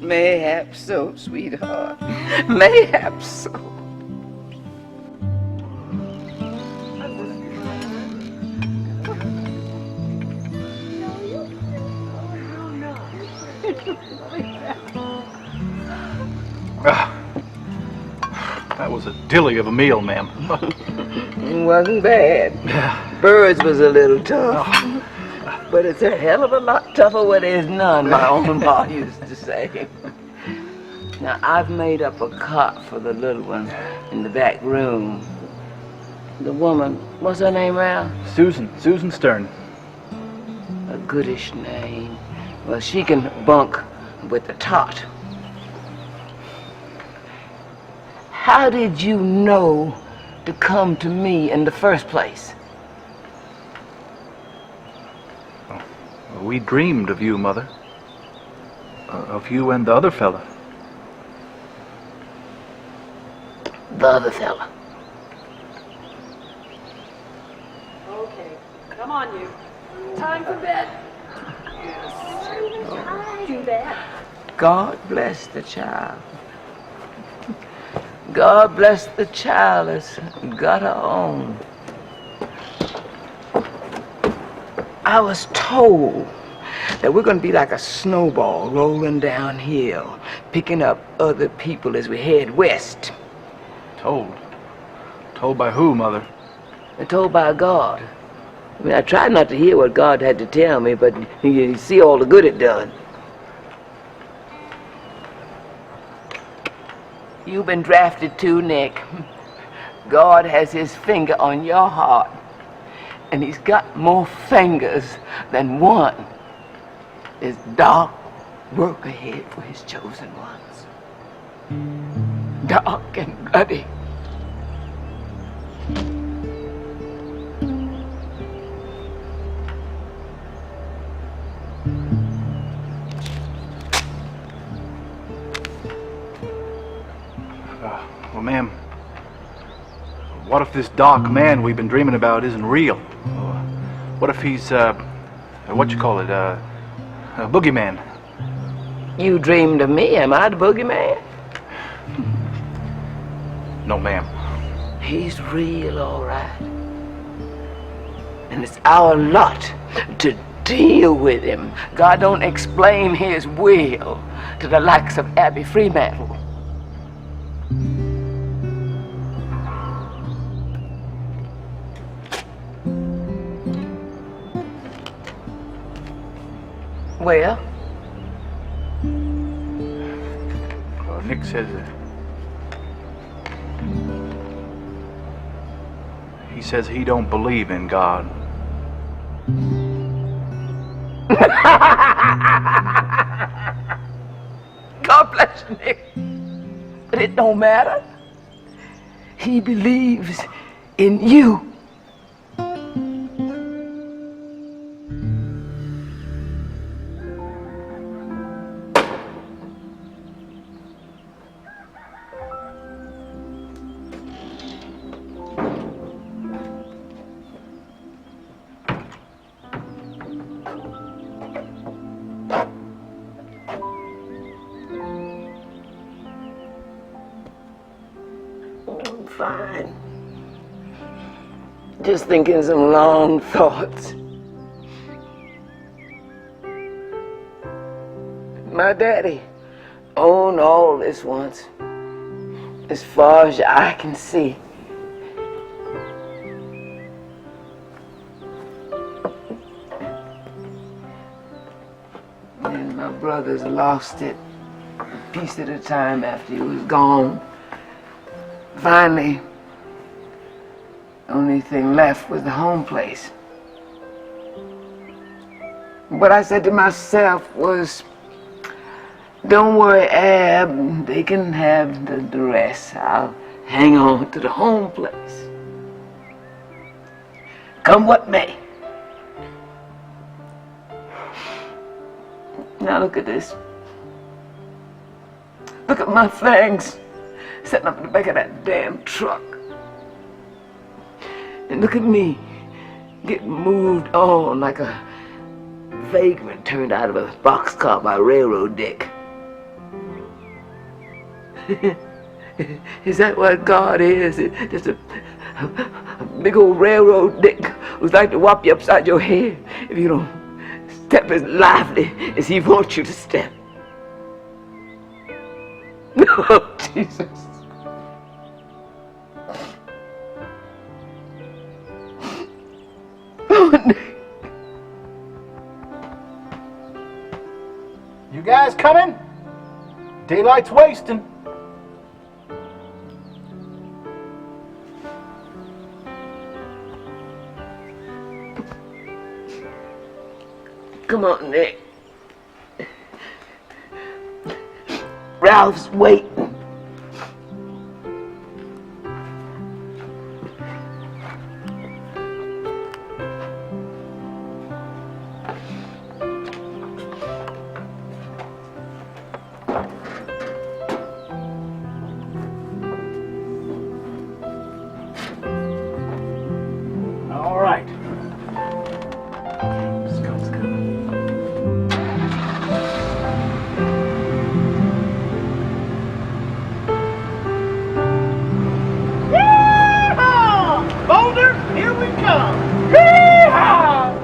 Mayhaps so, sweetheart. Mayhaps so. That was a dilly of a meal, ma'am. It wasn't bad. Birds was a little tough. But it's a hell of a lot tougher where there's none, my own ma used to say. Now, I've made up a cot for the little one in the back room. The woman, what's her name, Ralph? Susan Stern. A goodish name. Well, she can bunk with the tot. How did you know to come to me in the first place? We dreamed of you, Mother. Of you and the other fella. The other fella. Okay, come on, you. Time for bed. Do that. God bless the child. God bless the child that's got her own. I was told that we're going to be like a snowball rolling downhill, picking up other people as we head west. Told? Told by who, Mother? Told by God. I mean, I tried not to hear what God had to tell me, but you see all the good it done. You've been drafted too, Nick. God has his finger on your heart, and he's got more fingers than one. There's dark work ahead for his chosen ones. Dark and bloody. Well, ma'am, what if this dark man we've been dreaming about isn't real? What if he's, what you call it, a boogeyman? You dreamed of me, am I the boogeyman? No, ma'am. He's real, all right. And it's our lot to deal with him. God don't explain his will to the likes of Abby Freemantle. Well? Nick says he says he don't believe in God. God bless you, Nick. But it don't matter. He believes in you. fine. Just thinking some long thoughts. My daddy owned all this once, as far as I can see. And my brothers lost it, a piece at a time after he was gone. Finally, the only thing left was the home place. What I said to myself was, don't worry, Ab, they can have the rest. I'll hang on to the home place. Come what may. Now look at this. Look at my things sitting up in the back of that damn truck. And look at me getting moved on like a vagrant turned out of a boxcar by a railroad deck. Is that what God is? Just a big old railroad dick who's like to whop you upside your head if you don't step as lively as he wants you to step. Oh, Jesus. Oh, Nick. You guys coming? Daylight's wasting. Come on, Nick. Ralph's waiting. All right. Boulder, here we come! Hee-haw!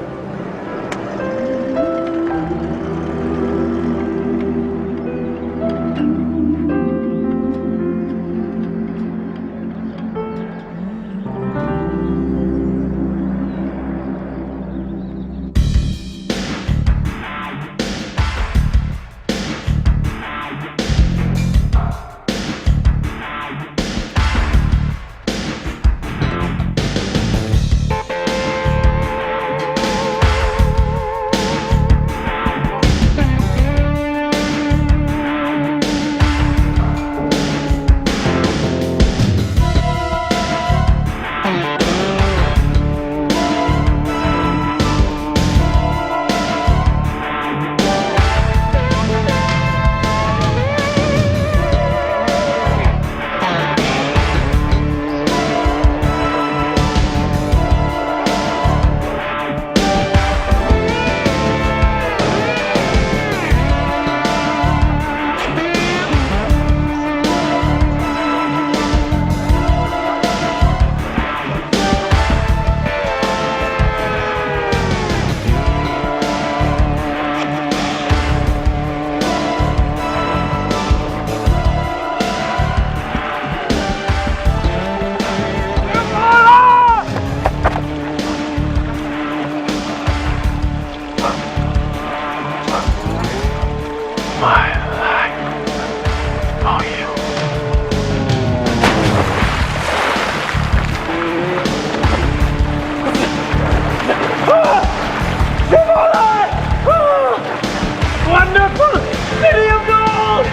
Wonderful city of gold!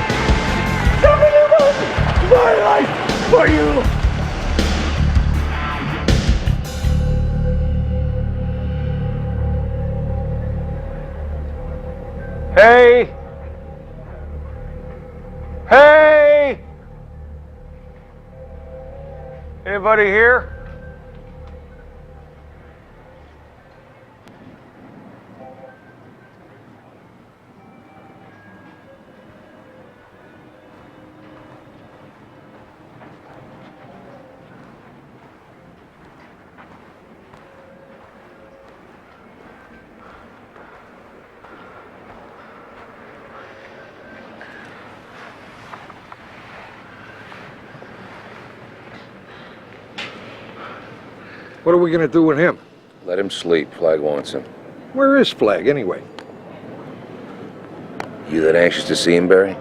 Somebody was my life for you! Hey! Hey! Anybody here? What are we gonna do with him? Let him sleep. Flag wants him. Where is Flag, anyway? You that anxious to see him, Barry?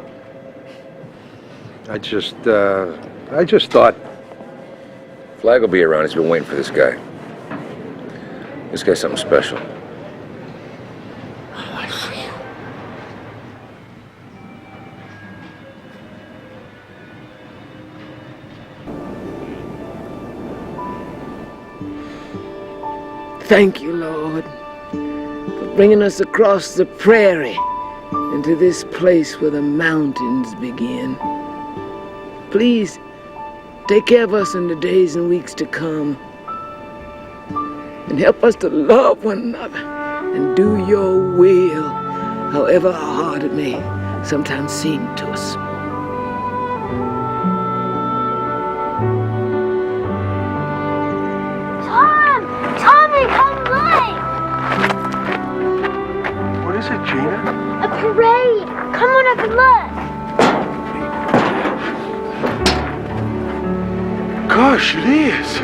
I just thought... Flag will be around. He's been waiting for this guy. This guy's something special. Thank you, Lord, for bringing us across the prairie into this place where the mountains begin. Please, take care of us in the days and weeks to come, and help us to love one another and do your will, however hard it may sometimes seem to us. Tommy, come back! What is it, Gina? A parade! Come on up and look! Gosh, it is!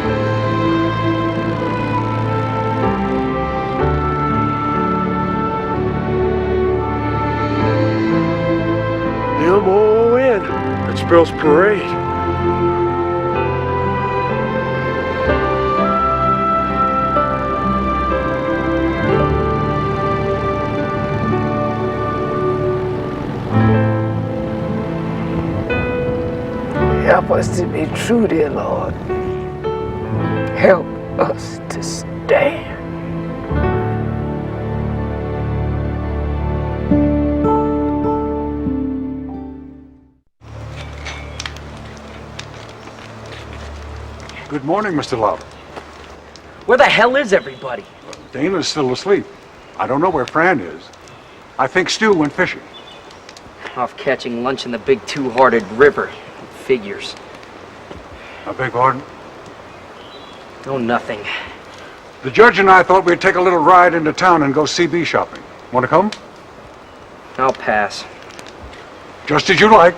M-O-N. That spells parade. Help us to be true, dear Lord. Help us to stand. Good morning, Mr. Love. Where the hell is everybody? Dana's still asleep. I don't know where Fran is. I think Stu went fishing. Off catching lunch in the big two-hearted river. Figures. I beg pardon? Oh, nothing. The judge and I thought we'd take a little ride into town and go CB shopping. Want to come? I'll pass. Just as you like.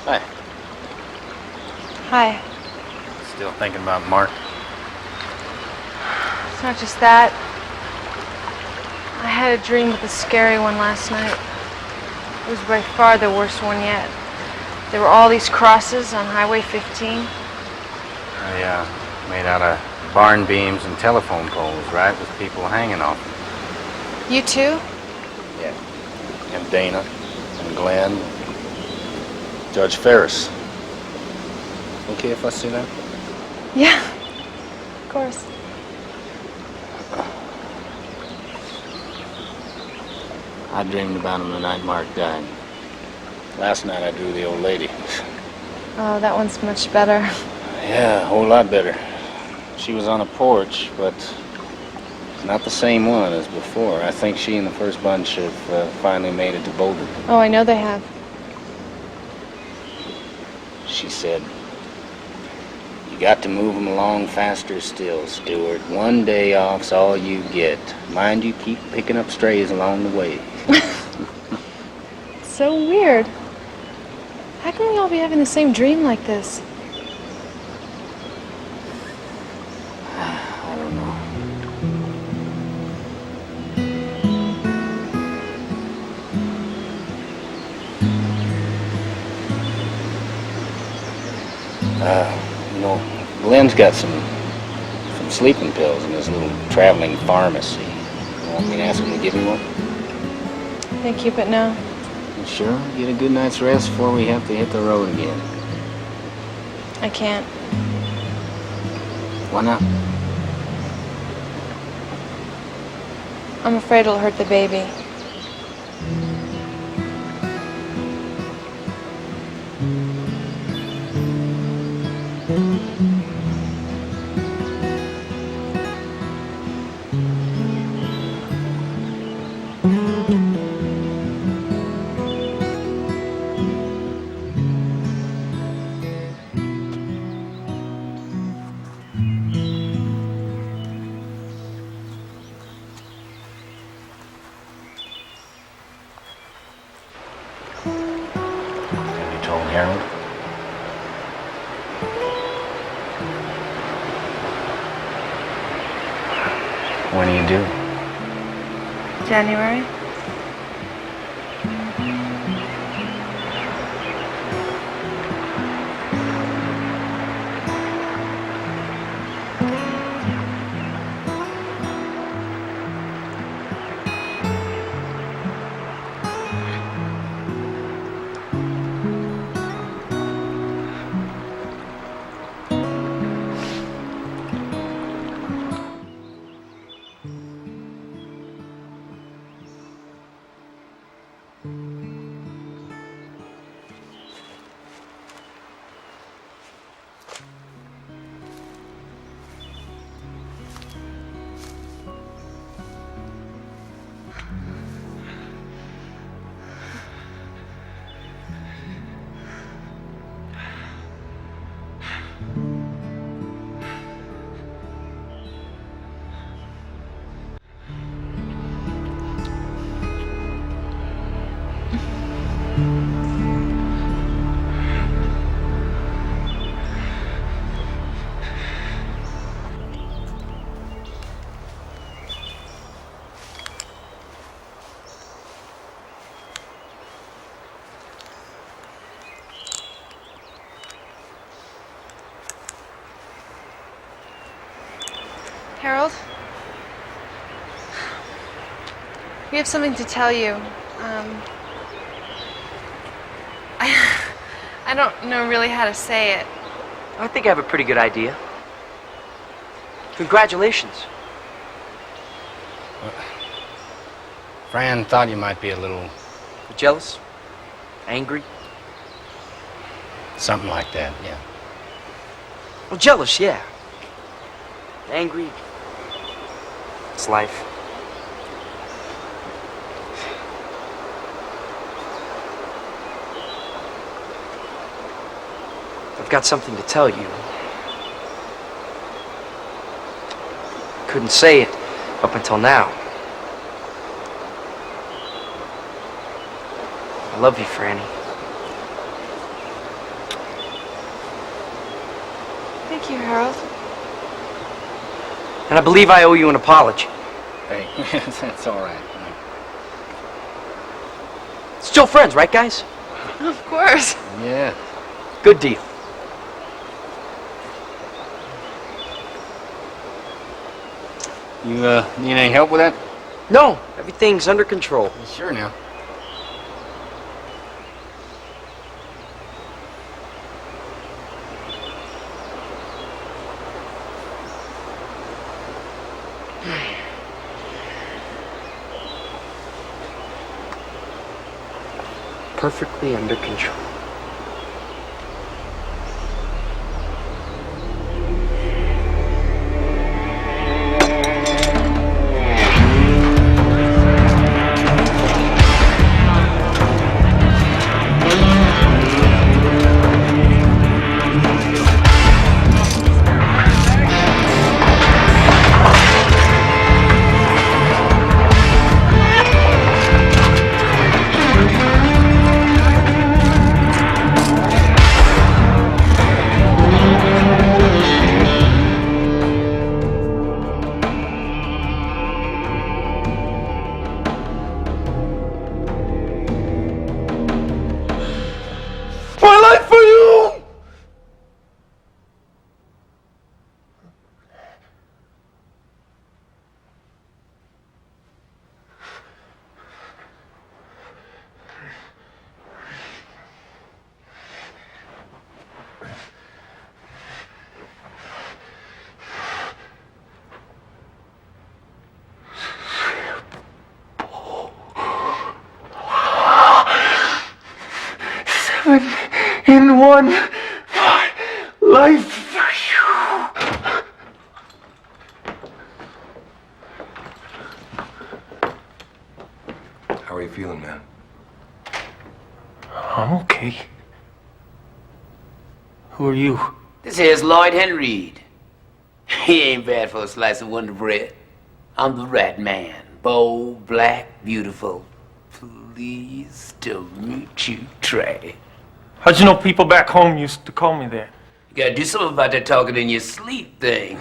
Hi. Hi. Still thinking about Mark? It's not just that. I had a dream with a scary one last night. It was by far the worst one yet. There were all these crosses on Highway 15. Made out of barn beams and telephone poles, right? With people hanging off them. You too? Yeah. And Dana, and Glenn, Judge Ferris. Okay if I see that? Yeah, of course. I dreamed about him the night Mark died. Last night I drew the old lady. Oh, that one's much better. Yeah, a whole lot better. She was on a porch, but not the same one as before. I think she and the first bunch have finally made it to Boulder. Oh, I know they have. She said, "You got to move them along faster still, Stewart. One day off's all you get. Mind you keep picking up strays along the way." It's so weird. How can we all be having the same dream like this? I don't know. Glenn's got some sleeping pills in his little traveling pharmacy. You want me to ask him to give you one? They keep it now. You sure? Get a good night's rest before we have to hit the road again. I can't. Why not? I'm afraid it'll hurt the baby. Harold. When do you do? January? Harold? We have something to tell you. I don't know really how to say it. I think I have a pretty good idea. Congratulations. Fran thought you might be a little... Jealous? Angry? Something like that, yeah. Well, jealous, yeah. Angry. It's life. I've got something to tell you. Couldn't say it up until now. I love you, Franny. Thank you, Harold. And I believe I owe you an apology. Hey, that's all right. Still friends, right, guys? Of course. Yeah. Good deal. You, need any help with that? No, everything's under control. Sure now. Perfectly under control. In one life. How are you feeling, man? I'm okay. Who are you? This here's Lloyd Henry. He ain't bad for a slice of Wonder Bread. I'm the Rat Man. Bold, black, beautiful. Pleased to meet you, Trey. How'd you know people back home used to call me that? You gotta do something about that talking in your sleep thing.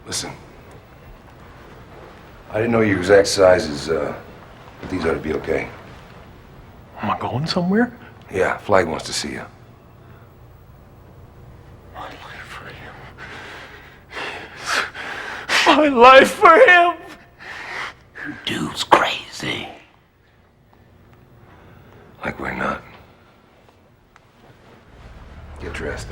Listen. I didn't know your exact sizes, but these ought to be okay. Am I going somewhere? Yeah, Flag wants to see you. My life for him! Dude's crazy. Like we're not. Get dressed.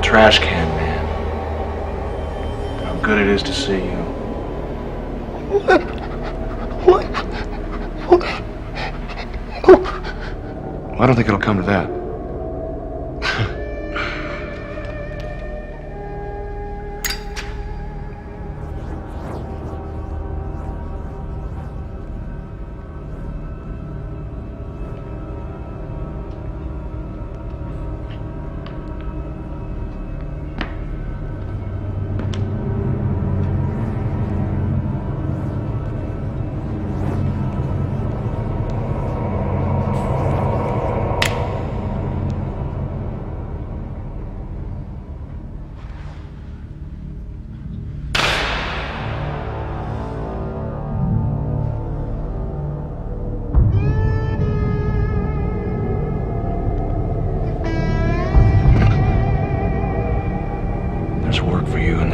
Trash can, man. How good it is to see you. I don't think it'll come to that.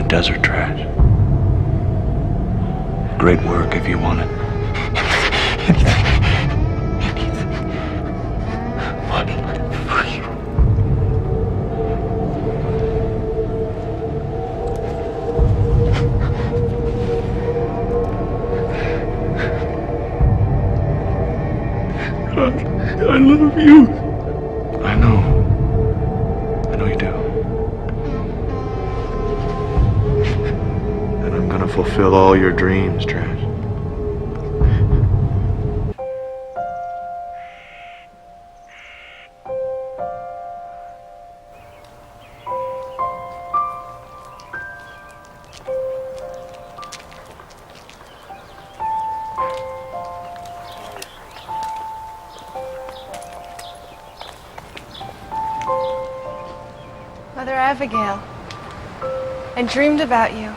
Desert trash. Great work if you want it. I love you. I know. I know you do. And I'm gonna fulfill all your dreams, Trash. Mother Abigail, I dreamed about you.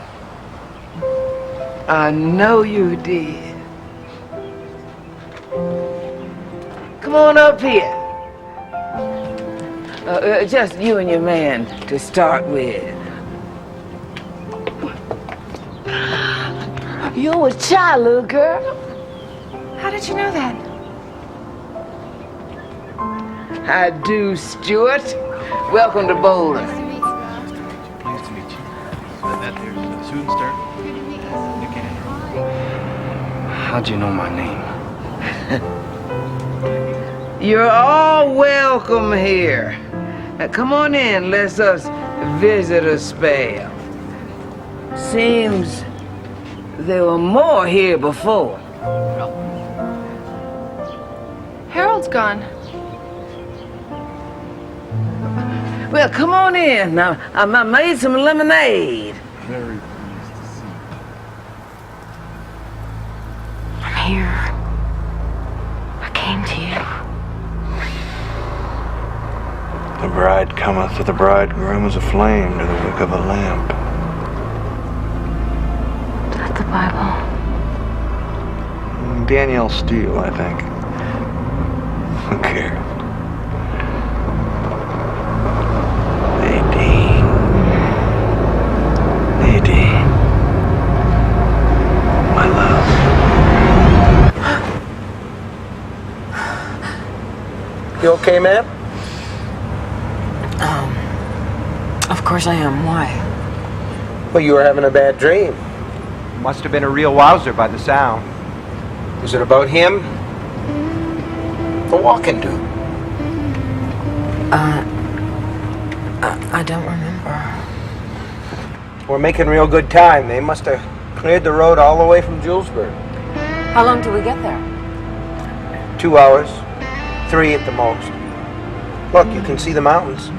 I know you did. Come on up here. Just you and your man to start with. You're a child, little girl. How did you know that? I do, Stuart. Welcome to Boulder. Pleased to meet you. That there's Susan Stern. Nick Andrew. How'd you know my name? You're all welcome here. Now come on in, let us visit a spell. Seems there were more here before. Harold's gone. Well, come on in. Now, I made some lemonade. Very pleased to see you. I'm here. I came to you. The bride cometh to the bridegroom as a flame to the wick of a lamp. Is that the Bible? Danielle Steele, I think. Who cares? Nadine, my love. You okay, ma'am? Of course I am. Why? Well, you were having a bad dream. Must have been a real wowzer by the sound. Was it about him? The walking dude. I don't remember. We're making real good time. They must have cleared the road all the way from Julesburg. How long till we get there? 2 hours. 3 at the most. Look, you can see the mountains.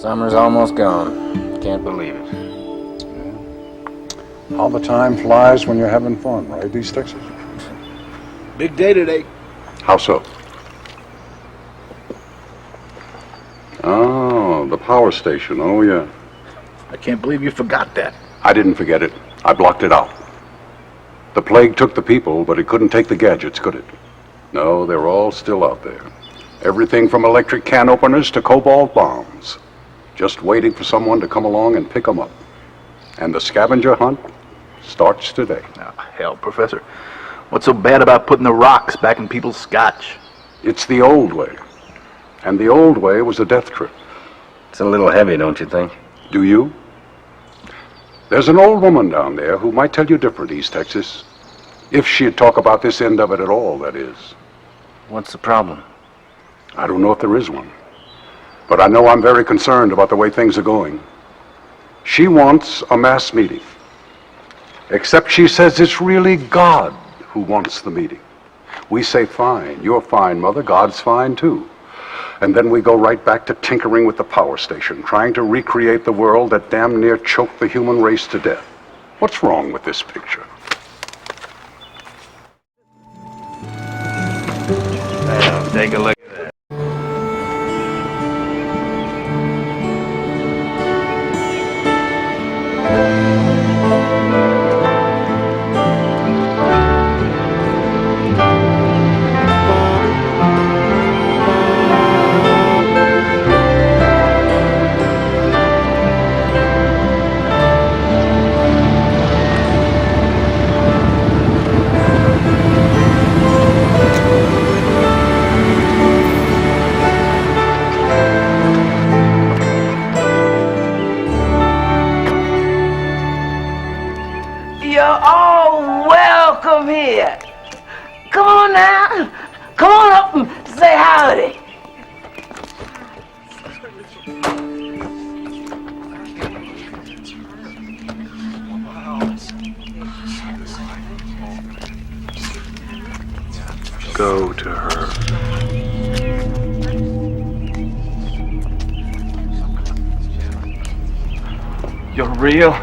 Summer's almost gone. Can't believe it. How the time flies when you're having fun, right, East Texas? Big day today. How so? Oh, the power station. Oh, yeah. I can't believe you forgot that. I didn't forget it. I blocked it out. The plague took the people, but it couldn't take the gadgets, could it? No, they're all still out there. Everything from electric can openers to cobalt bombs. Just waiting for someone to come along and pick them up. And the scavenger hunt starts today. Oh, hell, Professor. What's so bad about putting the rocks back in people's scotch? It's the old way. And the old way was a death trip. It's a little heavy, don't you think? Do you? There's an old woman down there who might tell you different, East Texas. If she'd talk about this end of it at all, that is. What's the problem? I don't know if there is one. But I know I'm very concerned about the way things are going. She wants a mass meeting. Except she says it's really God who wants the meeting. We say, fine, you're fine, Mother, God's fine too. And then we go right back to tinkering with the power station, trying to recreate the world that damn near choked the human race to death. What's wrong with this picture? Now, take a look at that. You're all welcome here. Come on now. Come on up and say howdy. Go to her. You're real?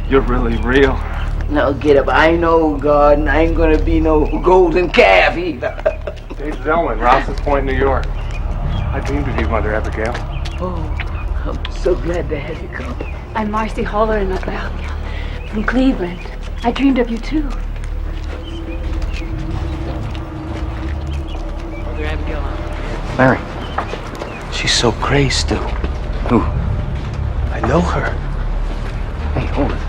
You're really real? No, get up. I ain't no God, and I ain't gonna be no golden calf either. Dave Zellman, Rouse's Point, New York. I dreamed of you, Mother Abigail. Oh, I'm so glad to have you come. I'm Marcy Holler in Magnolia from Cleveland. I dreamed of you too. Mother Abigail. Larry, she's so crazed still. Who? I know her. Hey, hold it.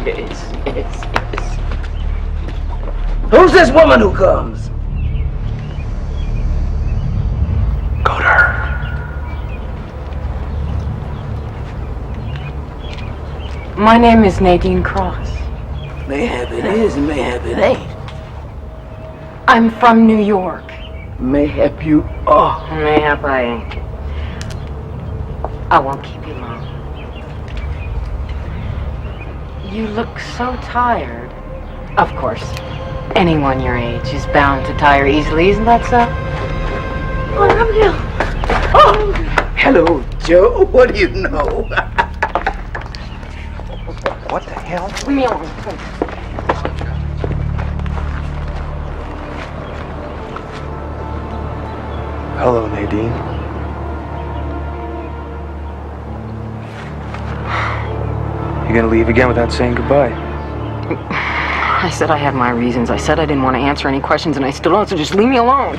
Yes, yes, yes. Who's this woman who comes? Go to her. My name is Nadine Cross. Mayhap it is, and mayhap it ain't. I'm from New York. Mayhap you are. Mayhap I ain't. I won't keep you long. You look so tired. Of course, anyone your age is bound to tire easily, isn't that so? Oh, Abigail. Oh, hello, Joe. What do you know? What the hell? Leave me alone. Dean. You gonna leave again without saying goodbye? I said I had my reasons. I said I didn't want to answer any questions, and I still don't, so just leave me alone.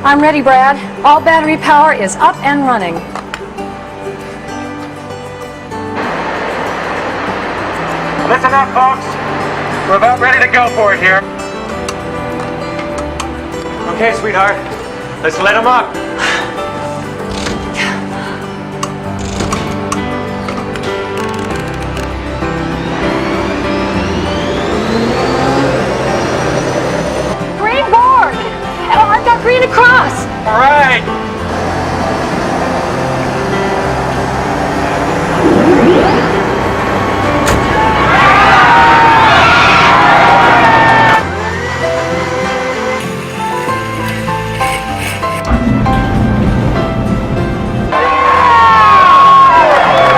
I'm ready, Brad. All battery power is up and running. Listen up, folks. We're about ready to go for it here. Okay, sweetheart. Let's let them up. Green board! Oh, I've got green across. All right.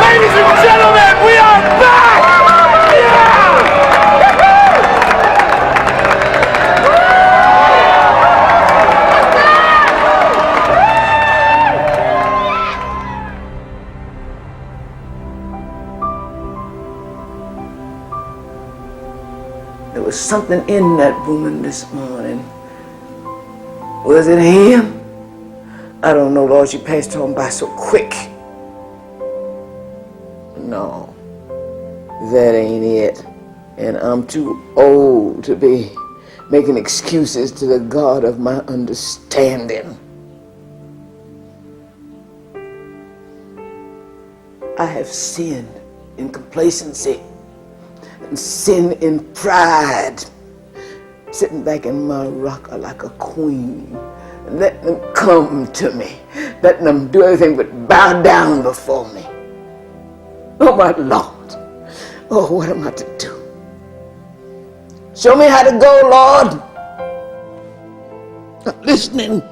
Ladies and gentlemen, we are back! There was something in that woman this morning. Was it him? I don't know, Lord. She passed on by so quick. No, that ain't it. And I'm too old to be making excuses to the God of my understanding. I have sinned in complacency and sin in pride, sitting back in my rocker like a queen, and letting them come to me, letting them do everything but bow down before me. Oh, my Lord. Oh, what am I to do? Show me how to go, Lord. I'm listening.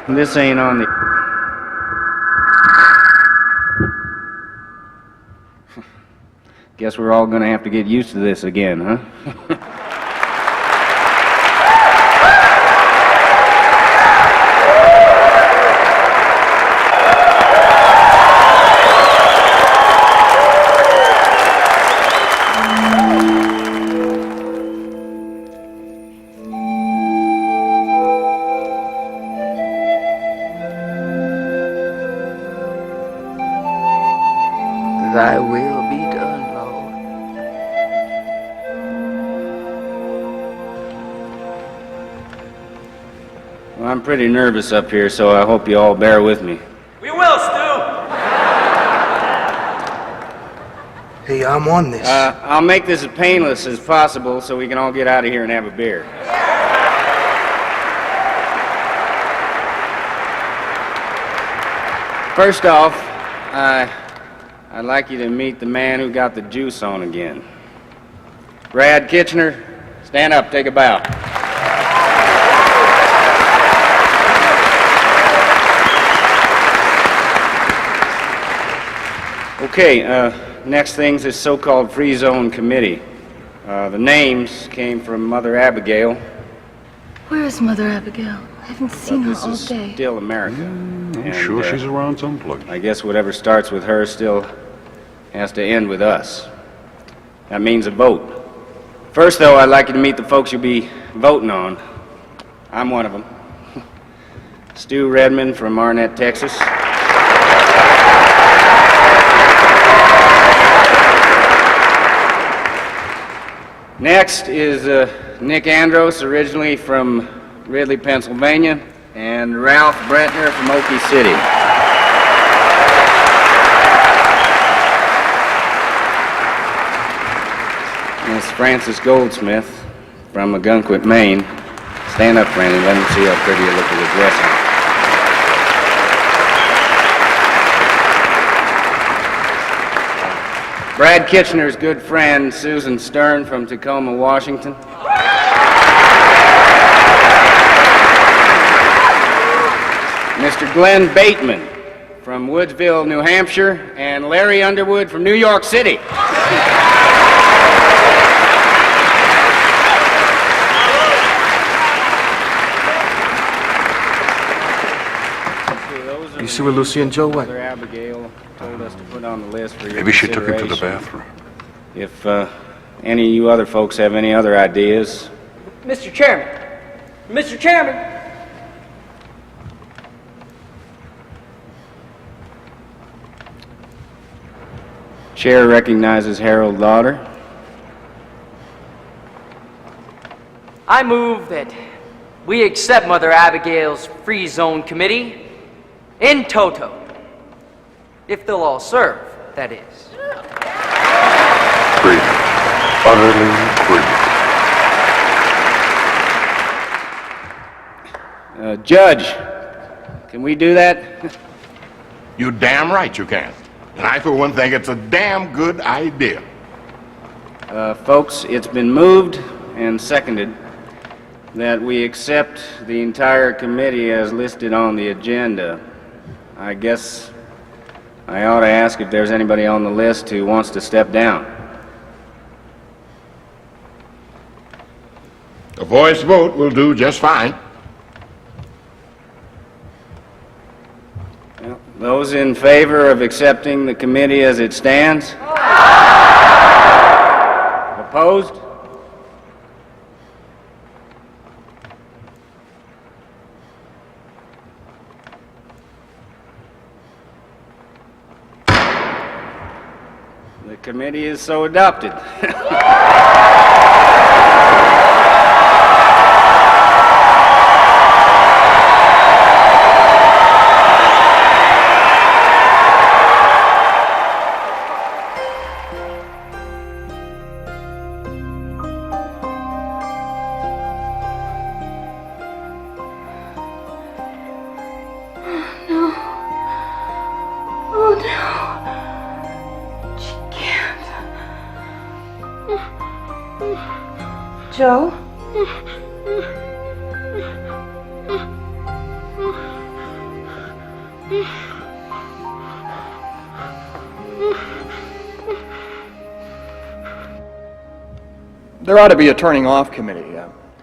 This ain't on the... Guess we're all gonna have to get used to this again, huh? Thy will be done. Well, I'm pretty nervous up here, so I hope you all bear with me. We will, Stu! Hey, I'm on this. I'll make this as painless as possible so we can all get out of here and have a beer. First off, I'd like you to meet the man who got the juice on again. Brad Kitchener, stand up, take a bow. Okay, next thing's this so-called Free Zone Committee. The names came from Mother Abigail. Where is Mother Abigail? I haven't seen her all This day. is still America. I'm sure she's around someplace. I guess whatever starts with her still has to end with us. That means a vote. First, though, I'd like you to meet the folks you'll be voting on. I'm one of them. Stu Redmond from Arnett, Texas. Next is Nick Andros, originally from Ridley, Pennsylvania, and Ralph Brentner from Okie City. Miss Frances Goldsmith from Ogunquit, Maine. Stand up, Franny. Let me see how pretty you look with your dress on. Brad Kitchener's good friend, Susan Stern from Tacoma, Washington. Mr. Glenn Bateman from Woodsville, New Hampshire, and Larry Underwood from New York City. You see where Lucy and Joe went? Mother Abigail told us to put on the list for your Maybe she took him to the consideration. bathroom. If any of you other folks have any other ideas, Mr. Chairman! Mr. Chairman! Chair recognizes Harold Lauder. I move that we accept Mother Abigail's Free Zone Committee in toto. If they'll all serve, that is. Brilliant. Utterly brilliant. Judge, can we do that? You're damn right you can. And I, for one, think it's a damn good idea. Folks, it's been moved and seconded that we accept the entire committee as listed on the agenda. I guess I ought to ask if there's anybody on the list who wants to step down. A voice vote will do just fine. Well, those in favor of accepting the committee as it stands? Opposed? The committee is so adopted. Oh no. She can't. Joe? There ought to be a turning off committee.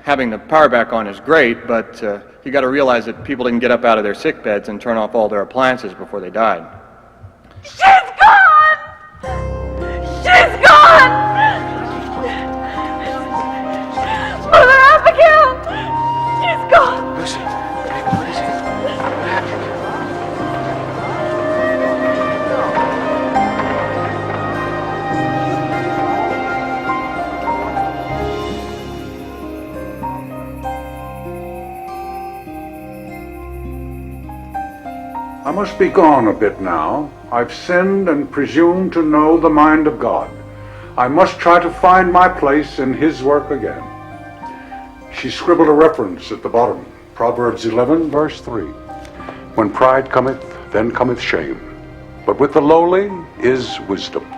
Having the power back on is great, but you got to realize that people didn't get up out of their sick beds and turn off all their appliances before they died. She's gone! She's gone! Mother Abigail! She's gone! Lucy, baby, what is it? What happened? I must be gone a bit now. I've sinned and presumed to know the mind of God. I must try to find my place in His work again. She scribbled a reference at the bottom, Proverbs 11, verse 3. When pride cometh, then cometh shame, but with the lowly is wisdom.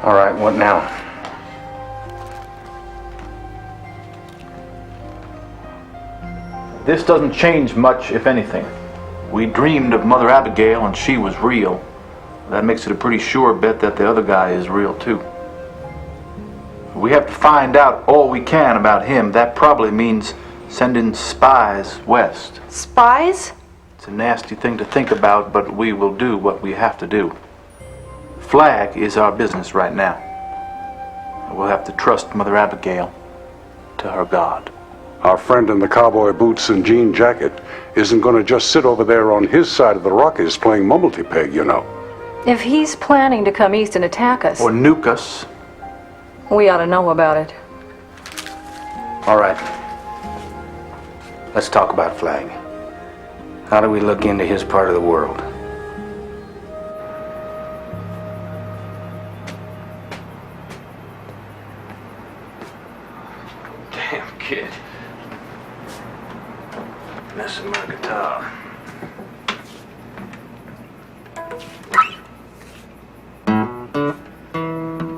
All right, what now? This doesn't change much, if anything. We dreamed of Mother Abigail and she was real. That makes it a pretty sure bet that the other guy is real too. We have to find out all we can about him. That probably means sending spies west. Spies? It's a nasty thing to think about, but we will do what we have to do. Flag is our business right now. We'll have to trust Mother Abigail to her God. Our friend in the cowboy boots and jean jacket isn't going to just sit over there on his side of the Rockies playing mumblety-peg, you know. If he's planning to come east and attack us, Or nuke us. we ought to know about it. All right. Let's talk about Flag. How do we look into his part of the world? Damn kid. Messing my guitar.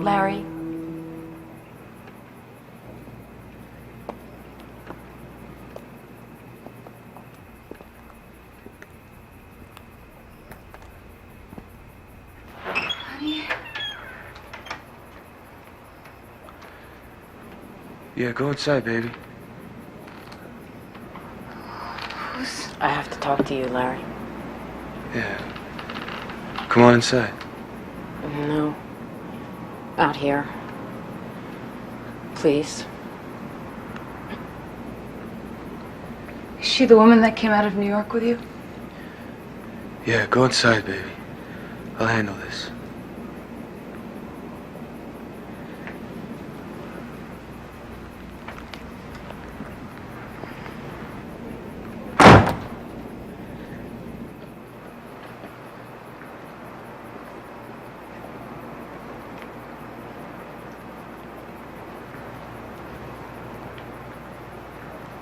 Larry? Yeah, go inside, baby. I have to talk to you, Larry. Yeah. Come on inside. No. Out here. Please. Is she the woman that came out of New York with you? Yeah, go inside, baby. I'll handle this.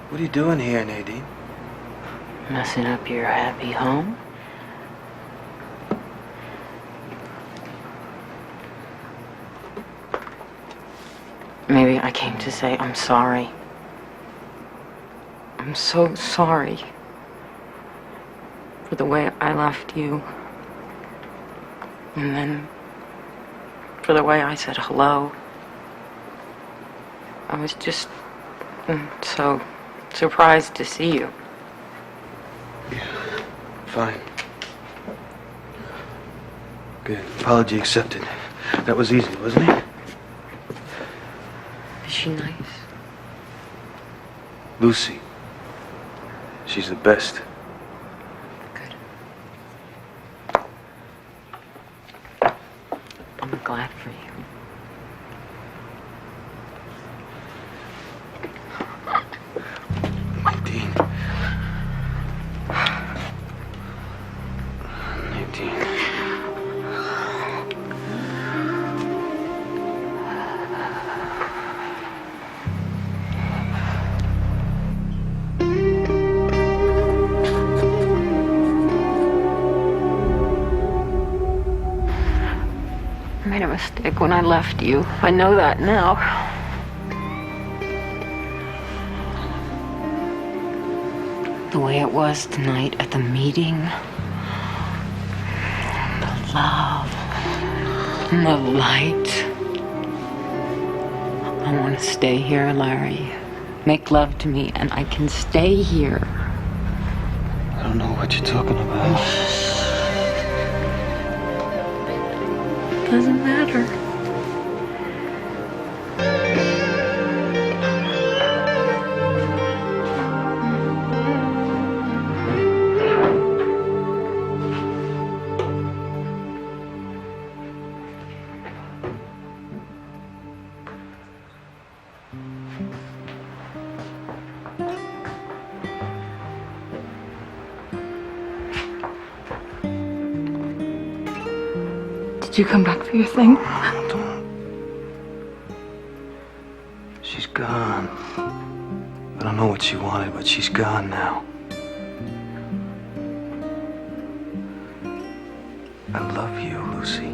What are you doing here, Nadine? Messing up your happy home? Maybe I came to say I'm sorry. I'm so sorry for the way I left you. And then for the way I said hello. I was just so surprised to see you. Fine. Good. Apology accepted. That was easy, wasn't it? Is she nice? Lucy. She's the best. I'm glad for you. Nadine. Nadine. I made a mistake when I left you. I know that now. The way it was tonight at the meeting. The love. And the light. I want to stay here, Larry. Make love to me and I can stay here. I don't know what you're talking about. Doesn't matter. you come back for your thing? She's gone. I don't know what she wanted, but she's gone now. I love you, Lucy.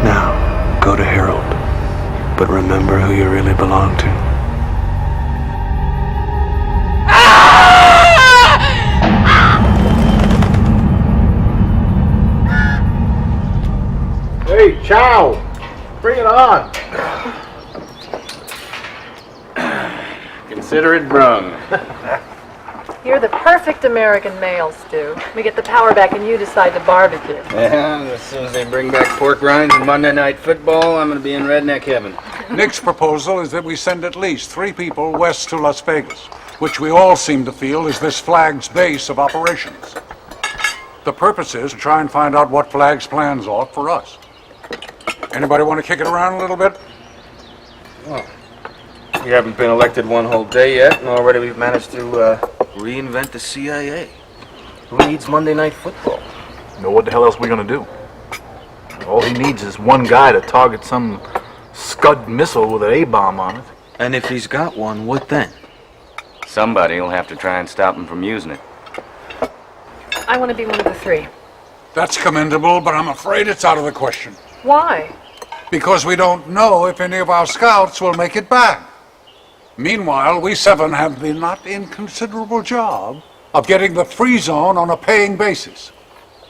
Now, go to Harold, but remember who you really belong to. Hey, Chow! Bring it on! Consider it brung. You're the perfect American male, Stu. We get the power back and you decide to barbecue. Yeah, as soon as they bring back pork rinds and Monday Night Football, I'm going to be in redneck heaven. Nick's proposal is that we send at least 3 people west to Las Vegas, which we all seem to feel is this Flag's base of operations. The purpose is to try and find out what Flag's plans are for us. Anybody want to kick it around a little bit? Well, we haven't been elected one whole day yet, and already we've managed to reinvent the CIA. Who needs Monday Night Football? Know what the hell else we gonna do? All he needs is one guy to target some Scud missile with an A-bomb on it. And if he's got one, what then? Somebody will have to try and stop him from using it. I want to be one of the 3. That's commendable, but I'm afraid it's out of the question. Why? Because we don't know if any of our scouts will make it back. Meanwhile, we 7 have the not inconsiderable job of getting the free zone on a paying basis.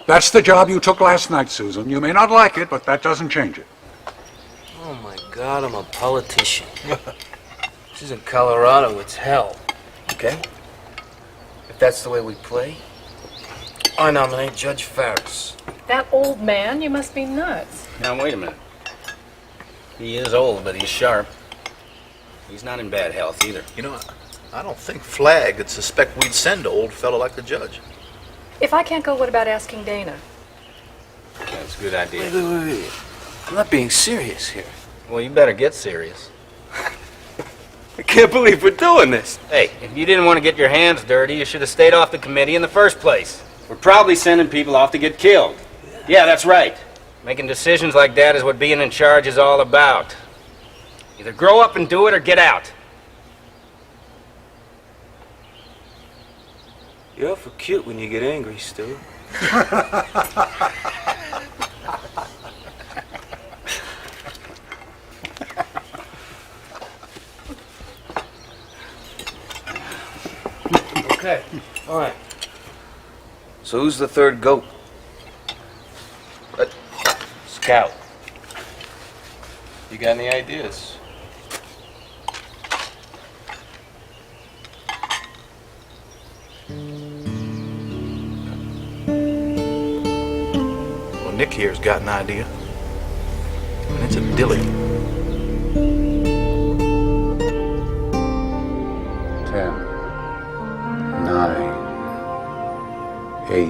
That's the job you took last night, Susan. You may not like it, but that doesn't change it. Oh my God, I'm a politician. This isn't Colorado, it's hell. Okay? If that's the way we play, I nominate Judge Farris. That old man? You must be nuts. Now, wait a minute. He is old, but he's sharp. He's not in bad health either. You know, I don't think Flag would suspect we'd send an old fellow like the judge. If I can't go, what about asking Dana? That's a good idea. Wait. I'm not being serious here. Well, you better get serious. I can't believe we're doing this. Hey, if you didn't want to get your hands dirty, you should have stayed off the committee in the first place. We're probably sending people off to get killed. Yeah, that's right. Making decisions like that is what being in charge is all about. Either grow up and do it or get out. You're awful cute when you get angry, Stu. Okay, all right. So who's the third goat? Scout. You got any ideas? Well, Nick here's got an idea. And it's a dilly. 10, 9, 8.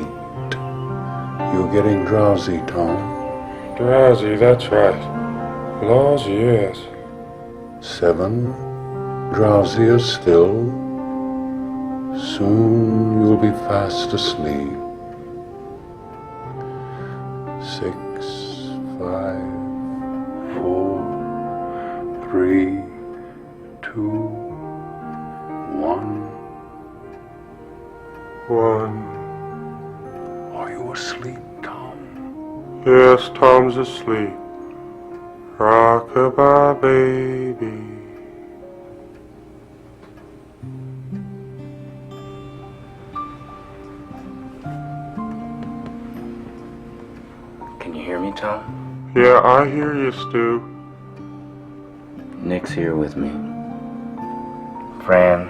You're getting drowsy, Tom. Drowsy, that's right. Laws, yes. 7. Drowsier still. Soon you'll be fast asleep. 6, 5, 4, 3, 2, 1. 1. Are you asleep, Tom? Yes, Tom's asleep. Rock-a-bye, baby. Can you hear me, Tom? Yeah, I hear you, Stu. Nick's here with me. Fran,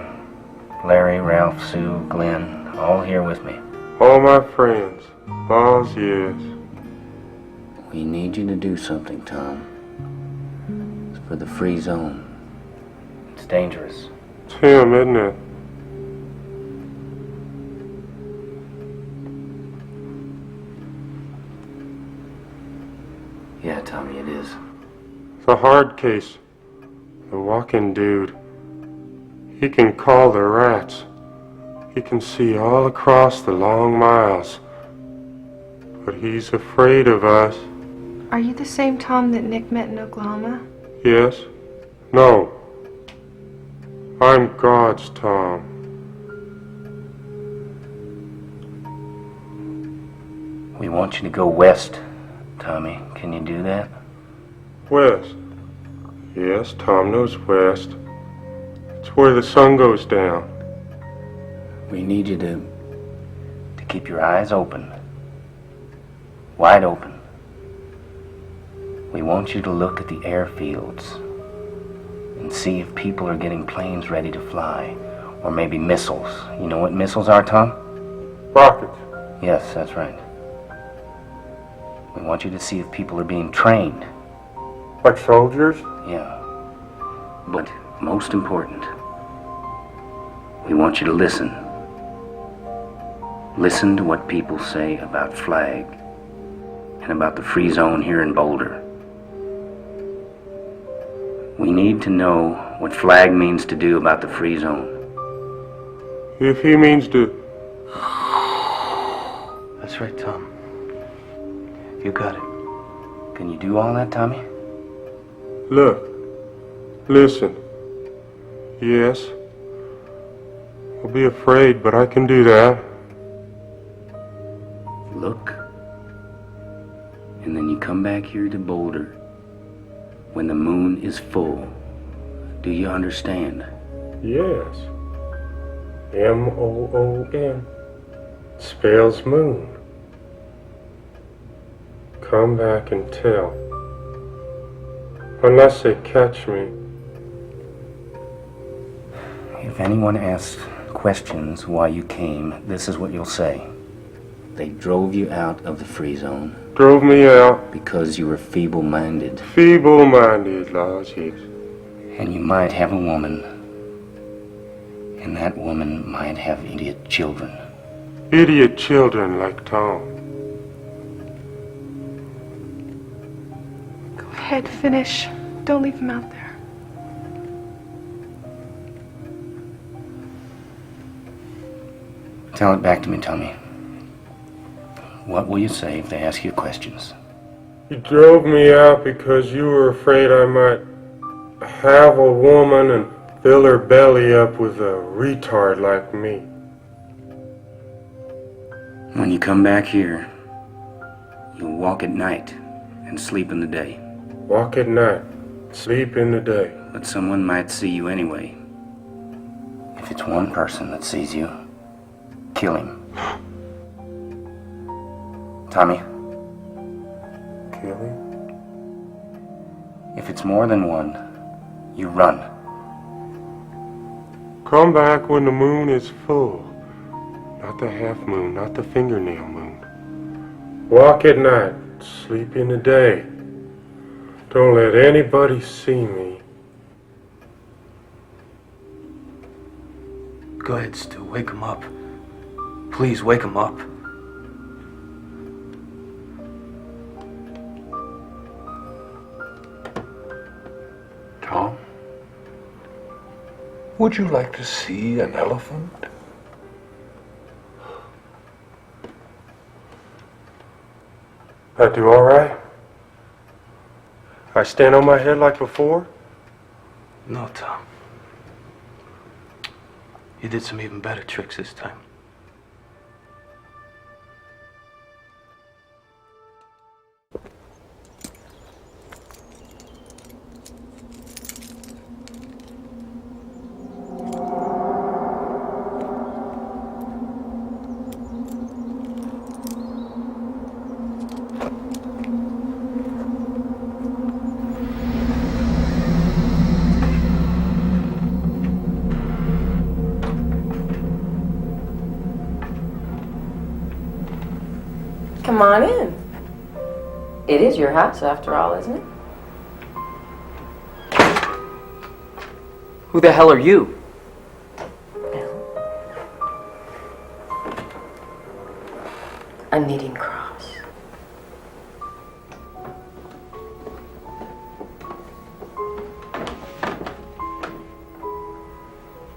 Larry, Ralph, Sue, Glenn, all here with me. All my friends. Laws, yes. We need you to do something, Tom. It's for the free zone. It's dangerous. It's him, isn't it? Yeah, Tommy, it is. The hard case. The walking dude. He can call the rats. He can see all across the long miles. But he's afraid of us. Are you the same Tom that Nick met in Oklahoma? Yes? No. I'm God's Tom. We want you to go west, Tommy. Can you do that? West. Yes, Tom knows west. It's where the sun goes down. We need you to keep your eyes open. Wide open. We want you to look at the airfields and see if people are getting planes ready to fly. Or maybe missiles. You know what missiles are, Tom? Rockets. Yes, that's right. We want you to see if people are being trained. Like soldiers? Yeah. But most important, we want you to listen. Listen to what people say about Flag and about the free zone here in Boulder. We need to know what Flag means to do about the free zone. If he means to... That's right, Tom. You got it. Can you do all that, Tommy? Look. Listen. Yes. I'll be afraid, but I can do that. Look. And then you come back here to Boulder when the moon is full. Do you understand? Yes. M-O-O-N. Spells moon. Come back and tell. Unless they catch me. If anyone asks questions why you came, this is what you'll say. They drove you out of the free zone. Drove me out. Because you were feeble-minded. Feeble-minded, Lord Jesus. And you might have a woman. And that woman might have idiot children. Idiot children like Tom. Go ahead, finish. Don't leave him out there. Tell it back to me, Tommy. What will you say if they ask you questions? You drove me out because you were afraid I might have a woman and fill her belly up with a retard like me. When you come back here, you'll walk at night and sleep in the day. Walk at night, sleep in the day. But someone might see you anyway. If it's one person that sees you, kill him. Tommy? Kill him? If it's more than one, you run. Come back when the moon is full. Not the half moon, not the fingernail moon. Walk at night, sleep in the day. Don't let anybody see me. Go ahead, Stu. Wake him up. Please, wake him up. Tom? Would you like to see an elephant? I do all right? I stand on my head like before? No, Tom. You did some even better tricks this time. Come on in. It is your house after all, isn't it? Who the hell are you? A knitting cross.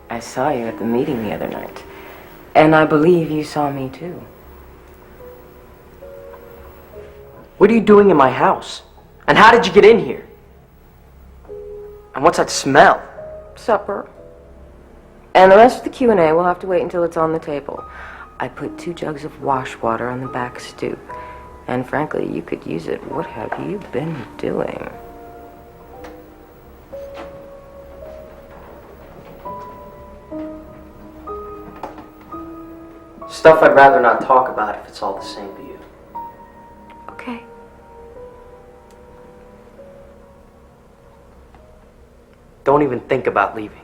I saw you at the meeting the other night, and I believe you saw me too. What are you doing in my house? And how did you get in here? And what's that smell? Supper. And the rest of the Q&A will have to wait until it's on the table. I put 2 jugs of wash water on the back stoop. And frankly, you could use it. What have you been doing? Stuff I'd rather not talk about if it's all the same to you. Okay. Don't even think about leaving.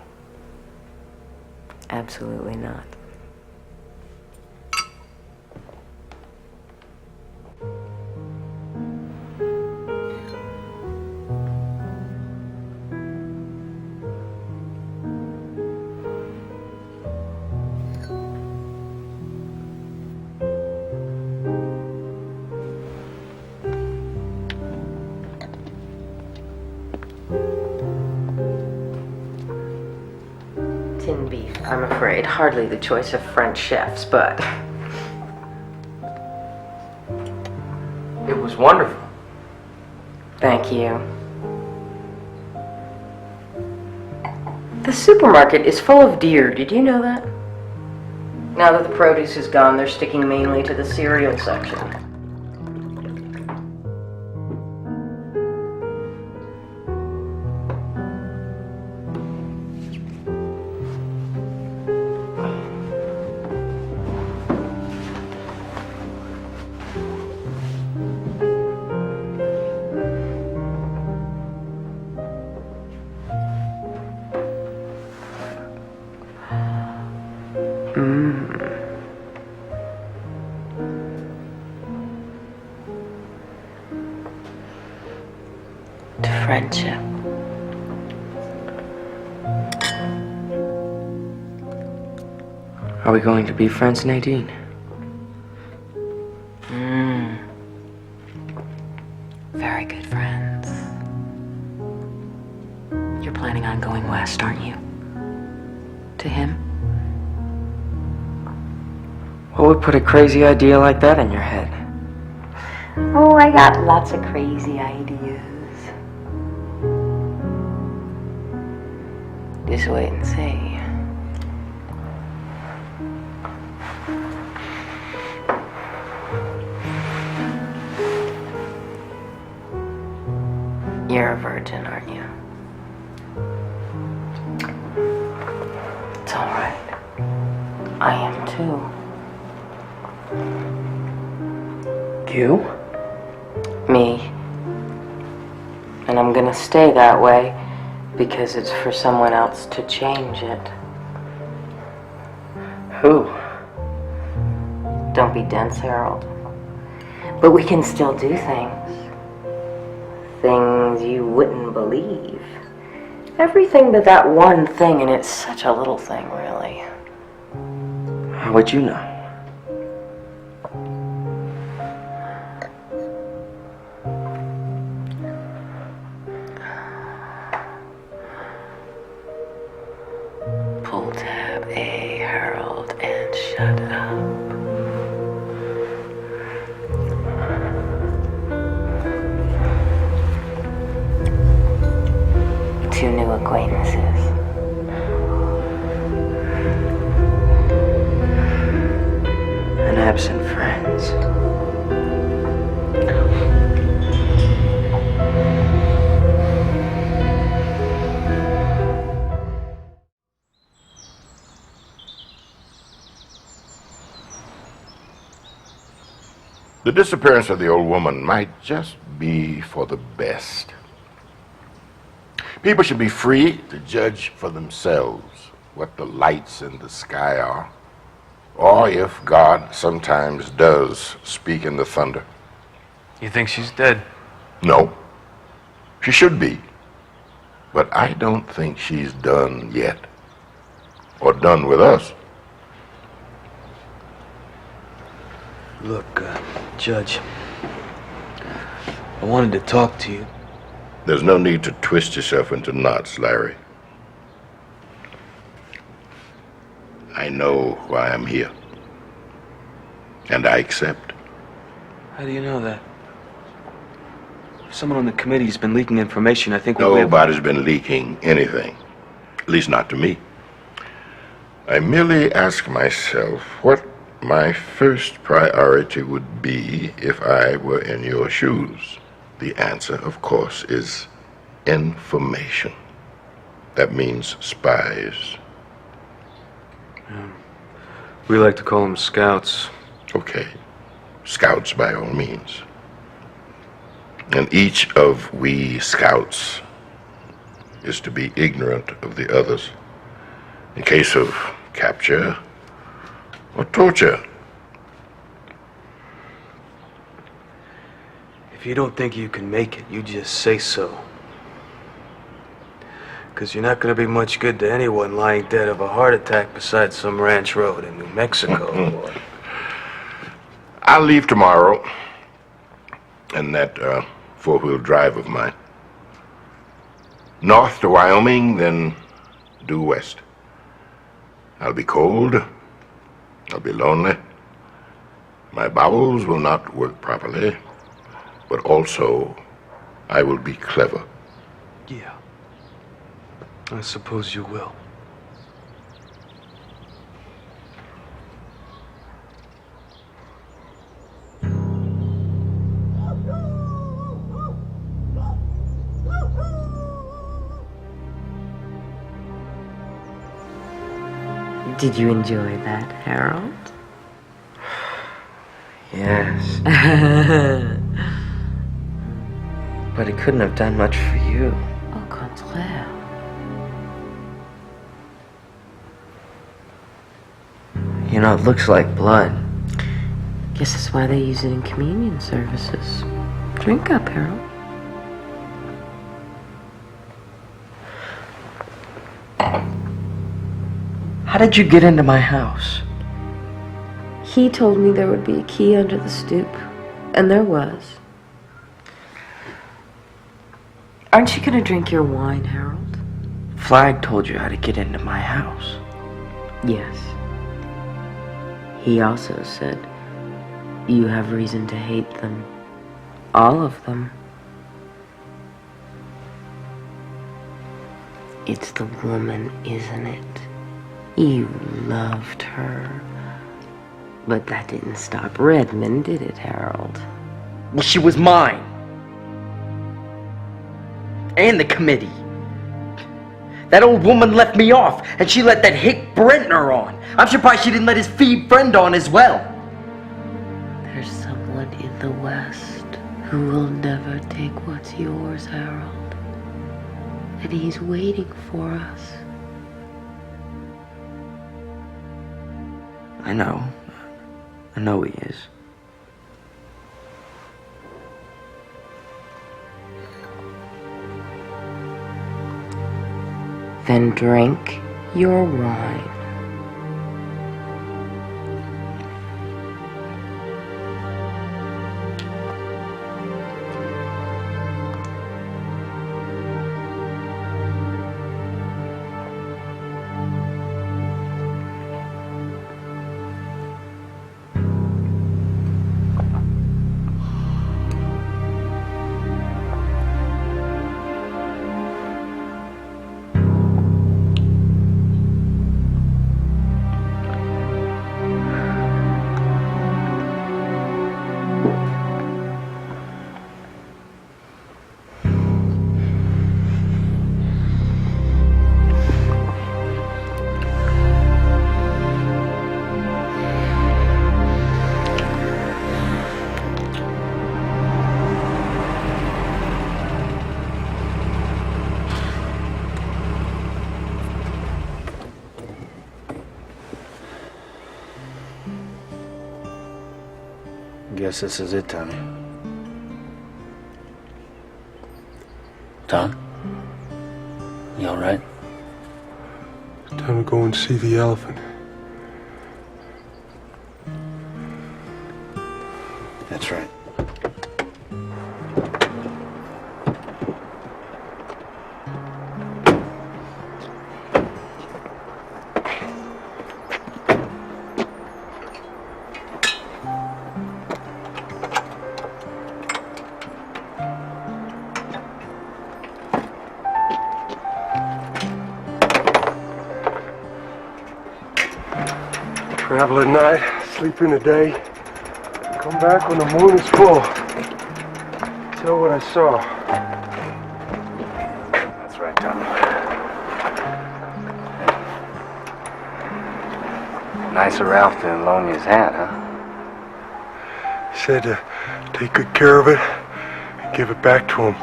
Absolutely not. Tin beef, I'm afraid. Hardly the choice of French chefs, but... It was wonderful. Thank you. The supermarket is full of deer. Did you know that? Now that the produce is gone, they're sticking mainly to the cereal section. To friendship. Are we going to be friends, Nadine? Very good friends. You're planning on going west, aren't you? To him? What would put a crazy idea like that in your head? Oh, I got lots of crazy ideas. Just wait and see. You're a virgin, aren't you? It's all right. I am too. You? Me. And I'm gonna stay that way because it's for someone else to change it. Who? Don't be dense, Harold. But we can still do things. Things you wouldn't believe. Everything but that one thing, and it's such a little thing, really. How would you know? Pull tab A, Harold, and shut up. 2 new acquaintances. And absent friends. The disappearance of the old woman might just be for the best. People should be free to judge for themselves what the lights in the sky are, or if God sometimes does speak in the thunder. You think she's dead? No, she should be. But I don't think she's done yet. Or done with us. Look, Judge, I wanted to talk to you. There's no need to twist yourself into knots, Larry. I know why I'm here. And I accept. How do you know that? If someone on the committee's been leaking information, I think we'll be able... Nobody's been leaking anything. At least not to me. I merely ask myself what my first priority would be if I were in your shoes. The answer, of course, is information. That means spies. We like to call them scouts. Okay. Scouts by all means. And each of we scouts is to be ignorant of the others in case of capture or torture. If you don't think you can make it, you just say so. Because you're not going to be much good to anyone lying dead of a heart attack beside some ranch road in New Mexico. I'll leave tomorrow in that four-wheel drive of mine. North to Wyoming, then due west. I'll be cold. I'll be lonely. My bowels will not work properly. But also, I will be clever. Yeah. I suppose you will. Did you enjoy that, Harold? Yes. But it couldn't have done much for you. Au contraire. You know, it looks like blood. Guess that's why they use it in communion services. Drink up, Harold. How did you get into my house? He told me there would be a key under the stoop, and there was. Aren't you gonna drink your wine, Harold? Flag told you how to get into my house. Yes. He also said you have reason to hate them. All of them. It's the woman, isn't it? You loved her. But that didn't stop Redmond, did it, Harold? Well, she was mine. And the committee. That old woman left me off, and she let that hick Brentner on. I'm surprised she didn't let his feed friend on as well. There's someone in the West who will never take what's yours, Harold. And he's waiting for us. I know. I know he is. Then drink your wine. Guess this is it, Tommy. Tom? You all right? Time to go and see the elephant. That's right. Travel at night, sleep in the day, come back when the moon is full. Tell what I saw. That's right, Tom. Nice of Ralph to loan you his hat, huh? He said to take good care of it and give it back to him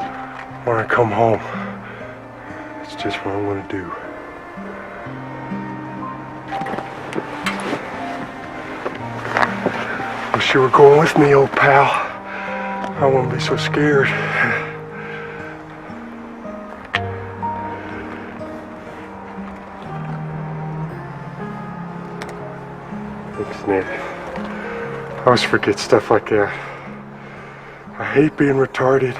when I come home. That's just what I'm gonna do. Wish you were going with me, old pal. I won't be so scared. Thanks, Ned. I always forget stuff like that. I hate being retarded.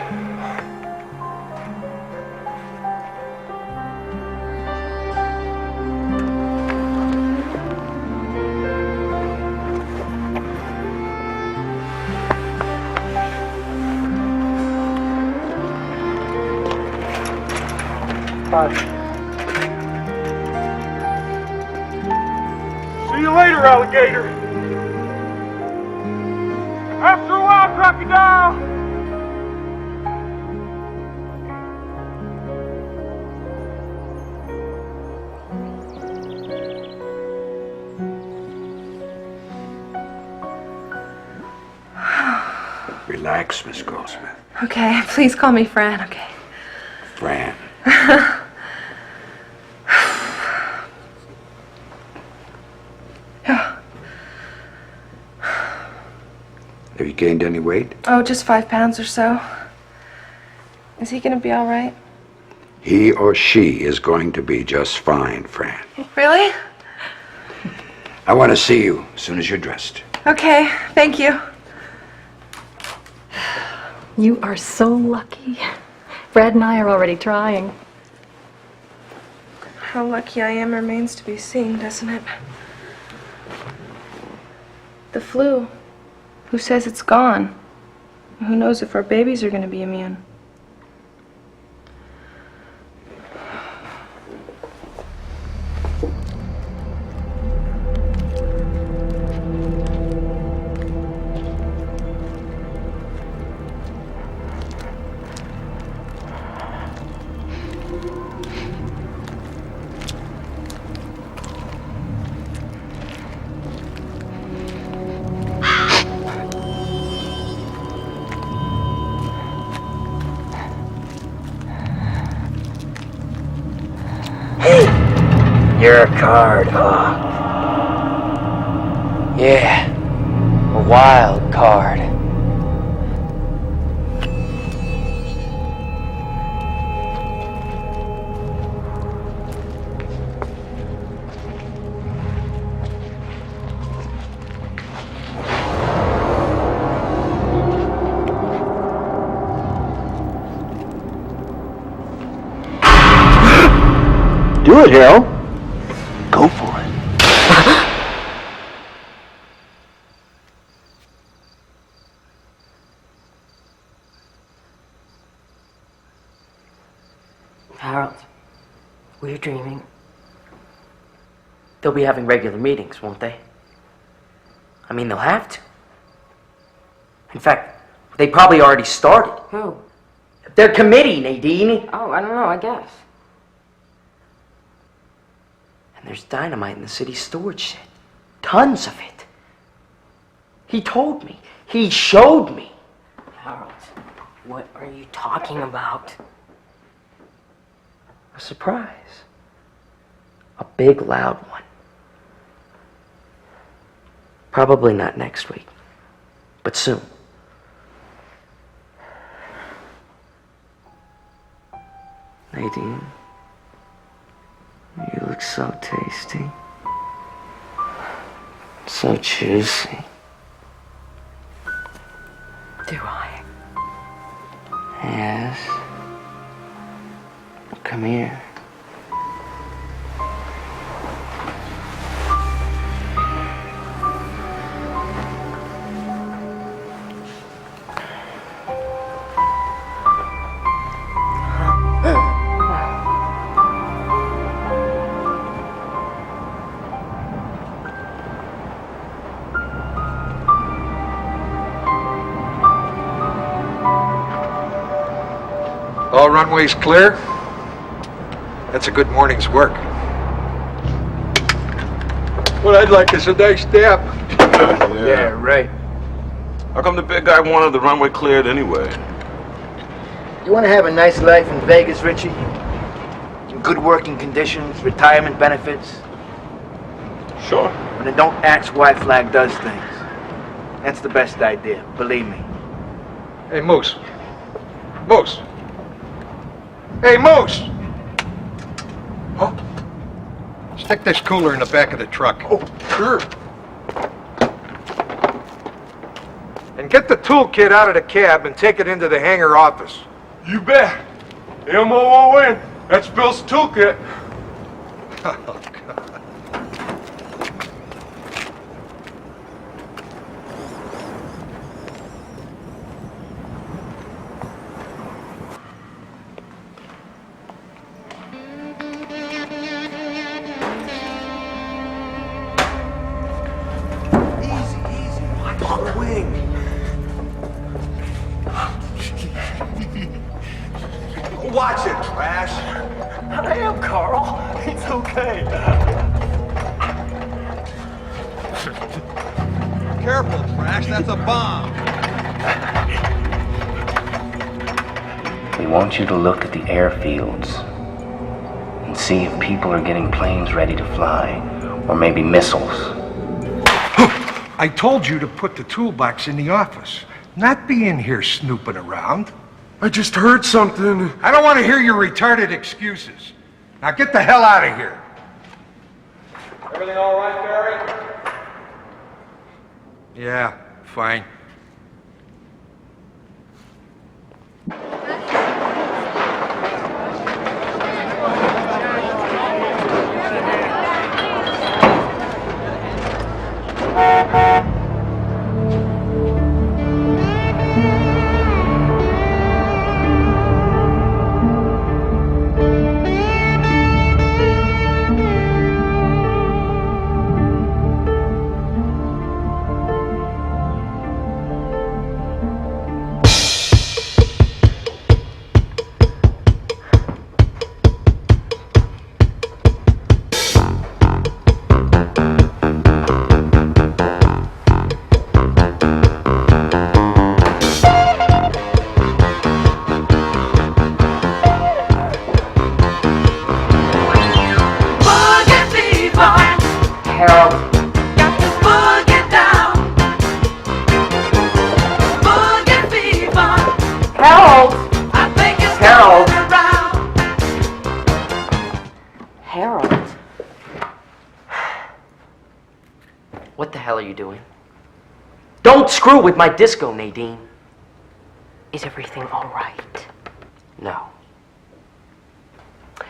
Bye. See you later, alligator. After a while, crocodile. Relax, Miss Goldsmith. Okay, please call me Fran, okay? Fran. Have you gained any weight? Oh, just 5 pounds or so. Is he gonna be all right? He or she is going to be just fine, Fran. Really? I want to see you as soon as you're dressed. Okay, thank you. You are so lucky. Brad and I are already trying. How lucky I am remains to be seen, doesn't it? The flu. Who says it's gone? Who knows if our babies are going to be immune? You're a card, huh? Yeah, a wild card. Do it, Harold. Go for it. Harold, were you dreaming? They'll be having regular meetings, won't they? I mean, they'll have to. In fact, they probably already started. Who? Their committee, Nadine. Oh, I don't know, I guess. And there's dynamite in the city storage shed. Tons of it. He told me. He showed me. Harold, what are you talking about? A surprise. A big, loud one. Probably not next week, but soon. Nadine, looks so tasty. So juicy. Do I? Yes. Come here. All runways clear? That's a good morning's work. What I'd like is a nice nap. Yeah, right. How come the big guy wanted the runway cleared anyway? You want to have a nice life in Vegas, Richie? In good working conditions, retirement benefits? Sure. But then don't ask why Flag does things. That's the best idea, believe me. Hey, Moose. Moose. Hey, Moose! Huh? Stick this cooler in the back of the truck. Oh, sure. And get the toolkit out of the cab and take it into the hangar office. You bet. M-O-O-N. That's Bill's toolkit. Oh, Watch it, Trash. I am, Carl. It's okay. Careful, Trash. That's a bomb. We want you to look at the airfields and see if people are getting planes ready to fly, or maybe missiles. I told you to put the toolbox in the office, not be in here snooping around. I just heard something. I don't want to hear your retarded excuses. Now get the hell out of here. Everything all right, Barry? Yeah, fine. What the hell are you doing? Don't screw with my disco, Nadine. Is everything all right? No.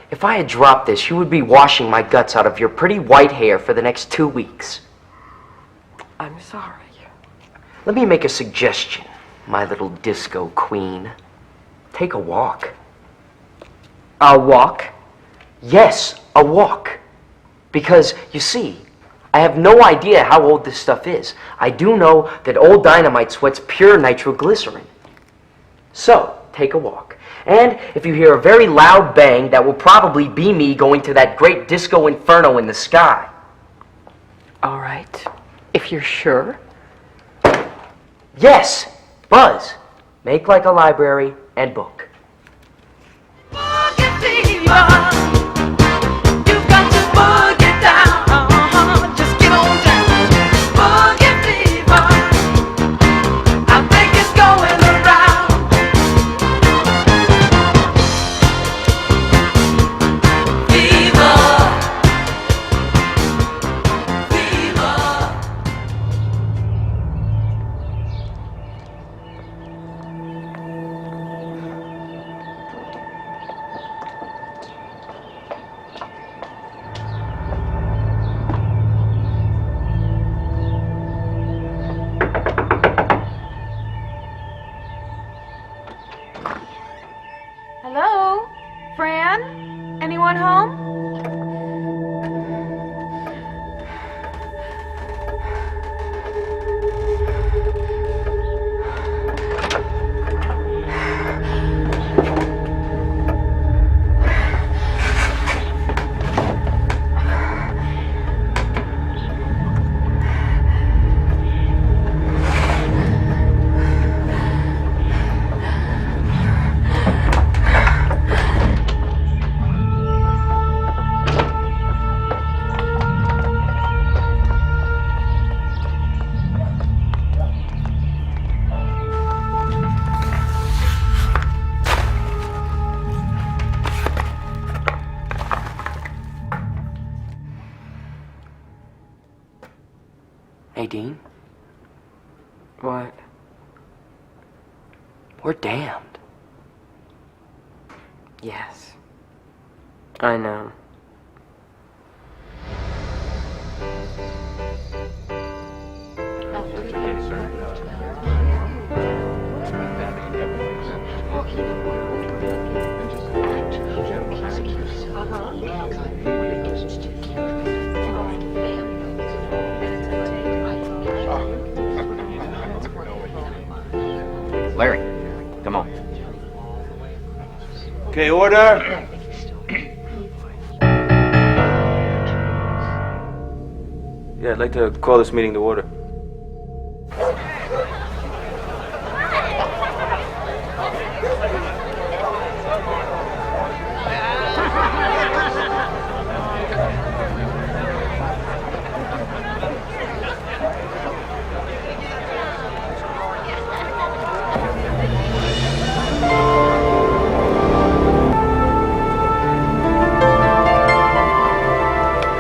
If I had dropped this, you would be washing my guts out of your pretty white hair for the next 2 weeks. I'm sorry. Let me make a suggestion, my little disco queen. Take a walk. A walk? Yes, a walk. Because, you see, I have no idea how old this stuff is. I do know that old dynamite sweats pure nitroglycerin. So, take a walk. And if you hear a very loud bang, that will probably be me going to that great disco inferno in the sky. All right. If you're sure. Yes, Buzz. Make like a library and book. Anyone home? Nadine? What? We're damned. Yes. I know. Larry, come on. Okay, order. Yeah, I'd like to call this meeting to order.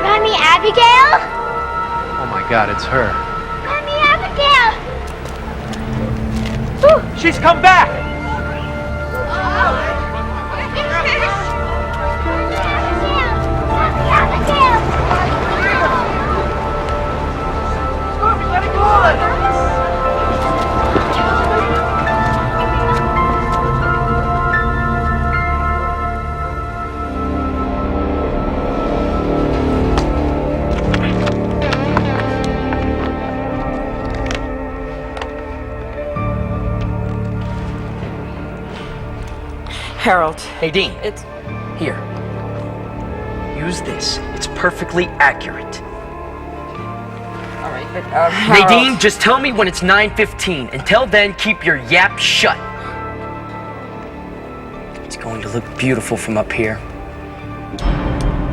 Mommy Abigail? Oh my God, it's her. Mommy Abigail! She's come back! Harold. Nadine. It's... Here. Use this. It's perfectly accurate. All right, but, Nadine, just tell me when it's 9:15. Until then, keep your yap shut. It's going to look beautiful from up here.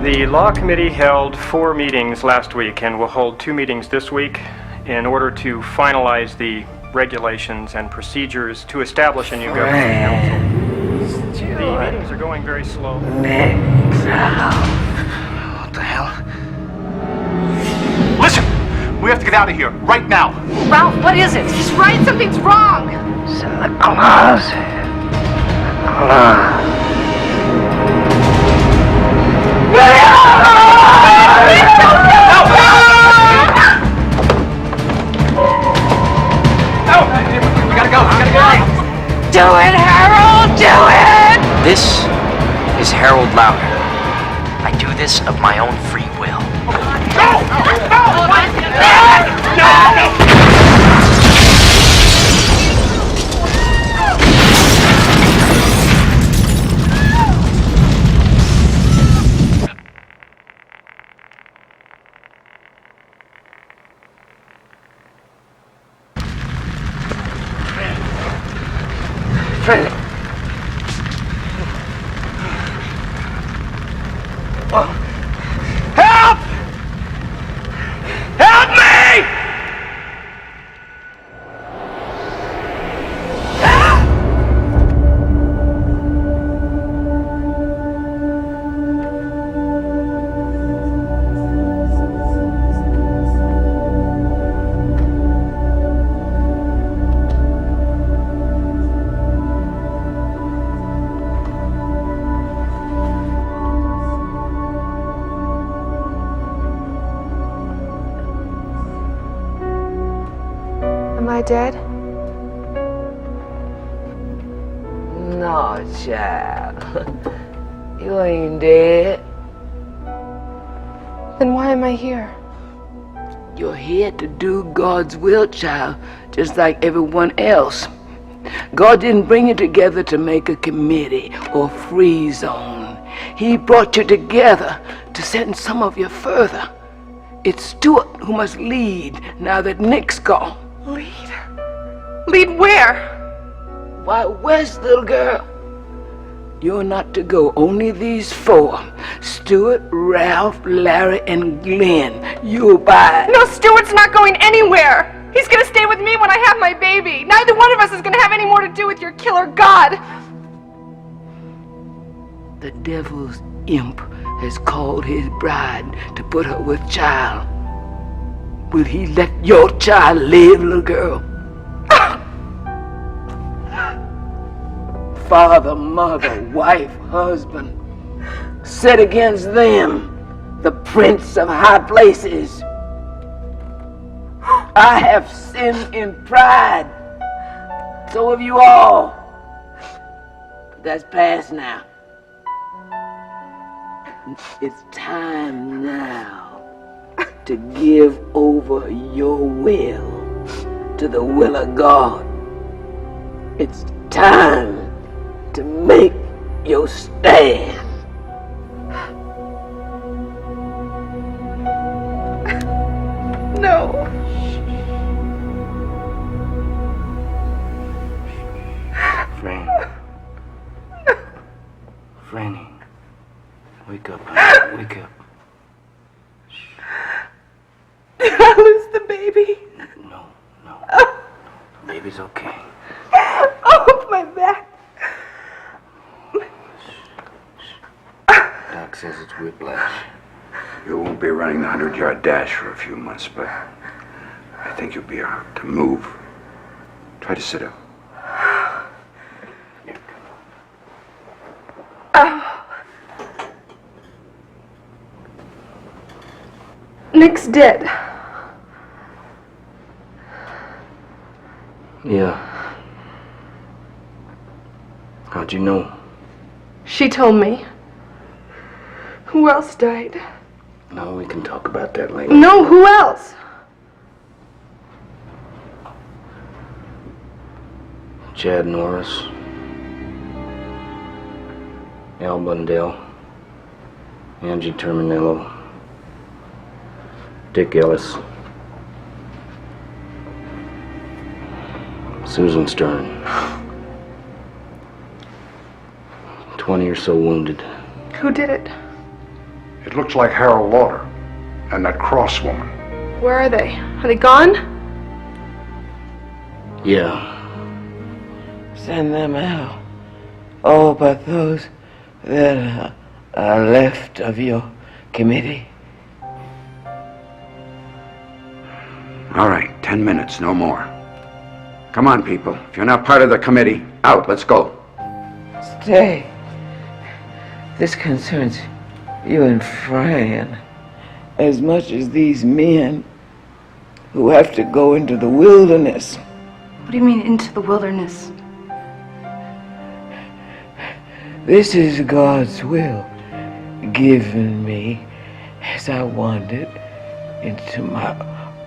The Law Committee held 4 meetings last week and will hold 2 meetings this week in order to finalize the regulations and procedures to establish a new governing council. The meetings are going very slow. What the hell? Listen! We have to get out of here, right now! Ralph, what is it? He's right, something's wrong! Santa Claus. Do it, Harold! Do it! This is Harold Lauder. I do this of my own free will. Help! Help me! Am I dead? No, child. You ain't dead. Then why am I here? You're here to do God's will, child, just like everyone else. God didn't bring you together to make a committee or free zone. He brought you together to send some of you further. It's Stuart who must lead now that Nick's gone. Lead? Lead where? Why, west, little girl. You're not to go, only these four. Stuart, Ralph, Larry, and Glenn. You abide. No, Stuart's not going anywhere. He's gonna stay with me when I have my baby. Neither one of us is gonna have any more to do with your killer god. The devil's imp has called his bride to put her with child. Will he let your child live, little girl? Father, mother, wife, husband, set against them the prince of high places. I have sinned in pride. So have you all. But that's past now. It's time now to give over your will to the will of God. It's time to make your stand. No. Franny. Wake up, honey. Wake up. Did I lose the baby? No. The baby's okay. Oh, my back. Doc says it's whiplash. You won't be running the 100-yard dash for a few months, but I think you'll be able to move. Try to sit up. Nick's dead. Yeah. How'd you know? She told me. Who else died? No, we can talk about that later. No, who else? Chad Norris. Al Bundell. Angie Terminello. Dick Ellis. Susan Stern. 20 or so wounded. Who did it? It looks like Harold Lauder and that Cross woman. Where are they? Are they gone? Yeah. Send them out. All but those that are left of your committee. All right, 10 minutes, no more. Come on, people. If you're not part of the committee, out, let's go. Stay. This concerns you and Fran as much as these men who have to go into the wilderness. What do you mean, into the wilderness? This is God's will, given me as I wandered into my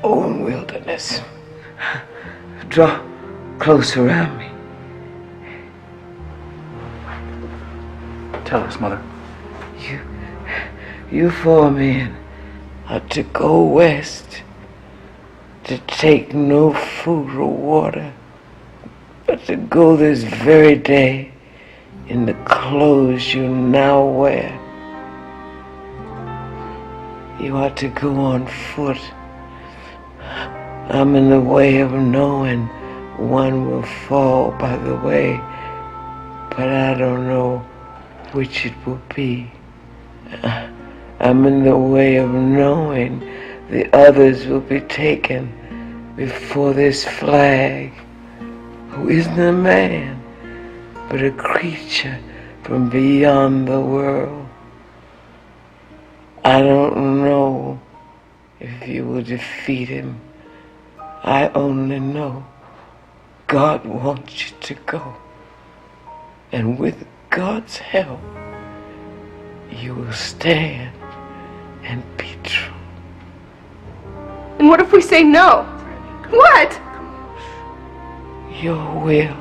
own wilderness. Draw close around me. Tell us, Mother. You four men are to go west, to take no food or water, but to go this very day in the clothes you now wear. You are to go on foot. I'm in the way of knowing one will fall by the way, but I don't know which it will be. I'm in the way of knowing the others will be taken before this flag, who isn't a man, but a creature from beyond the world. I don't know if you will defeat him. I only know God wants you to go. And with God's help, you will stand and be true. And what if we say no? What? Your will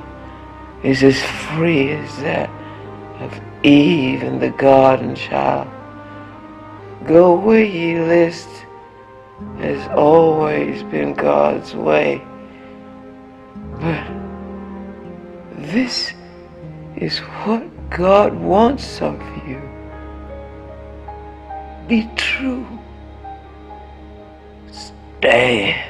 is as free as that of Eve in the garden, child. Go where ye list has always been God's way. But this is what God wants of you. Be true. Stand.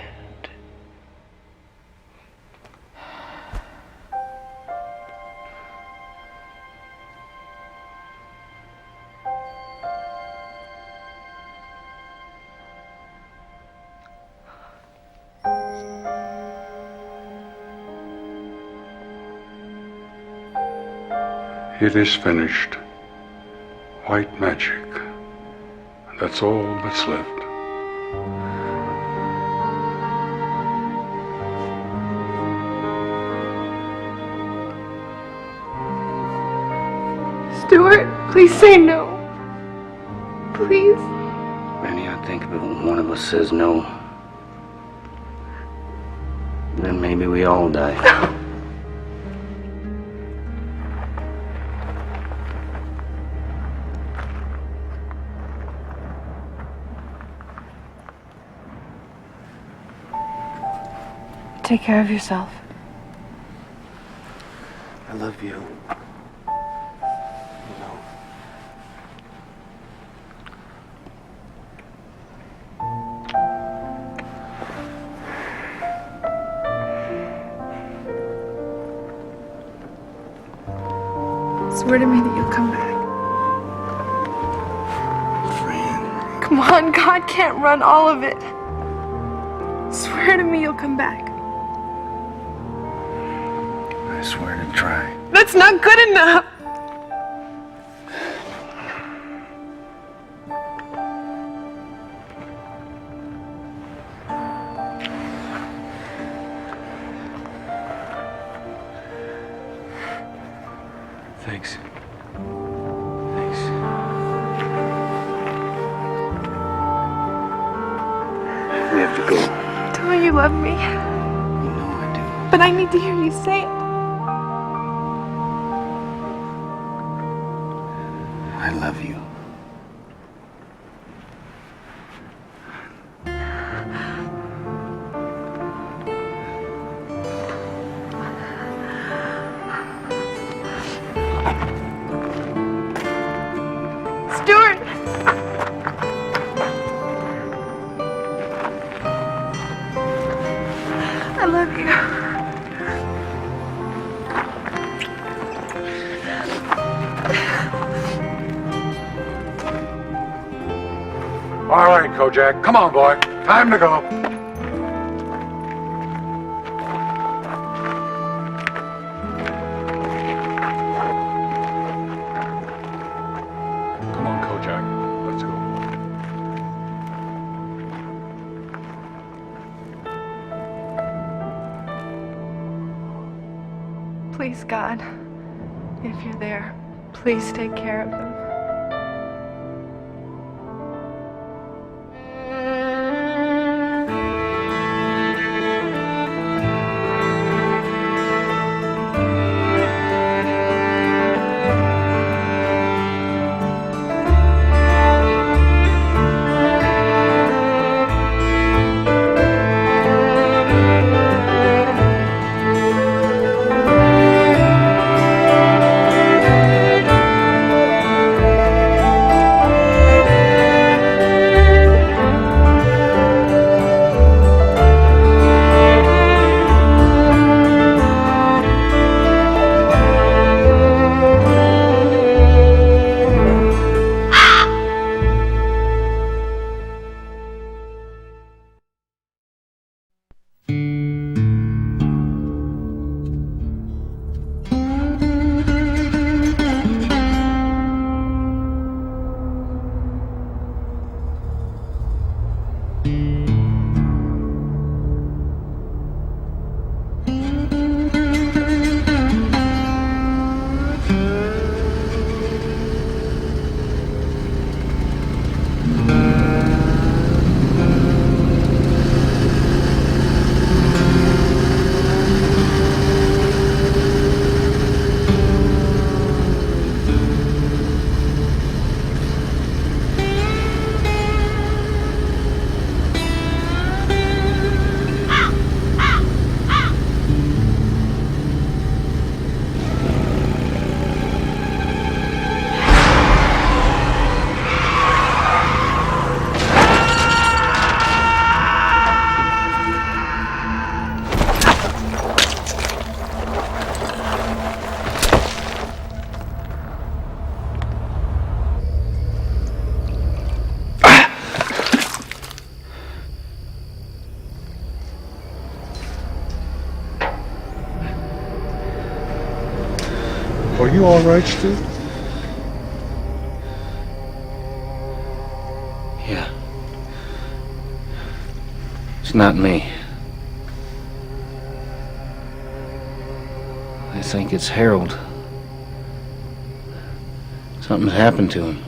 It is finished. White magic. That's all that's left. Stuart, please say no. Please. Benny, I think if one of us says no, then maybe we all die. Take care of yourself. I love you. Swear to me that you'll come back. Come on, God can't run all of it. Swear to me you'll come back. I swear to try. That's not good enough. Thanks. We have to go. Tell me you love me. You know I do. But I need to hear you say it. I love you. Stuart! I love you. All right, Kojak. Come on, boy. Time to go. Come on, Kojak. Let's go. Please, God, if you're there, please take care of them. Are you all right, Stu? Yeah. It's not me. I think it's Harold. Something's happened to him.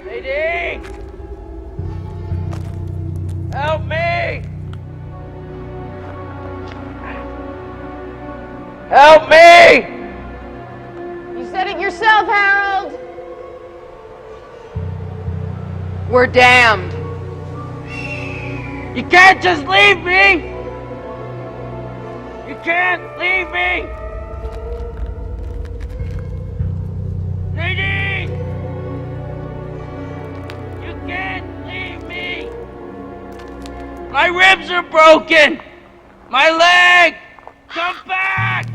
Nadine! Help me! Help me! You said it yourself, Harold. We're damned. You can't just leave me! You can't leave me! Nadine! You can't leave me! My ribs are broken! My leg! Come back!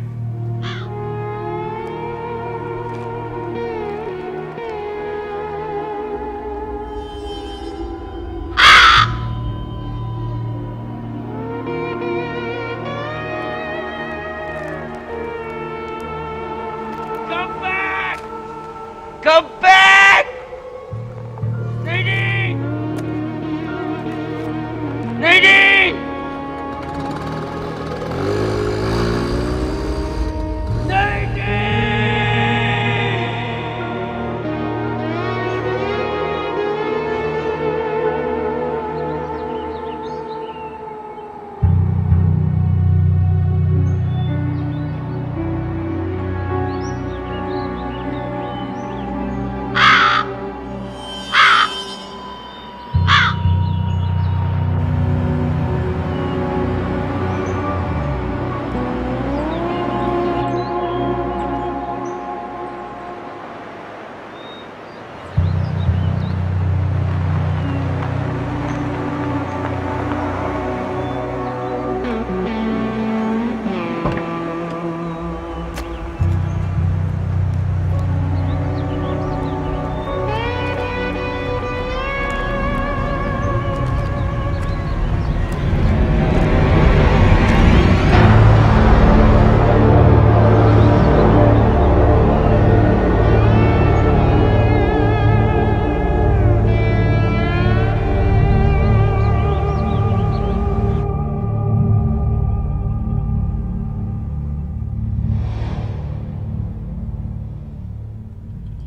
Come back! Come back! Nadine! Nadine!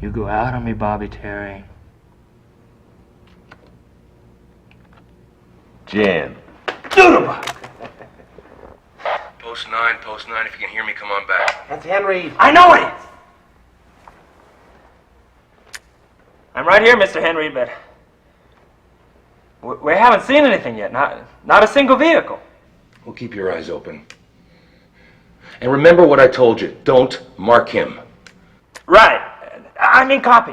You go out on me, Bobby Terry. Jan. Post 9, if you can hear me, come on back. That's Henry. I know it is! I'm right here, Mr. Henry, but we haven't seen anything yet. Not a single vehicle. Well, keep your eyes open. And remember what I told you. Don't mark him. Right. I mean copy.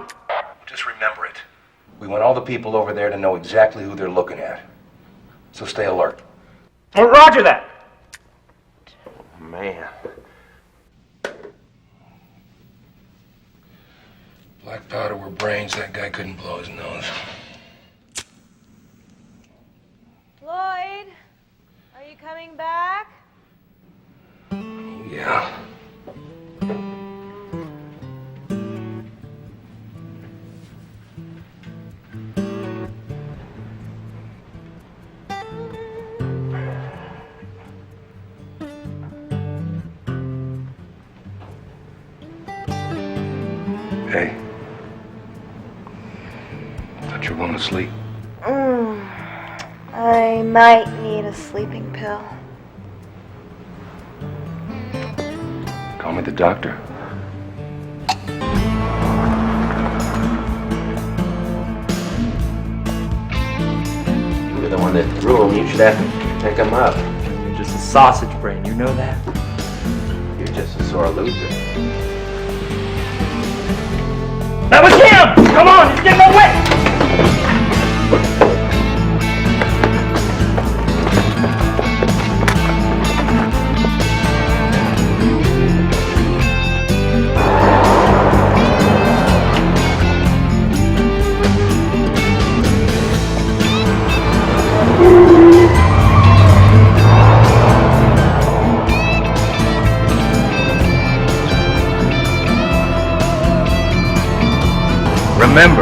Just remember it. We want all the people over there to know exactly who they're looking at. So stay alert. Well, roger that. Man. Black powder were brains. That guy couldn't blow his nose. Lloyd, are you coming back? Yeah. Hey. Thought you were going to sleep. I might need a sleeping pill. Call me the doctor. You're the one that threw him. You should have to pick him up. You're just a sausage brain. You know that? You're just a sore loser. That was him! Come on, he's getting away! Remember,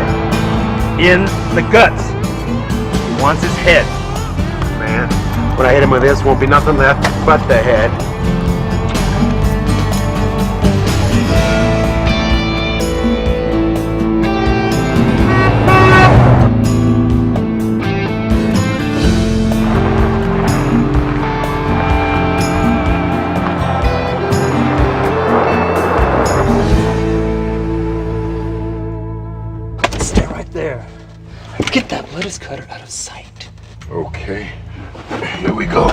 in the guts. He wants his head. Man, when I hit him with this, won't be nothing left but the head. Stay right there. Get that lettuce cutter out of sight. Okay. Here we go.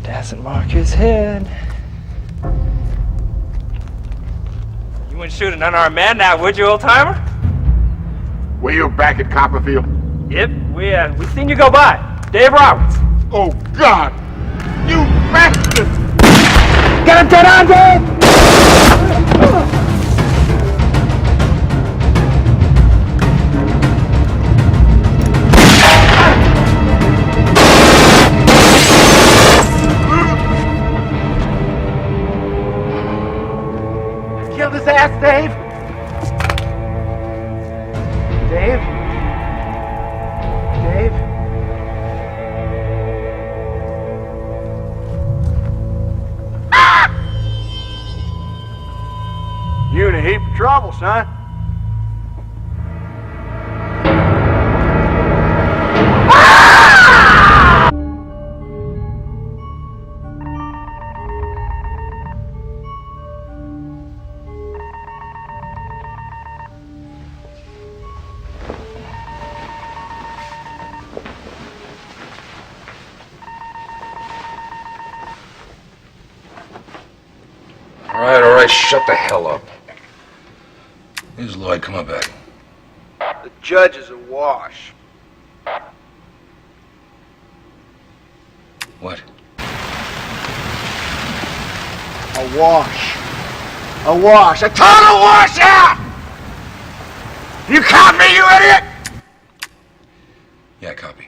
Doesn't mark his head. You wouldn't shoot an unarmed man now, would you, old-timer? Were you back at Copperfield? Yep, we seen you go by. Dave Roberts. Oh, God! You bastard! Get him, get on, Dave! Killed his ass, Dave! Dave? Dave? You in a heap of trouble, son. All right, shut the hell up. Here's Lloyd, come on back. The judge is awash. What? Awash. Awash. A total washout! You caught me, you idiot! Yeah, copy.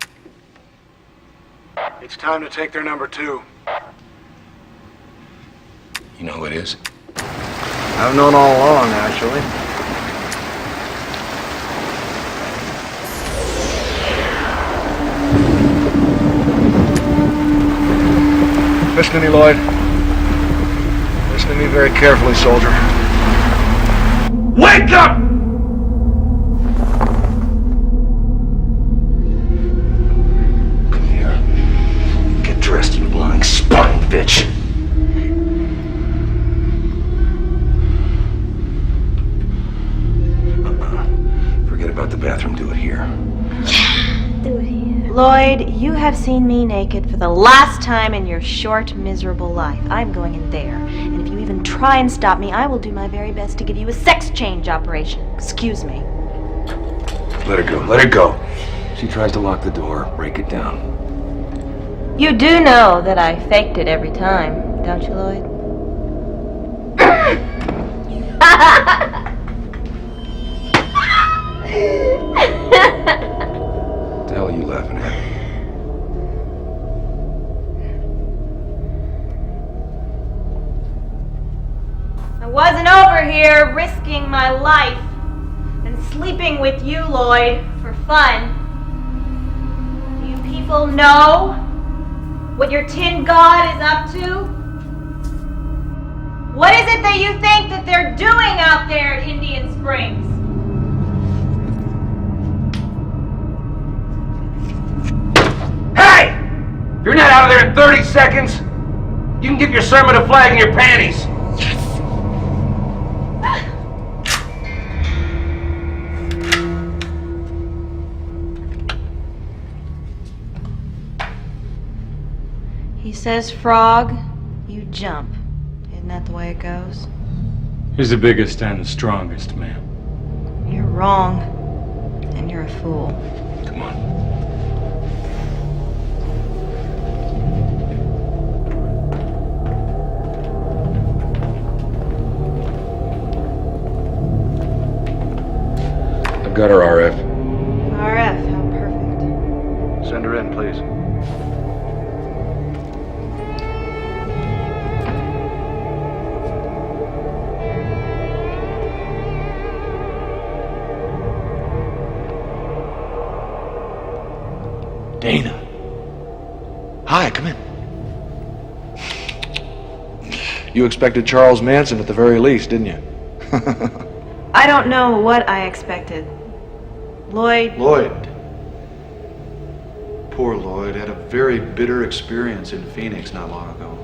It's time to take their number 2. You know who it is? I've known all along, actually. Listen to me, Lloyd. Listen to me very carefully, soldier. Wake up! Come here. Get dressed, you lying spine bitch. Forget about the bathroom, do it here. Do it here. Lloyd, you have seen me naked for the last time in your short, miserable life. I'm going in there. And if you even try and stop me, I will do my very best to give you a sex change operation. Excuse me. Let her go, let her go. She tries to lock the door, break it down. You do know that I faked it every time, don't you, Lloyd? What the hell are you laughing at? I wasn't over here risking my life and sleeping with you, Lloyd, for fun. Do you people know what your tin god is up to? What is it that you think that they're doing out there at Indian Springs? Hey! If you're not out of there in 30 seconds, you can give your sermon a flag in your panties. He says frog, you jump. Isn't that the way it goes? He's the biggest and the strongest, man. You're wrong. And you're a fool. Come on. I've got her RF. RF, how perfect. Send her in, please. Dana. Hi, come in. You expected Charles Manson at the very least, didn't you? I don't know what I expected. Lloyd. Lloyd. Poor Lloyd had a very bitter experience in Phoenix not long ago.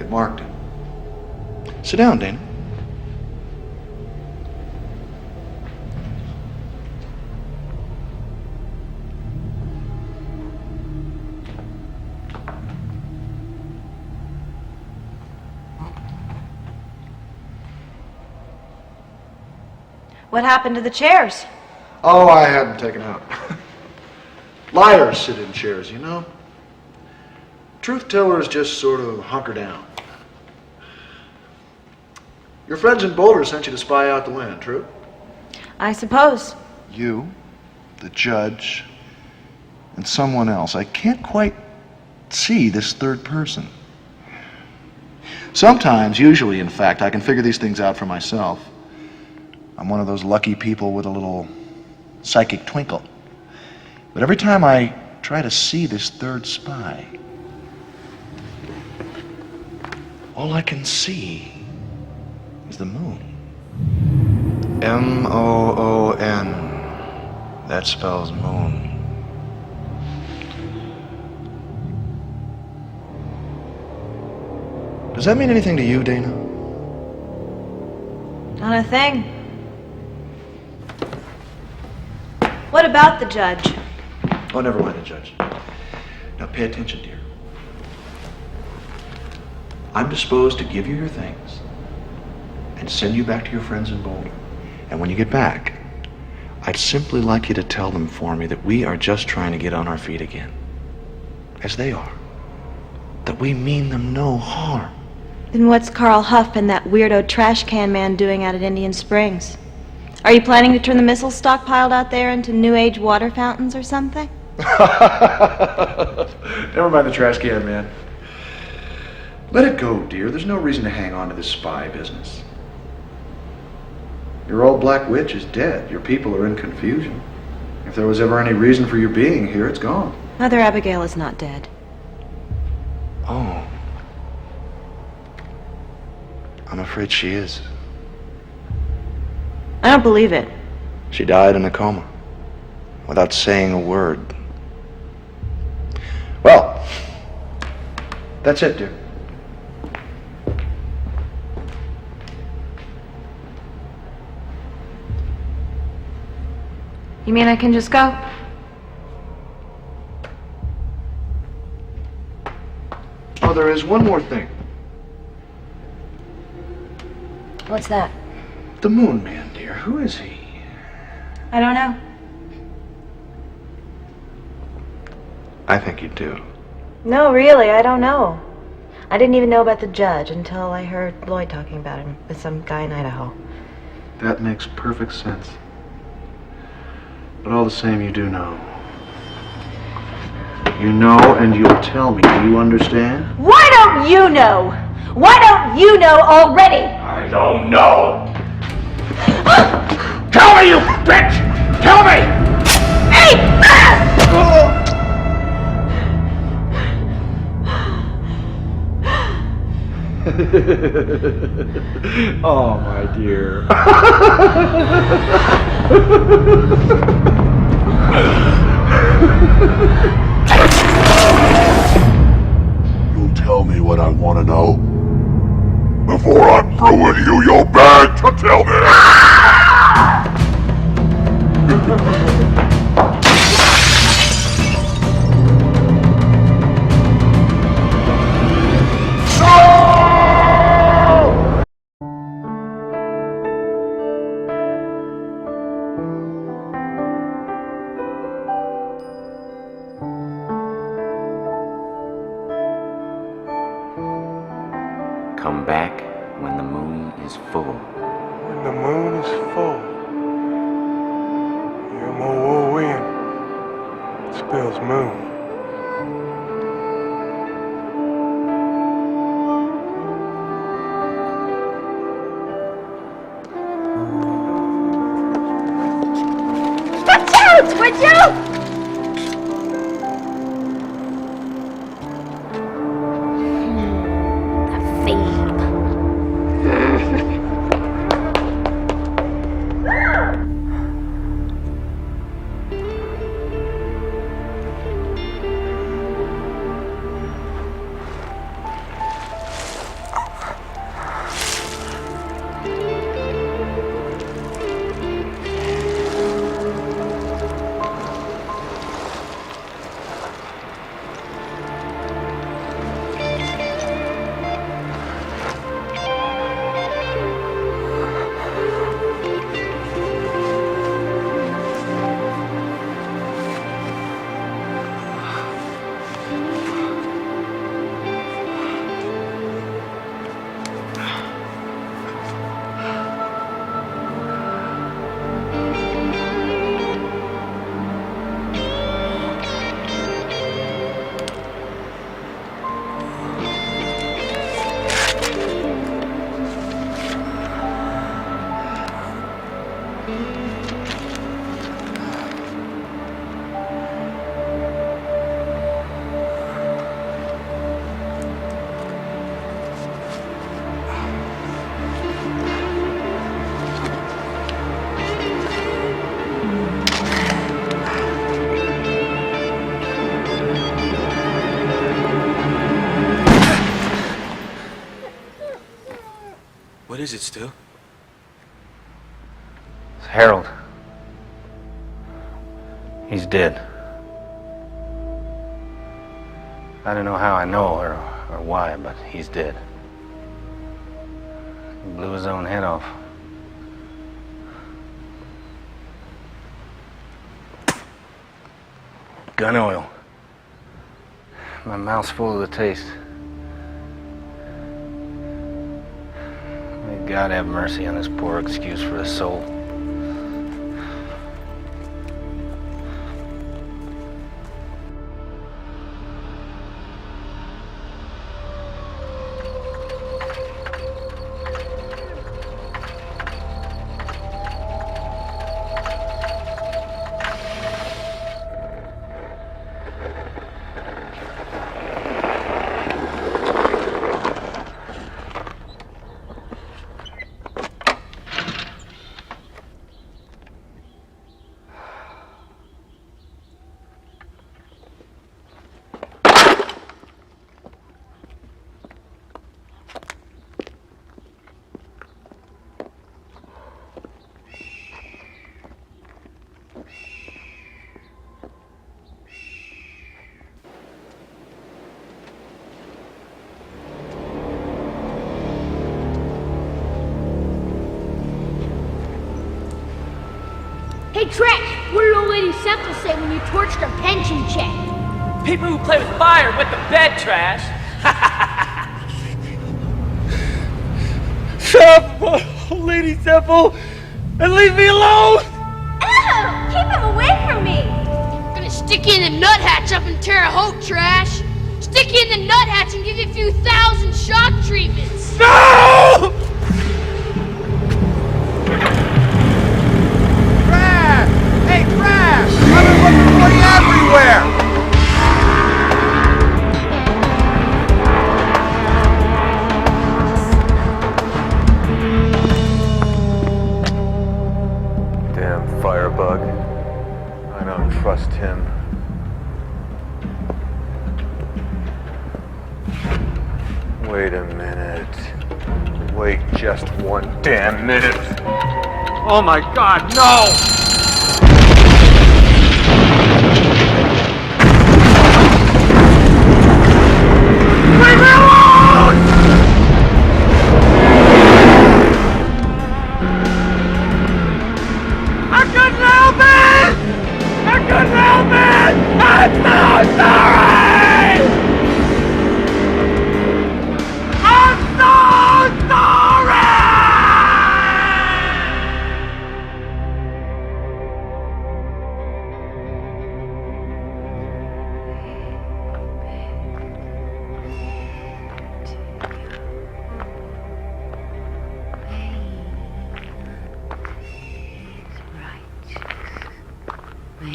It marked him. Sit down, Dana. What happened to the chairs? Oh, I had them taken out. Liars sit in chairs, you know. Truth tellers just sort of hunker down. Your friends in Boulder sent you to spy out the land, true? I suppose. You, the judge, and someone else. I can't quite see this third person. Sometimes, usually in fact, I can figure these things out for myself. I'm one of those lucky people with a little psychic twinkle. But every time I try to see this third spy, all I can see is the moon. M-O-O-N. That spells moon. Does that mean anything to you, Dana? Not a thing. What about the judge? Oh, never mind the judge. Now pay attention, dear. I'm disposed to give you your things and send you back to your friends in Boulder. And when you get back, I'd simply like you to tell them for me that we are just trying to get on our feet again, as they are. That we mean them no harm. Then what's Carl Huff and that weirdo trash can man doing out at Indian Springs? Are you planning to turn the missiles stockpiled out there into New Age water fountains or something? Never mind the trash can, man. Let it go, dear. There's no reason to hang on to this spy business. Your old black witch is dead. Your people are in confusion. If there was ever any reason for your being here, it's gone. Mother Abigail is not dead. Oh. I'm afraid she is. I don't believe it. She died in a coma, without saying a word. Well, that's it, dear. You mean I can just go? Oh, there is one more thing. What's that? The Moon Man, dear. Who is he? I don't know. I think you do. No, really, I don't know. I didn't even know about the judge until I heard Lloyd talking about him with some guy in Idaho. That makes perfect sense. But all the same, you do know. You know, and you'll tell me. Do you understand? Why don't you know? Why don't you know already? I don't know. Tell me, you bitch! Tell me! Hey! Oh, my dear. You'll tell me what I want to know. Before I'm through with you, you'll beg to tell me. Come back when the moon is full. When the moon is full. M-O-O-N. Bill's moon. Watch out! Would you? What is it, Stu? It's Harold. He's dead. I don't know how I know or why, but he's dead. He blew his own head off. Gun oil. My mouth's full of the taste. May God have mercy on this poor excuse for his soul. Hey, Trash, what did old lady Semple say when you torched her pension check? People who play with fire wet the bed, Trash. Shut up, old lady Semple, and leave me alone! Ew! Keep him away from me! I'm gonna stick you in the nuthatch up in Terre Haute, Trash. Stick you in the nuthatch and give you a few thousand shock treatments. No! Hey, Crash! I've been looking for you everywhere! Damn firebug. I don't trust him. Wait a minute. Wait just one damn minute. Oh my God, no! Leave me alone! I couldn't help it! I couldn't help it! I'm so sorry! I'm so sorry! He's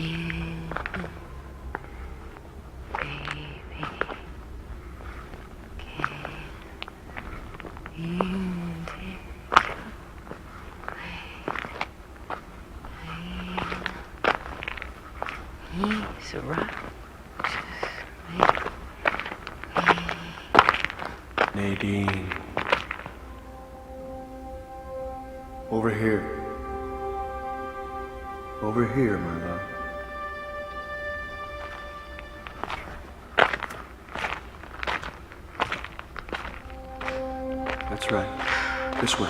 a righteous man. Nadine. Over here. Over here, my love. That's right. This way.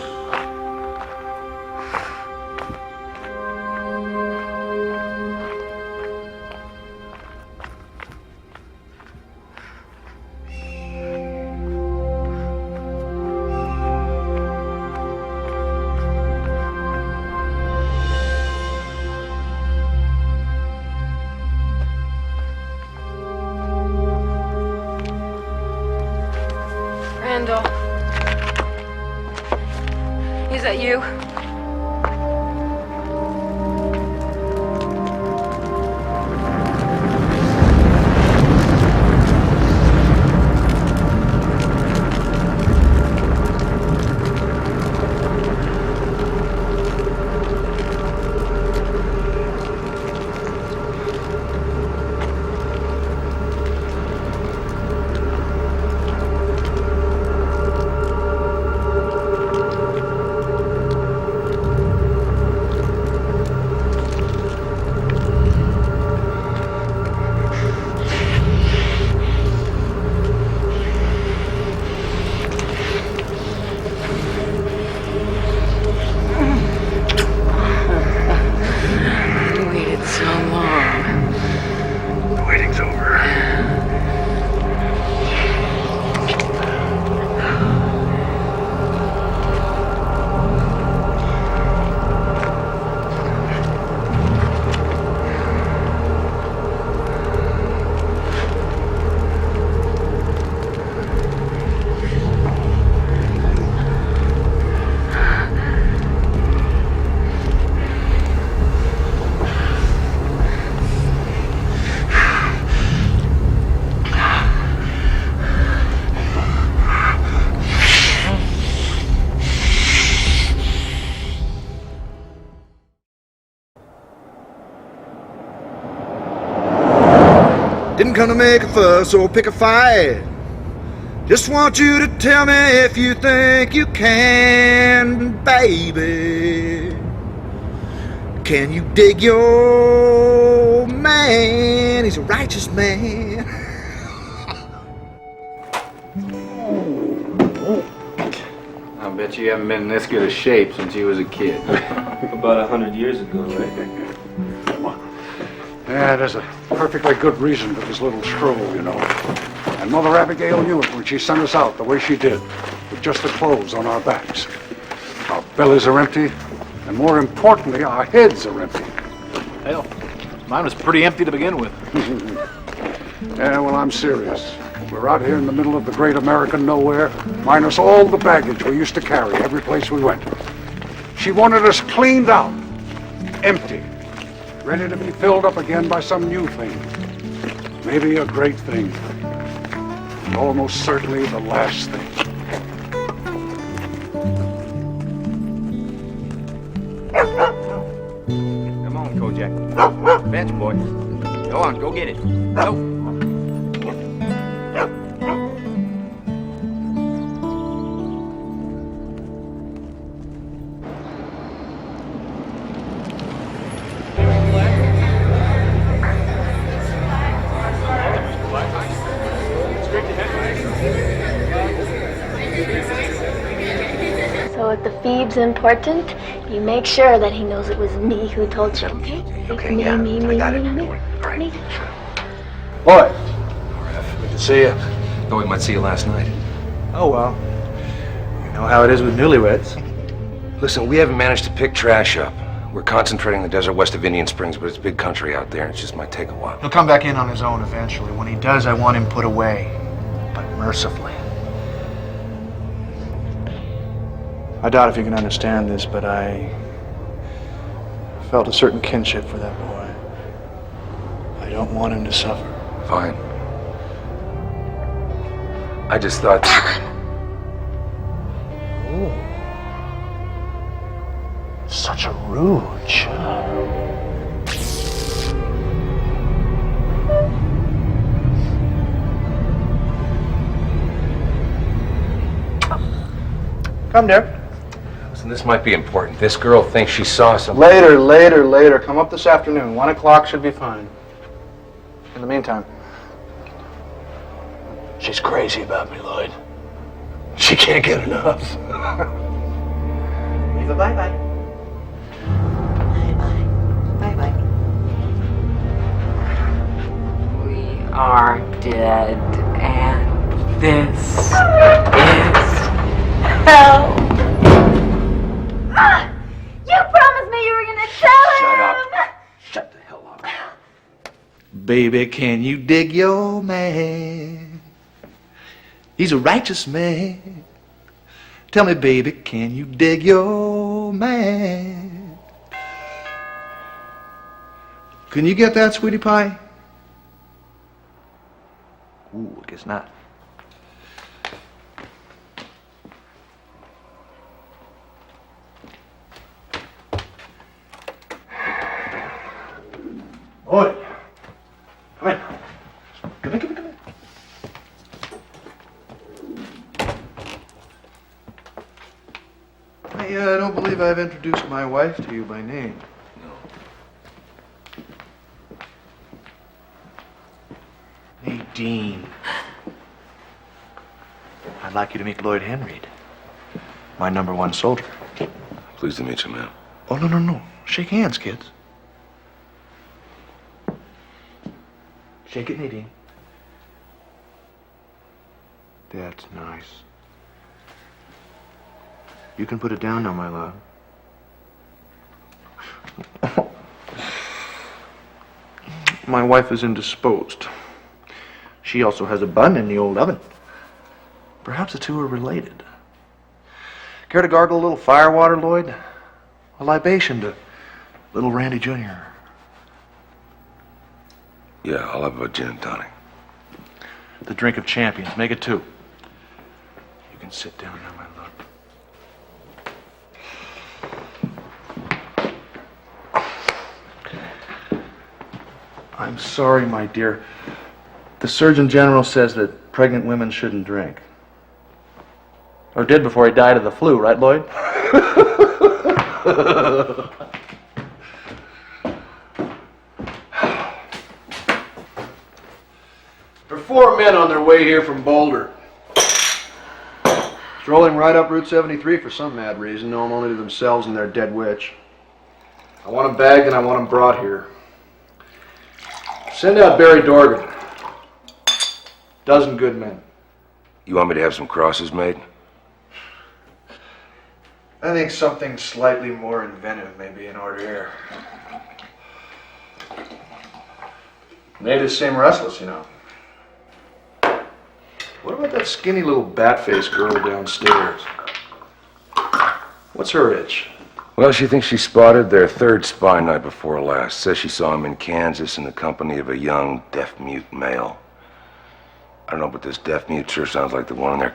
Randall. Is that you? Didn't come to make a fuss or pick a fight. Just want you to tell me if you think you can, baby. Can you dig your man? He's a righteous man. I bet you haven't been in this good a shape since you was a kid. About 100 years ago, right? Yeah, there's a perfectly good reason for this little stroll, you know. And Mother Abigail knew it when she sent us out the way she did, with just the clothes on our backs. Our bellies are empty, and more importantly, our heads are empty. Hell, mine was pretty empty to begin with. Yeah, well, I'm serious. We're out here in the middle of the great American nowhere, minus all the baggage we used to carry every place we went. She wanted us cleaned out, empty, ready to be filled up again by some new thing. Maybe a great thing. And almost certainly the last thing. Come on, Kojak. Bench, boy. Go on, go get it. Go. So if the feed's important, you make sure that he knows it was me who told you, okay? Okay, me, yeah, me, I got it. me, All right. me. Boy! Good to see you. Thought we might see you last night. Oh, well. You know how it is with newlyweds. Listen, we haven't managed to pick trash up. We're concentrating in the desert west of Indian Springs, but it's big country out there, and it just might take a while. He'll come back in on his own eventually. When he does, I want him put away, but mercifully. I doubt if you can understand this, but I felt a certain kinship for that boy. don't want him to suffer. Fine. I just thought... Ooh. Such a rouge. Come, dear. Listen, this might be important. This girl thinks she saw something. Later. Come up this afternoon. 1 o'clock should be fine. In the meantime, she's crazy about me, Lloyd. She can't get enough. Leave a bye-bye. Bye-bye. We are dead, and this is hell. You promised me you were gonna tell him. Shut the hell up. Baby, can you dig your man? He's a righteous man. Tell me, baby, can you dig your man? Can you get that, sweetie pie? Ooh, I guess not. Boy, come in. Come in. I don't believe I've introduced my wife to you by name. No. Nadine. I'd like you to meet Lloyd Henreid, my #1 soldier. Pleased to meet you, man. Oh, no. Shake hands, kids. Shake it, Nadine. That's nice. You can put it down now, my love. My wife is indisposed. She also has a bun in the old oven. Perhaps the two are related. Care to gargle a little firewater, Lloyd? A libation to little Randy Jr. Yeah, I'll have a gin and tonic. The drink of champions. Make it 2. You can sit down now, my love. I'm sorry, my dear. The Surgeon General says that pregnant women shouldn't drink. Or did before he died of the flu, right, Lloyd? For 4 men on their way here from Boulder. Strolling right up Route 73 for some mad reason, known only to themselves and their dead witch. I want them bagged and I want them brought here. Send out Barry Dorgan. 12 good men. You want me to have some crosses made? I think something slightly more inventive may be in order here. Natives seem restless, you know. What about that skinny little bat-faced girl downstairs? What's her itch? Well, she thinks she spotted their 3rd spy night before last. Says she saw him in Kansas in the company of a young deaf-mute male. I don't know, but this deaf-mute sure sounds like the one in there.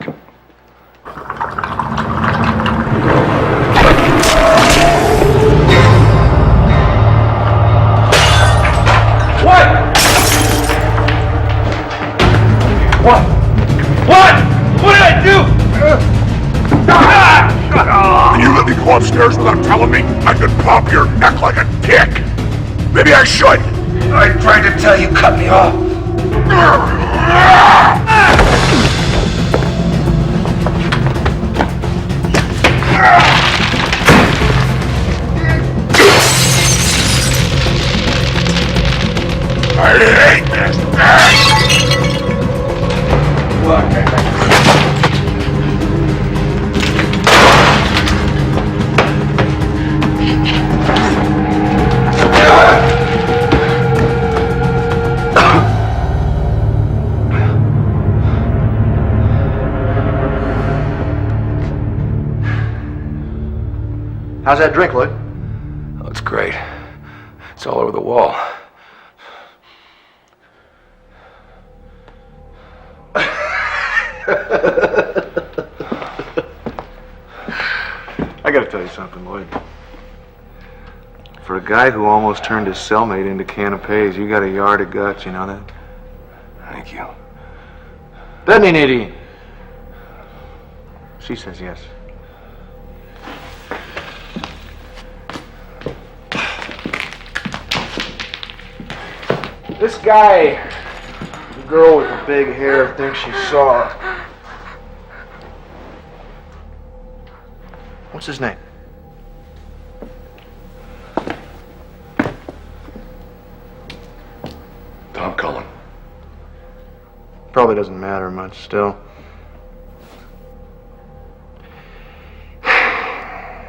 What did I do? And you let me go upstairs without telling me? I could pop your neck like a tick. Maybe I should. I tried to tell you, cut me off. I hate this thing. How's that drink, Lloyd? Oh, it's great. It's all over the wall. For a guy who almost turned his cellmate into canapes, you got a yard of guts, you know that? Thank you. Doesn't he, Nadine? She says yes. This guy, the girl with the big hair, thinks she saw it. What's his name? Tom Cullen. Probably doesn't matter much still.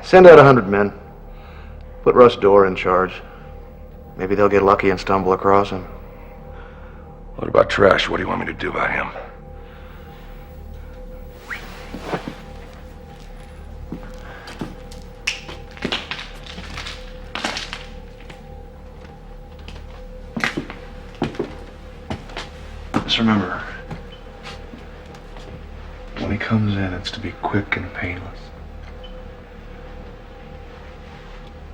Send out 100 men. Put Russ Dorr in charge. Maybe they'll get lucky and stumble across him. What about Trash? What do you want me to do about him? Just remember, when he comes in, it's to be quick and painless.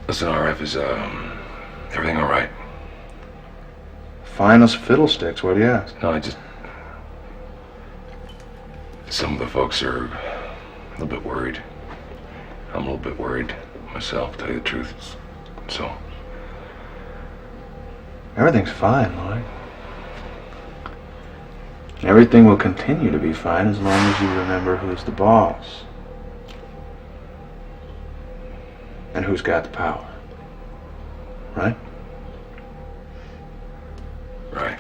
Listen, RF, is everything all right? Fine as fiddlesticks, what do you ask? No, some of the folks are a little bit worried. I'm a little bit worried myself, to tell you the truth. So. Everything's fine, Lloyd. Everything will continue to be fine as long as you remember who's the boss. And who's got the power. Right? Right.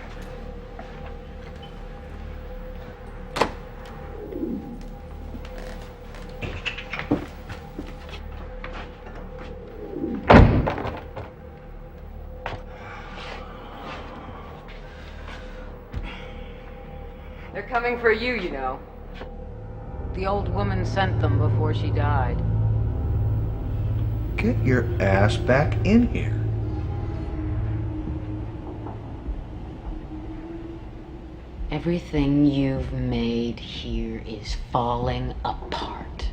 They're coming for you, you know. The old woman sent them before she died. Get your ass back in here. Everything you've made here is falling apart.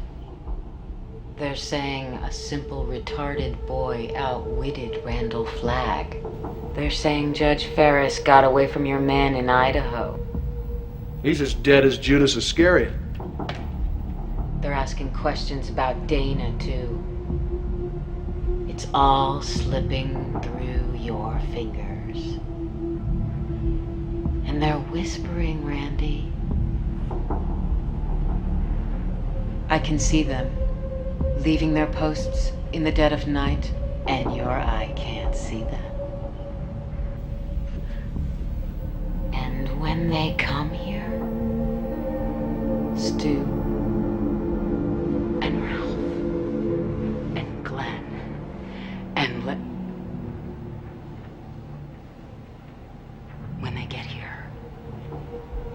They're saying a simple retarded boy outwitted Randall Flagg. They're saying Judge Ferris got away from your man in Idaho. He's as dead as Judas Iscariot. They're asking questions about Dana, too. It's all slipping through your fingers. And they're whispering, Randy. I can see them, leaving their posts in the dead of night, and your eye can't see them. And when they come here, Stu and Ralph and Glenn and when they get here,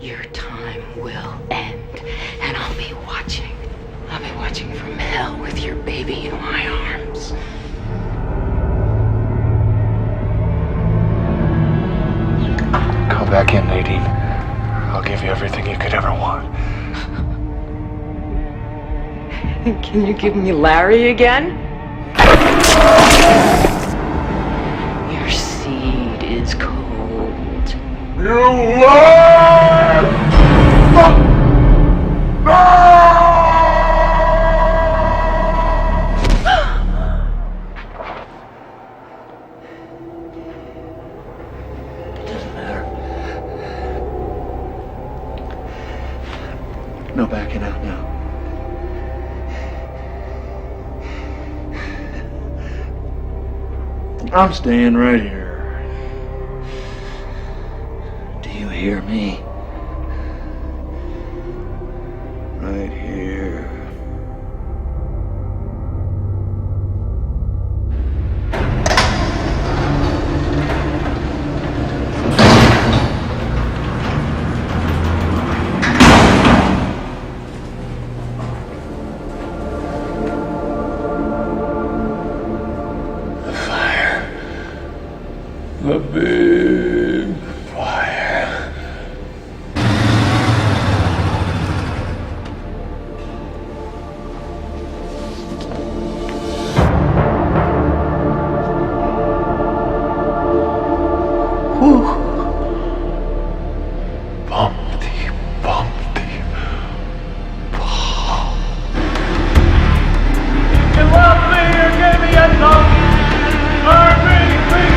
your time will end, and I'll be watching. I'll be watching from hell with your baby in my arms. Come back in, Nadine. I'll give you everything you could ever want. Can you give me Larry again? Your seed is cold. You lie! No backing out now. I'm staying right here. Do you hear me? Right here. The big fire. Bumpty, bumpty, bum. You love me or give me a thumb. Burn me, creep,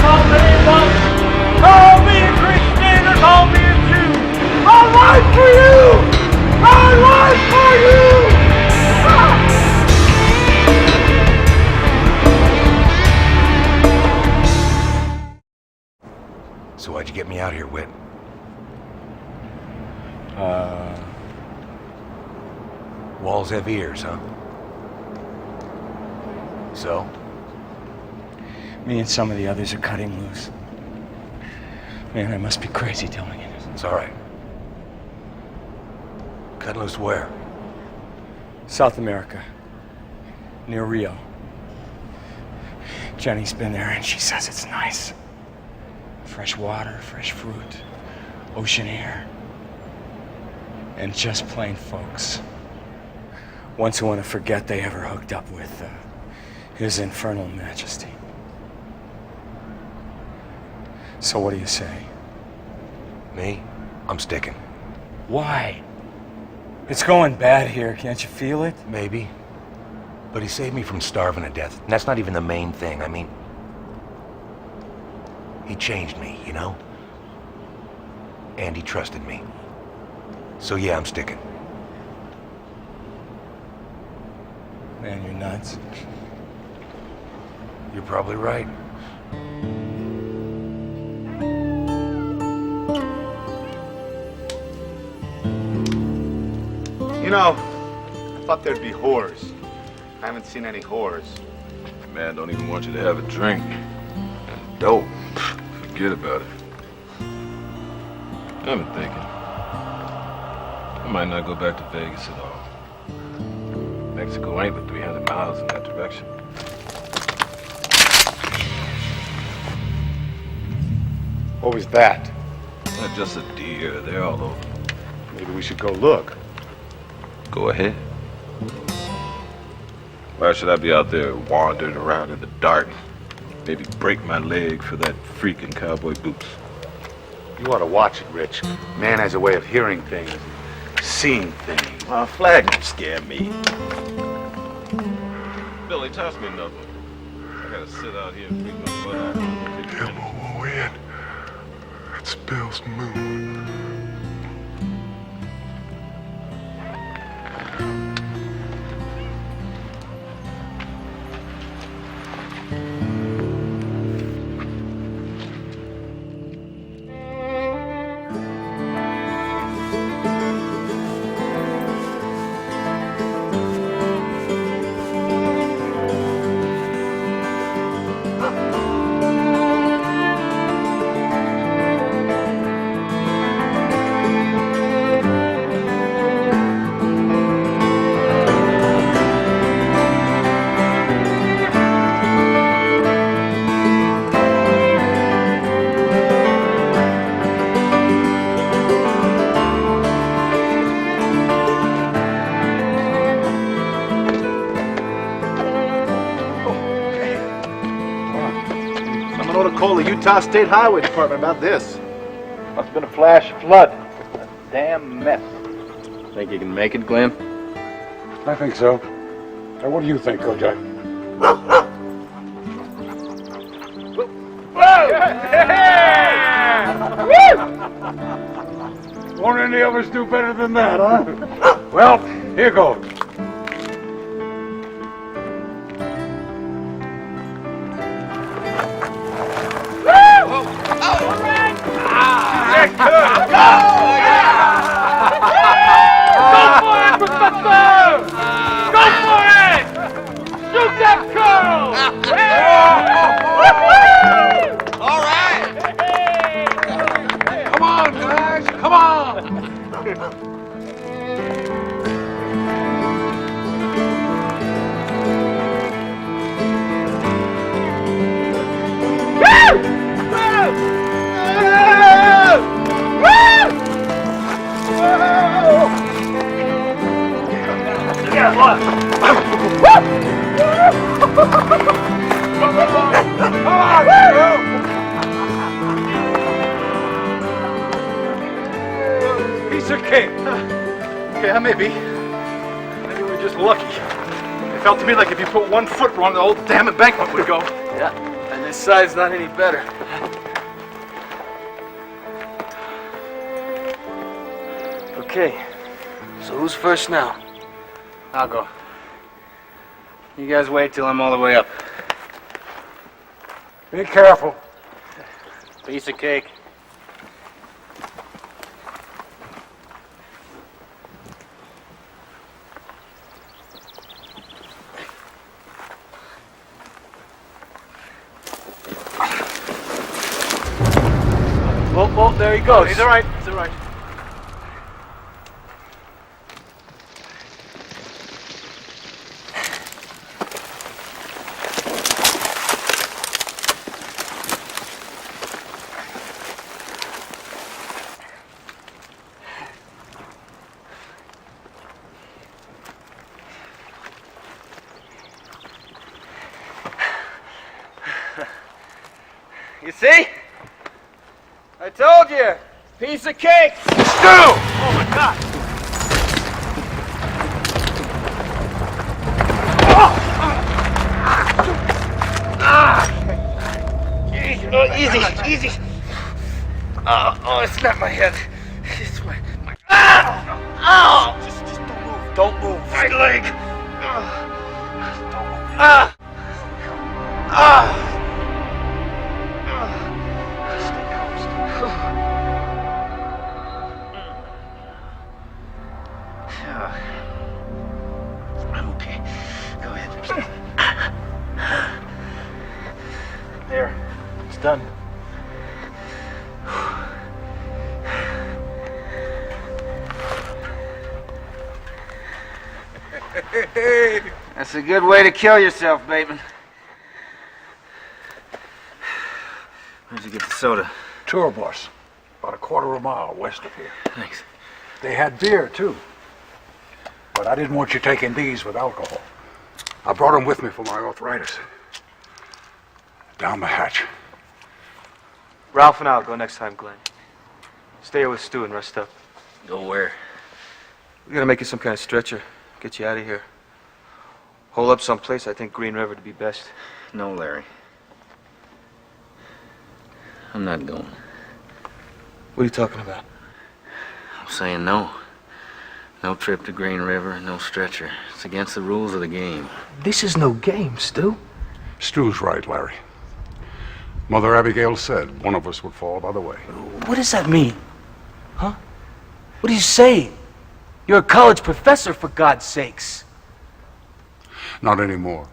bumpty, bump. Call me a Christian or call me a Jew. I'll fight for you. I'll fight for you. So why'd you get me out here, Whit? Walls have ears, huh? So? Me and some of the others are cutting loose. Man, I must be crazy telling you this. It's all right. Cutting loose where? South America. Near Rio. Jenny's been there and she says it's nice. Fresh water, fresh fruit, ocean air. And just plain folks. Ones who want to forget they ever hooked up with His Infernal Majesty. So what do you say? Me? I'm sticking. Why? It's going bad here, can't you feel it? Maybe. But he saved me from starving to death. And that's not even the main thing. I mean, he changed me, you know? And he trusted me. So yeah, I'm sticking. Man, you're nuts. You're probably right. You know, I thought there'd be whores. I haven't seen any whores. Man, don't even want you to have a drink. And dope. Forget about it. I've been thinking. I might not go back to Vegas at all. Mexico ain't but 300 miles in that direction. What was that? Not just a deer. They're all over. Maybe we should go look. Go ahead. Why should I be out there wandering around in the dark? Maybe break my leg for that freaking cowboy boots. You ought to watch it, Rich. Man has a way of hearing things, seeing things. Flag don't scare me. Billy, toss me another one. I gotta sit out here and freak my butt out. Devil will win. It's Bill's moon. Call the Utah State Highway Department about this. Must have been a flash flood. A damn mess. Think you can make it, Glenn? I think so. Now, what do you think, Kojak? Won't any of us do better than that, huh? Well, here goes. okay? Yeah, maybe. Maybe we're just lucky. It felt to me like if you put 1 foot wrong, the whole damn embankment would go. Yeah, and this side's not any better. Okay, so who's first now? I'll go. You guys wait till I'm all the way up. Be careful. Piece of cake. Well, there he goes. He's all right. He's all right. You see? I told you! Piece of cake! Stu! Oh my God! Easy. Oh, it's not my head. It's my. Just don't move. My leg. I'm okay. Go ahead. There. It's done. That's a good way to kill yourself, Bateman. Where'd you get the soda? Tour bus. About a quarter of a mile west of here. Thanks. They had beer, too. But I didn't want you taking these with alcohol. I brought them with me for my arthritis. Down the hatch. Ralph and I'll go next time, Glenn. Stay here with Stu and rest up. Go where? We gotta make you some kind of stretcher. Get you out of here. Hole up someplace. I think Green River to be best. No, Larry. I'm not going. What are you talking about? I'm saying no. No trip to Green River, no stretcher. It's against the rules of the game. This is no game, Stu. Stu's right, Larry. Mother Abigail said one of us would fall by the way. What does that mean? Huh? What are you saying? You're a college professor, for God's sakes. Not anymore.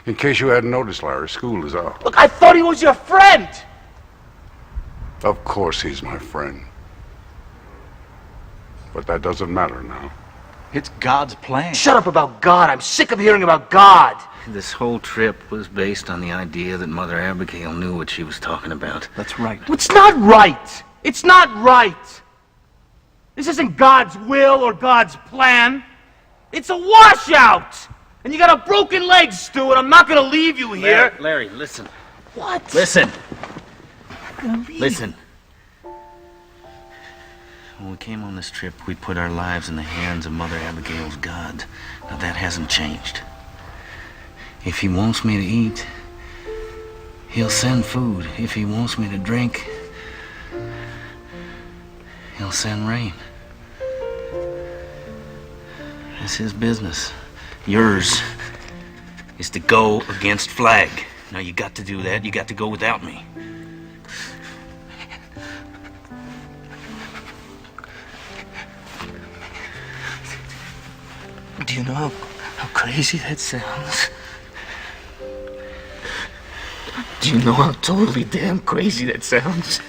In case you hadn't noticed, Larry, school is out. Look, I thought he was your friend! Of course he's my friend. But that doesn't matter now. It's God's plan. Shut up about God. I'm sick of hearing about God. This whole trip was based on the idea that Mother Abigail knew what she was talking about. That's right. It's not right. It's not right. This isn't God's will or God's plan. It's a washout. And you got a broken leg, Stu, and I'm not gonna leave you here. Larry, listen. What? Listen. I'm gonna leave. Listen. When we came on this trip, we put our lives in the hands of Mother Abigail's God. Now that hasn't changed. If he wants me to eat, he'll send food. If he wants me to drink, he'll send rain. That's his business. Yours is to go against Flag. Now you got to do that. You got to go without me. Do you know how crazy that sounds? Do you know how totally damn crazy that sounds?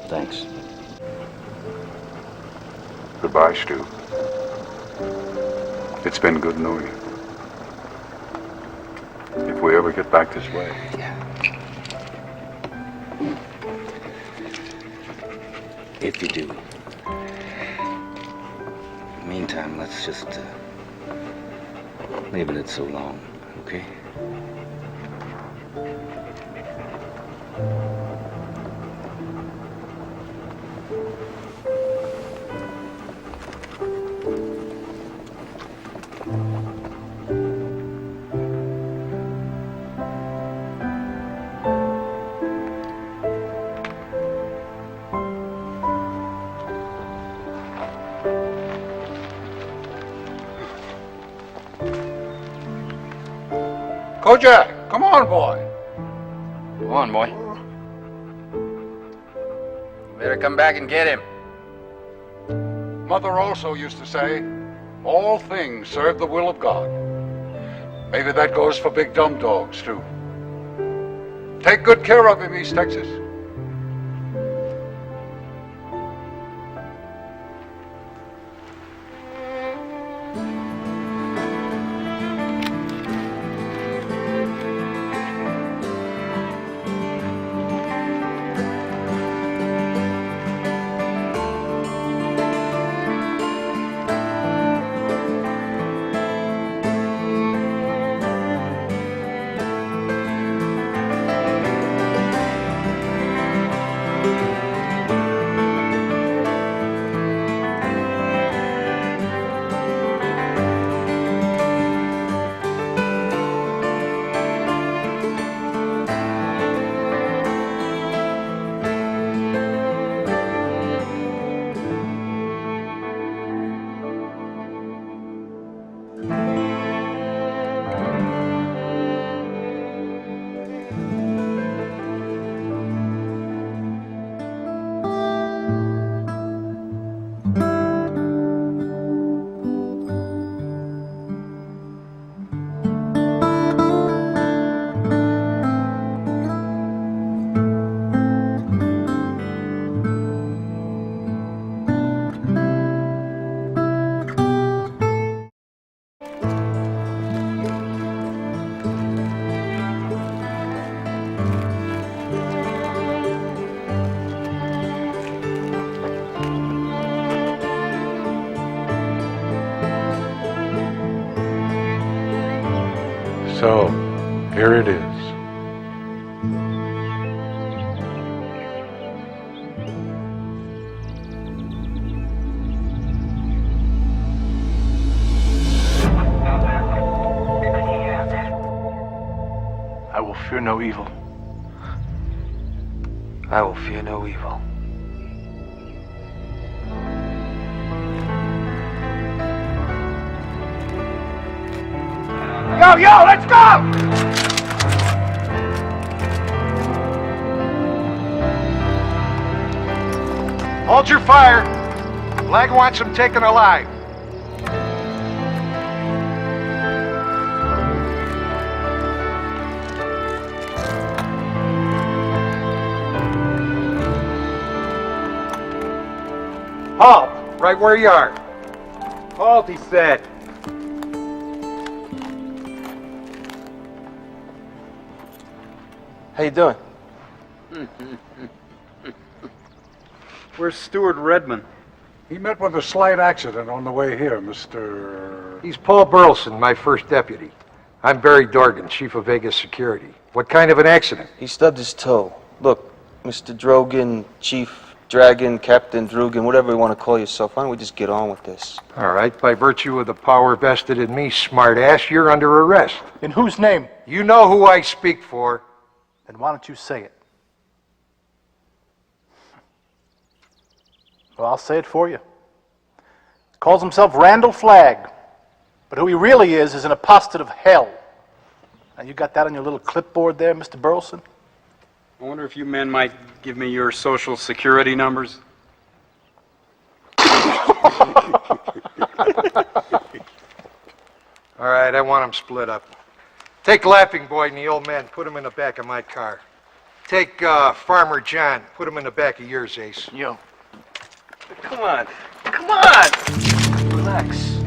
Thanks. Goodbye, Stu. It's been good knowing you. If we ever get back this way. If you do. Meantime, let's just leave it so long, okay? Kojak, come on, boy. Come on, boy. Better come back and get him. Mother also used to say, all things serve the will of God. Maybe that goes for big dumb dogs, too. Take good care of him, East Texas. So, here it is. I will fear no evil. I will fear no evil. Yo, let's go! Hold your fire. Flag wants him taken alive. Halt! Right where you are. Halt, he said. How you doing? Where's Stuart Redmond? He met with a slight accident on the way here, Mr. He's Paul Burleson, my first deputy. I'm Barry Dorgan, chief of Vegas security. What kind of an accident? He stubbed his toe. Look, Mr. Drogan, Chief Dragon, Captain Drugan, whatever you want to call yourself, why don't we just get on with this? All right, by virtue of the power vested in me, smartass, you're under arrest. In whose name? You know who I speak for. Then why don't you say it? Well, I'll say it for you. Calls himself Randall Flagg. But who he really is an apostate of hell. Now, you got that on your little clipboard there, Mr. Burleson? I wonder if you men might give me your social security numbers. All right, I want them split up. Take Laughing Boy and the old man, put him in the back of my car. Take Farmer John, put him in the back of yours, Ace. Yo. Come on. Come on! Relax.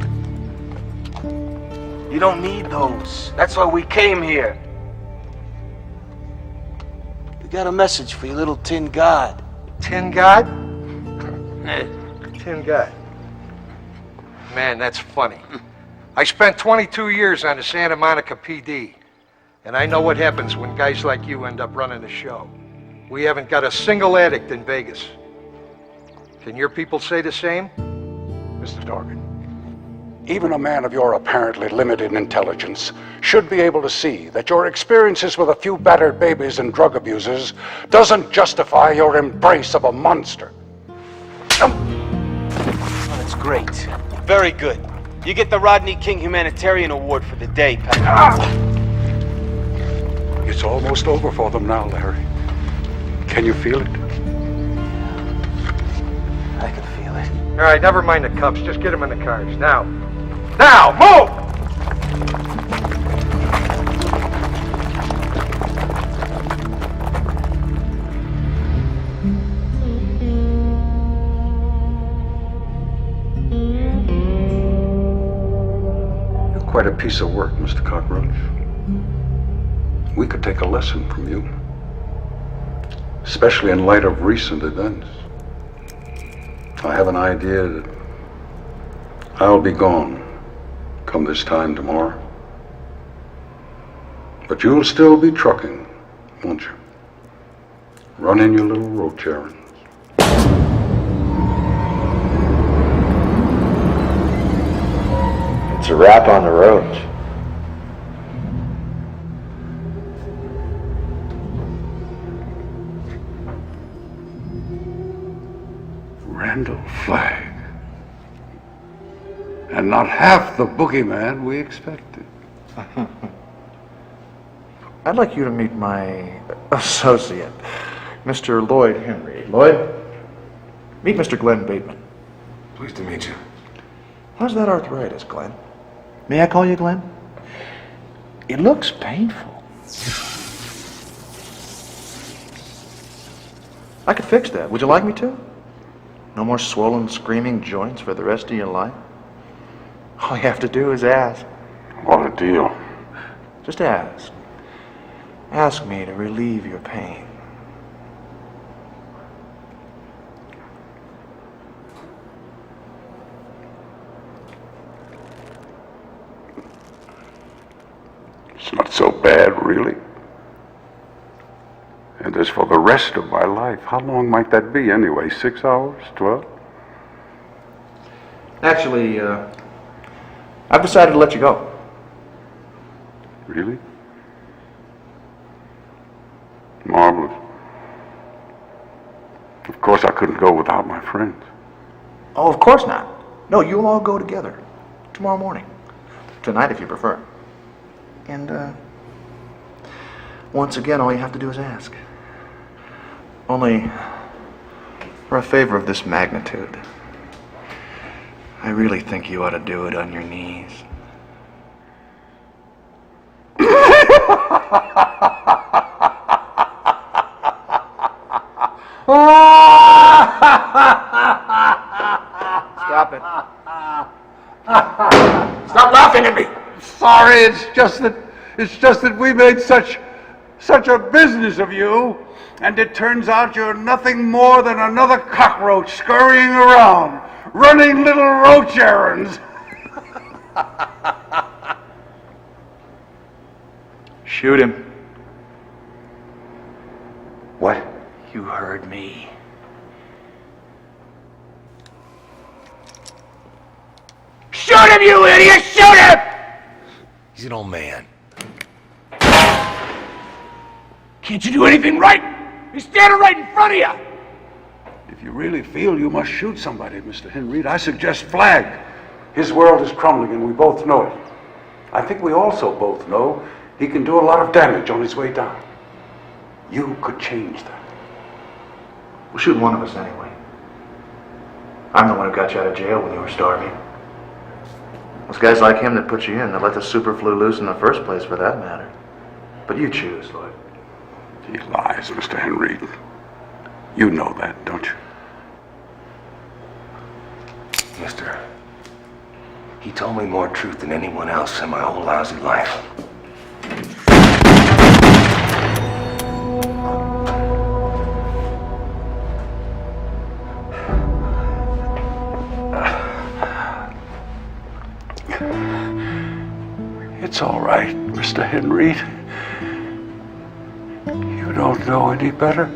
You don't need those. That's why we came here. We got a message for your little tin god. Tin God? Tin God. Man, that's funny. I spent 22 years on the Santa Monica PD, and I know what happens when guys like you end up running the show. We haven't got a single addict in Vegas. Can your people say the same? Mr. Dorgan, even a man of your apparently limited intelligence should be able to see that your experiences with a few battered babies and drug abusers doesn't justify your embrace of a monster. Oh, that's great. Very good. You get the Rodney King Humanitarian Award for the day, Pat. It's almost over for them now, Larry. Can you feel it? I can feel it. All right, never mind the cups. Just get them in the cars. Now. Now, move! You're quite a piece of work, Mr. Cockroach. We could take a lesson from you, especially in light of recent events. I have an idea that I'll be gone come this time tomorrow. But you'll still be trucking, won't you? Running your little roach errands. It's a wrap on the roads. Randall Flagg. And not half the boogeyman we expected. I'd like you to meet my associate, Mr. Lloyd Henry. Lloyd, meet Mr. Glenn Bateman. Pleased to meet you. How's that arthritis, Glenn? May I call you Glenn? It looks painful. I could fix that. Would you like me to? No more swollen, screaming joints for the rest of your life? All you have to do is ask. What a deal. Just ask. Ask me to relieve your pain. It's not so bad, really. And as for the rest of my life, how long might that be anyway? 6 hours? 12? Actually, I've decided to let you go. Really? Marvelous. Of course I couldn't go without my friends. Oh, of course not. No, you'll all go together. Tomorrow morning. Tonight, if you prefer. And, once again, all you have to do is ask. Only, for a favor of this magnitude, I really think you ought to do it on your knees. Stop it. Stop laughing at me! Sorry, it's just that we made such a business of you, and it turns out you're nothing more than another cockroach scurrying around, running little roach errands. Shoot him. What? You heard me. Shoot him, you idiot! Shoot him! He's an old man. Can't you do anything right? He's standing right in front of you! If you really feel you must shoot somebody, Mr. Henry, I suggest Flagg. His world is crumbling and we both know it. I think we also both know he can do a lot of damage on his way down. You could change that. We'll shoot one of us anyway. I'm the one who got you out of jail when you were starving. It's guys like him that put you in that let the super flu loose in the first place, for that matter. But you choose, Lloyd. He lies, Mr. Henry. You know that, don't you? Mister, He told me more truth than anyone else in my whole lousy life. It's all right, Mr. Henry. You don't know any better.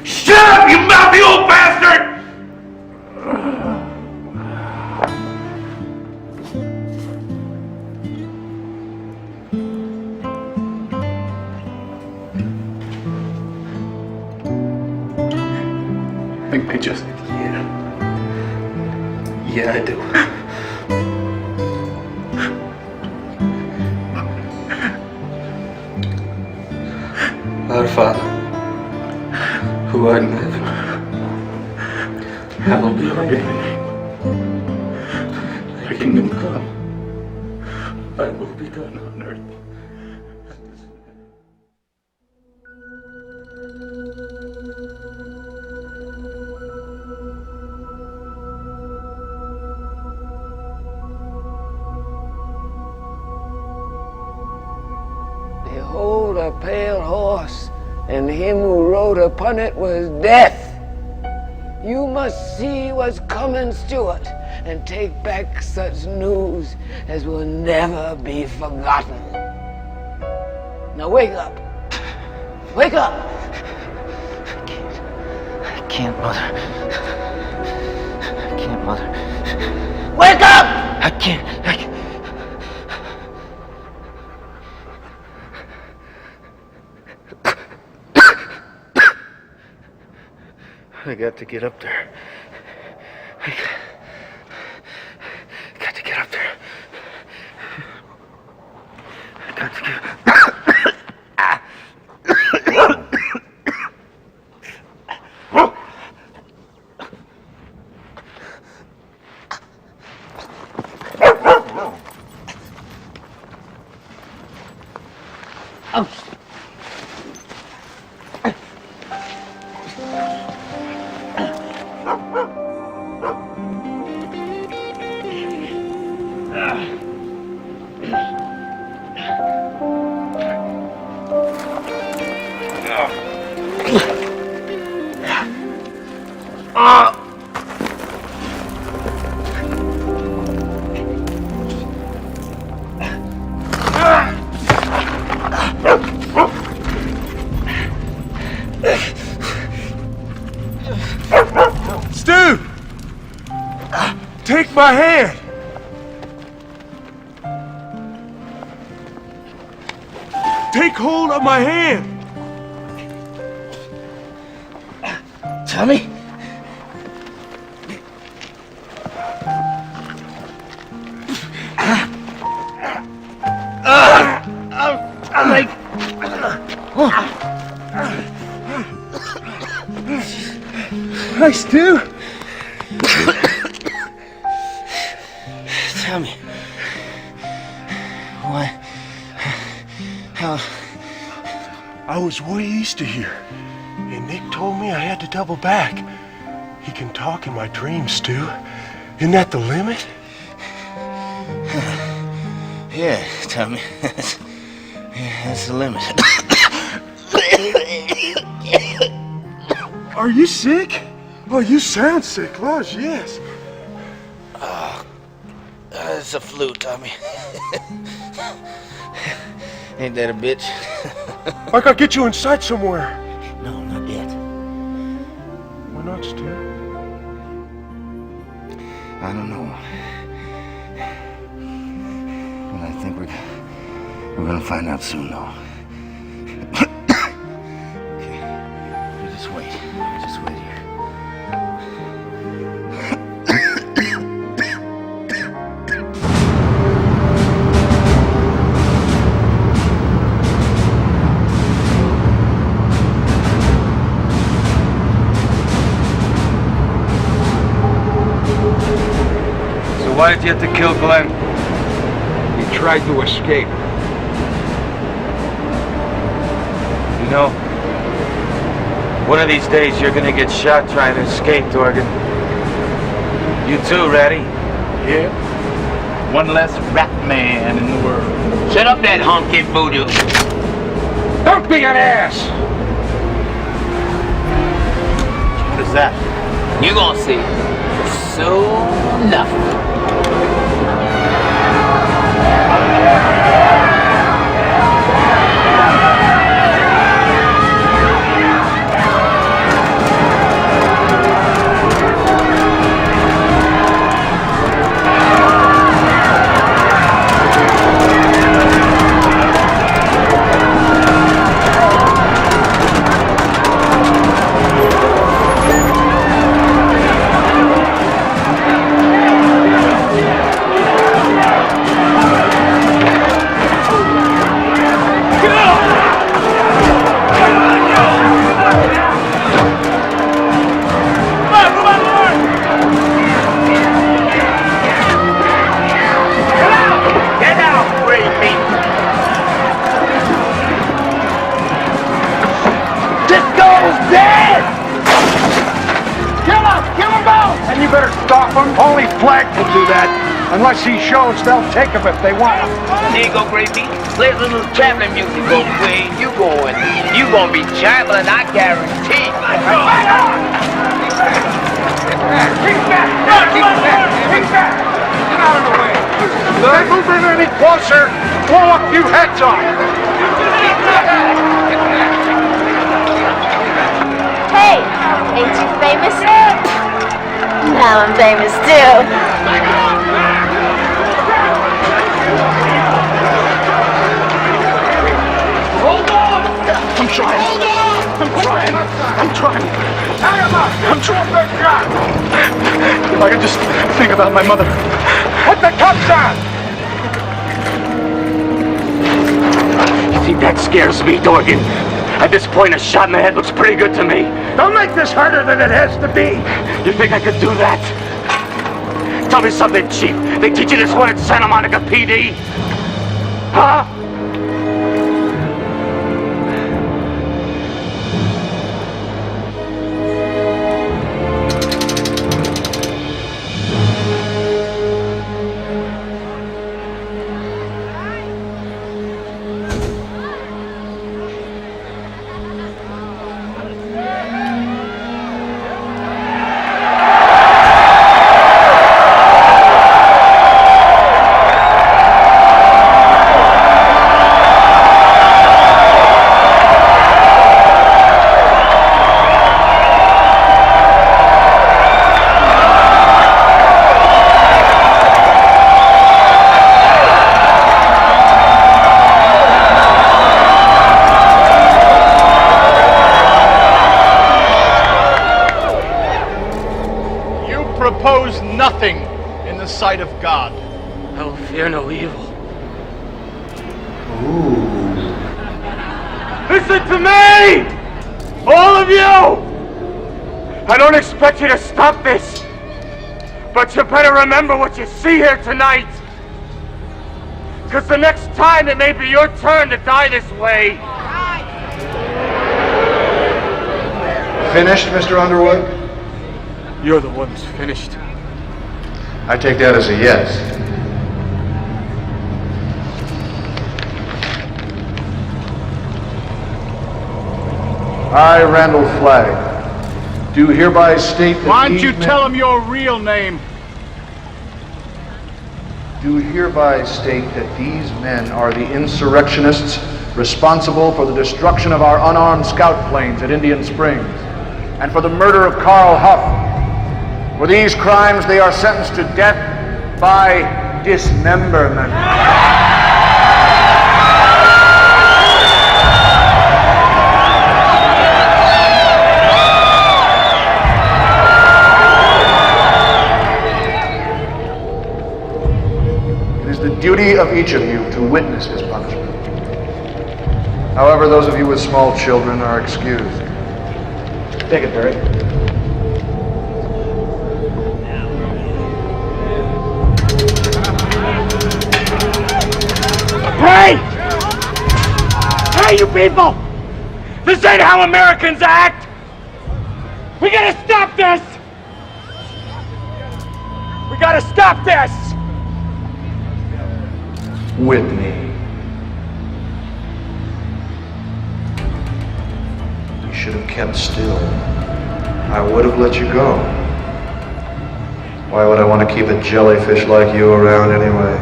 Shut up, you mouthy old bastard! Big pictures. Yeah, I do. Our Father, who art in heaven, hallowed be thy name. Thy kingdom come, thy will be done on earth. Behold a pale horse, and him who rode upon it was Death. You must see what's coming, Stuart, and take back such news as will never be forgotten. Now wake up. Wake up! I can't, Mother. I can't, Mother. Wake up! I can't. I got to get up there. I got to get up there. I got to get... Stu! Take my hand! Take hold of my hand! Tommy? I'm like... Hi, Stu! Tell me. Why? How? I was way east of here, and Nick told me I had to double back. He can talk in my dreams, Stu. Isn't that the limit? Yeah, Tommy. That's the limit. Are you sick? Oh, you sound sick, Lodge, yes. It's a flu, Tommy. Ain't that a bitch? I gotta get you inside somewhere. No, not yet. Why not, Stu? I don't know. But I think we're gonna find out soon, though. Okay. You just wait. You just wait here. Why did you have to kill Glenn? He tried to escape. You know, one of these days you're gonna get shot trying to escape, Dorgan. You too, Ratty? Yeah. One less rat man in the world. Shut up that honky voodoo. Don't be an ass! What is that? You gonna see. Soon enough. Only Flag will do that. Unless he shows, they'll take him if they want him. There you go, Gray Pete. Play a little traveling music, go Queen. You going. You gonna be traveling, I guarantee. Keep back! Keep back! Keep back! Get out of the way. If they move in any closer, blow a few heads off. Hey, ain't you famous? Now I'm famous too. Hold on! I'm trying. I'm trying. I'm trying. If I could just think about my mother. Put the cuffs on! You think that scares me, Dorgan? At this point, a shot in the head looks pretty good to me. Don't make this harder than it has to be. You think I could do that? Tell me something, Chief. They teach you this one at Santa Monica PD? Huh? Nothing in the sight of God. I will fear no evil. Listen to me! All of you! I don't expect you to stop this, but you better remember what you see here tonight. Because the next time it may be your turn to die this way. Finished, Mr. Underwood? You're the one who's finished. I take that as a yes. I, Randall Flagg, do hereby state that Why don't you tell him your real name? Do hereby state that these men are the insurrectionists responsible for the destruction of our unarmed scout planes at Indian Springs and for the murder of Carl Huff. For these crimes, they are sentenced to death by dismemberment. It is the duty of each of you to witness his punishment. However, those of you with small children are excused. Take it, Barry. Hey! Hey, you people! This ain't how Americans act! We gotta stop this! We gotta stop this! Whitney. You should have kept still. I would have let you go. Why would I want to keep a jellyfish like you around anyway?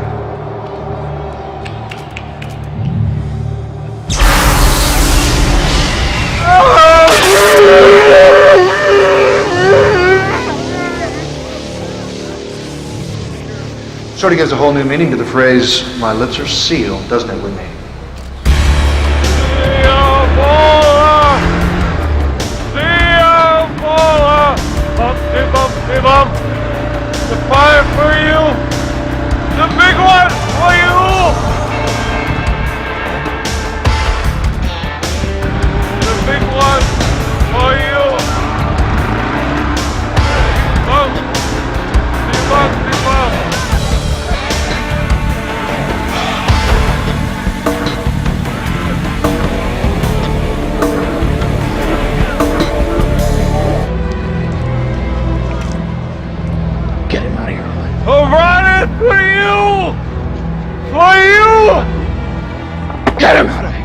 Sort of gives a whole new meaning to the phrase, my lips are sealed, doesn't it, Whitney? Bumpty bump. The fire for you. The big one for you. The big one for you. Bumpty bump. Get him out of here. I'm running for you! For you! Get him out of here.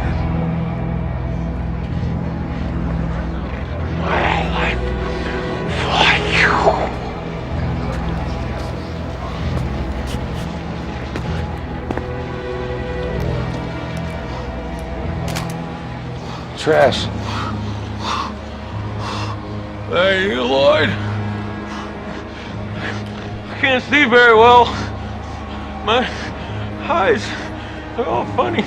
Trash. Thank you, Lloyd. I can't see very well. My eyes are all funny.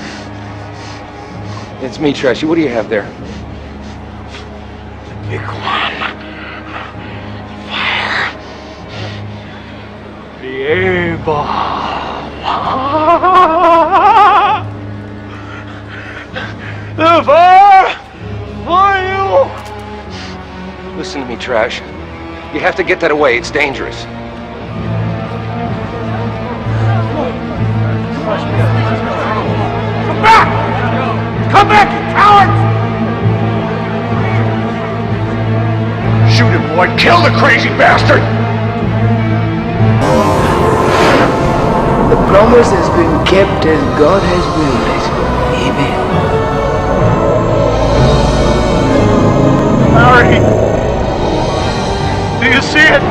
It's me, Trashy. What do you have there? Big one. Fire. The A-ball. The fire for you. Listen to me, Trash. You have to get that away. It's dangerous. Come back! Come back, you cowards! Shoot him, boy. Kill the crazy bastard! The promise has been kept as God has willed it. Amen. Larry! Do you see it?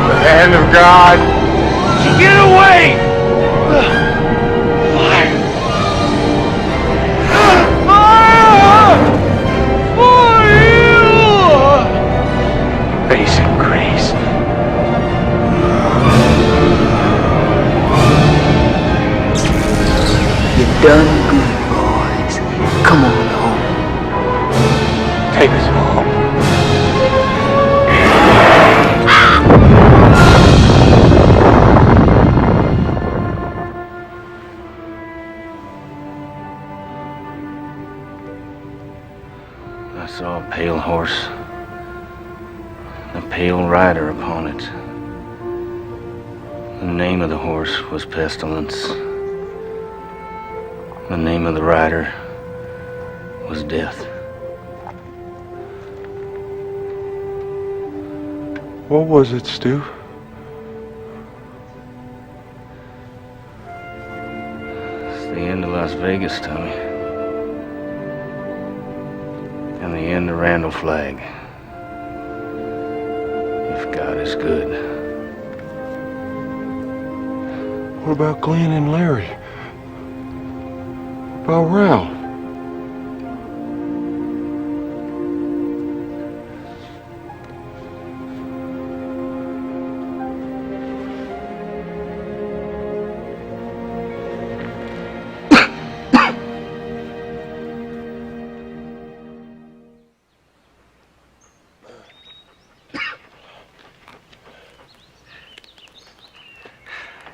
The hand of God. Get away! Fire! Fire! For you! Amazing grace. You've done good, boys. Come on home. Take us home. I saw a pale horse, a pale rider upon it. The name of the horse was Pestilence. The name of the rider was Death. What was it, Stu? It's the end of Las Vegas, Tommy. And the end of Randall Flagg. If God is good. What about Glenn and Larry? What about Ralph?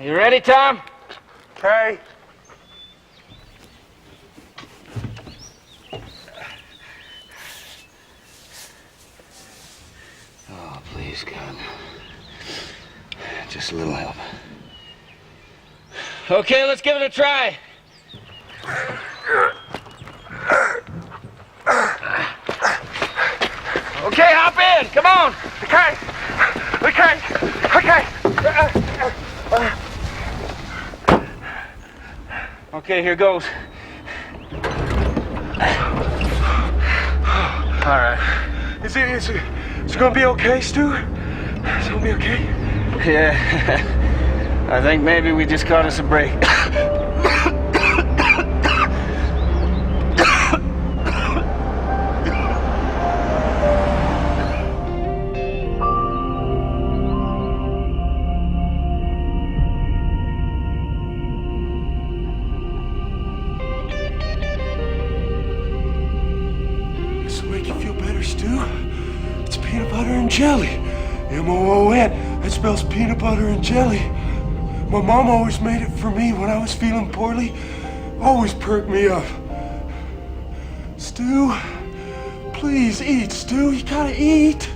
You ready, Tom? Okay. Oh, please, God. Just a little help. Okay, let's give it a try. Okay, hop in. Come on. Okay. Okay, here goes. All right. Is it gonna be okay, Stu? Is it gonna be okay? Yeah. I think maybe we just caught us a break. This'll make you feel better, Stu. It's peanut butter and jelly. M-O-O-N. That spells peanut butter and jelly. My mom always made it for me when I was feeling poorly. Always perked me up. Stu, please eat, Stu. You gotta eat.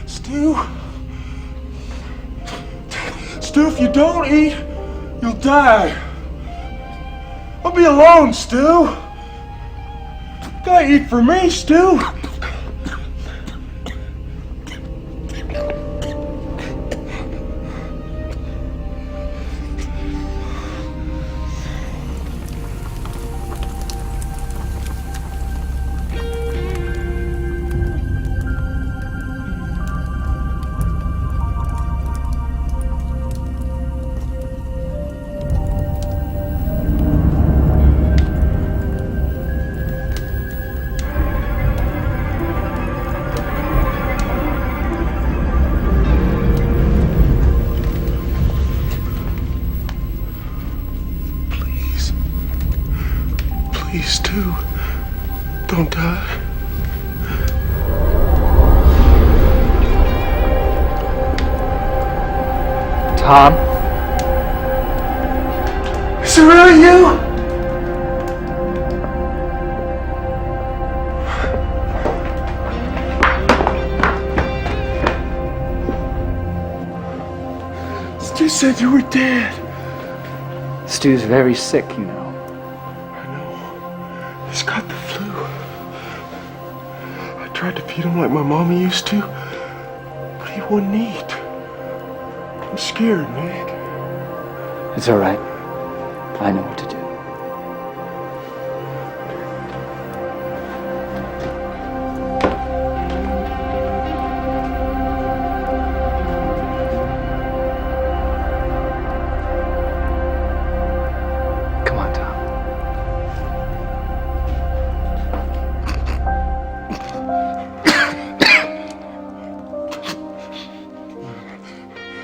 Stu. Stu, if you don't eat, you'll die. I'll be alone, Stu. Gotta eat for me, Stu. Please, Stu, don't die. Tom? Is it really you? Stu said you were dead. Stu's very sick, you know. He's got the flu. I tried to feed him like my mama used to, but he wouldn't eat. I'm scared, Nick. It's all right. I know what to do. Come on, Tom.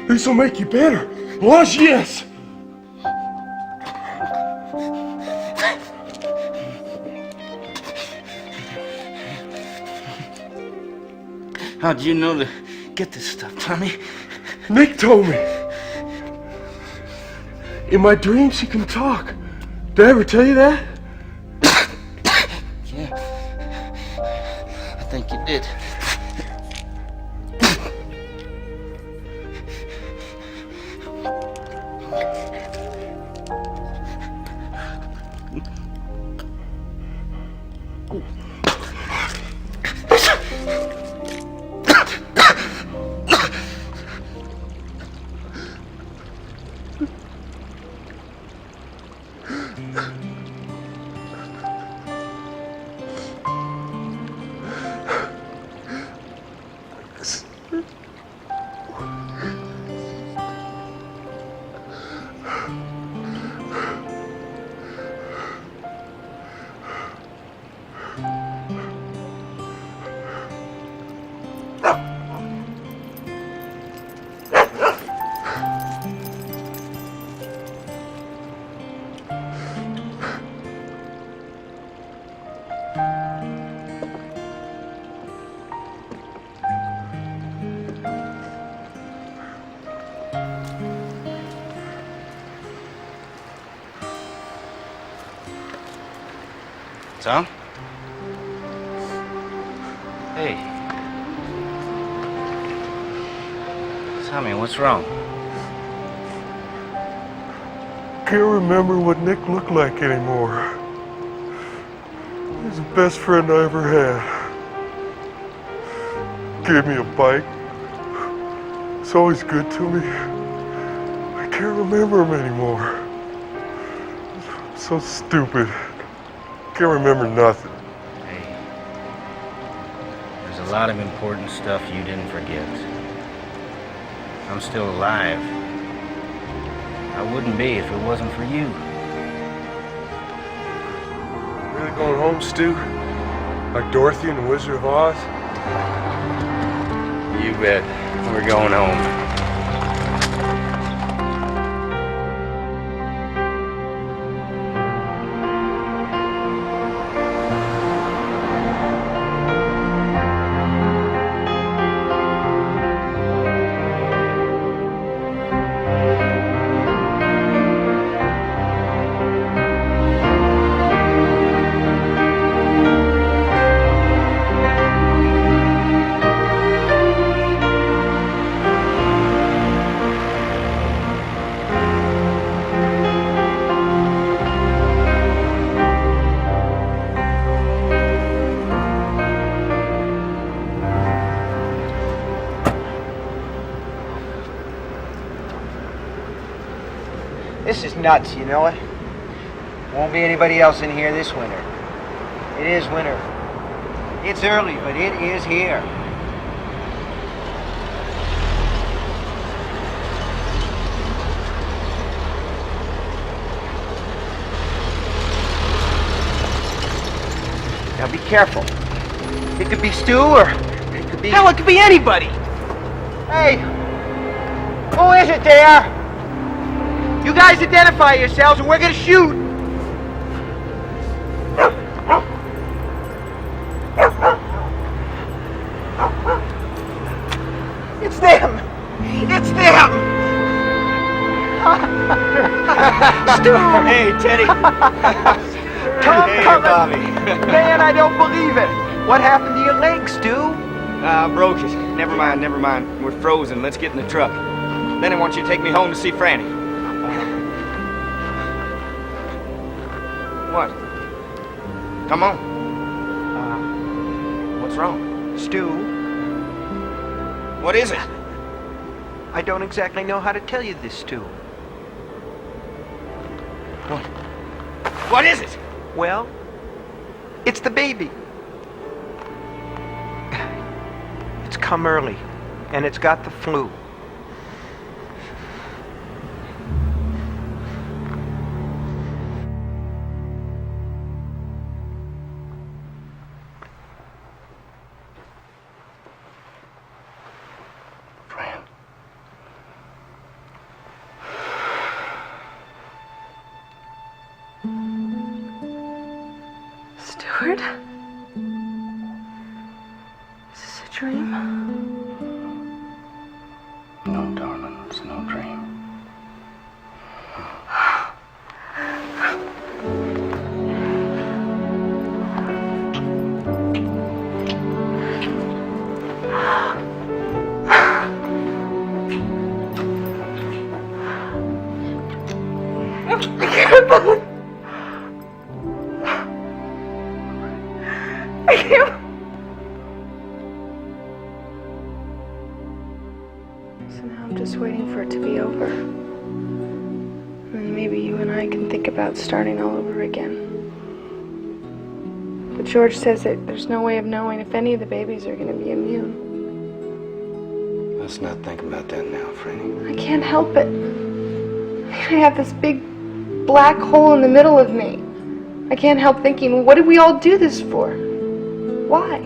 This'll make you better. Was yes. How'd you know to get this stuff, Tommy? Nick told me. In my dreams, he can talk. Did I ever tell you that? Yeah. I think you did. Tom? Hey. Tommy, what's wrong? Can't remember what Nick looked like anymore. He's the best friend I ever had. Gave me a bike. It's always good to me. I can't remember him anymore. So stupid. Can't remember nothing. There's a lot of important stuff you didn't forget. I'm still alive. I wouldn't be if it wasn't for you. Really going home, Stu? Like Dorothy and the Wizard of Oz? You bet. We're going home. This is nuts, you know it? Won't be anybody else in here this winter. It is winter. It's early, but it is here. Now be careful. It could be Stu or it could be... Hell, it could be anybody! Hey! Who is it there? You guys identify yourselves or we're gonna shoot! It's them! It's them! Stu! Hey, Teddy! Tom Bobby. Man, I don't believe it! What happened to your leg, Stu? Broke it. Never mind. We're frozen. Let's get in the truck. Then I want you to take me home to see Franny. What? Come on. What's wrong? Stu? What is it? I don't exactly know how to tell you this, Stu. What is it? Well, it's the baby. It's come early, and it's got the flu. Stuart? Is this a dream? No, darling, it's no dream. So now I'm just waiting for it to be over. And maybe you and I can think about starting all over again. But George says that there's no way of knowing if any of the babies are going to be immune. Let's not think about that now, Franny. I can't help it. I have this big black hole in the middle of me. I can't help thinking, well, what did we all do this for? Why?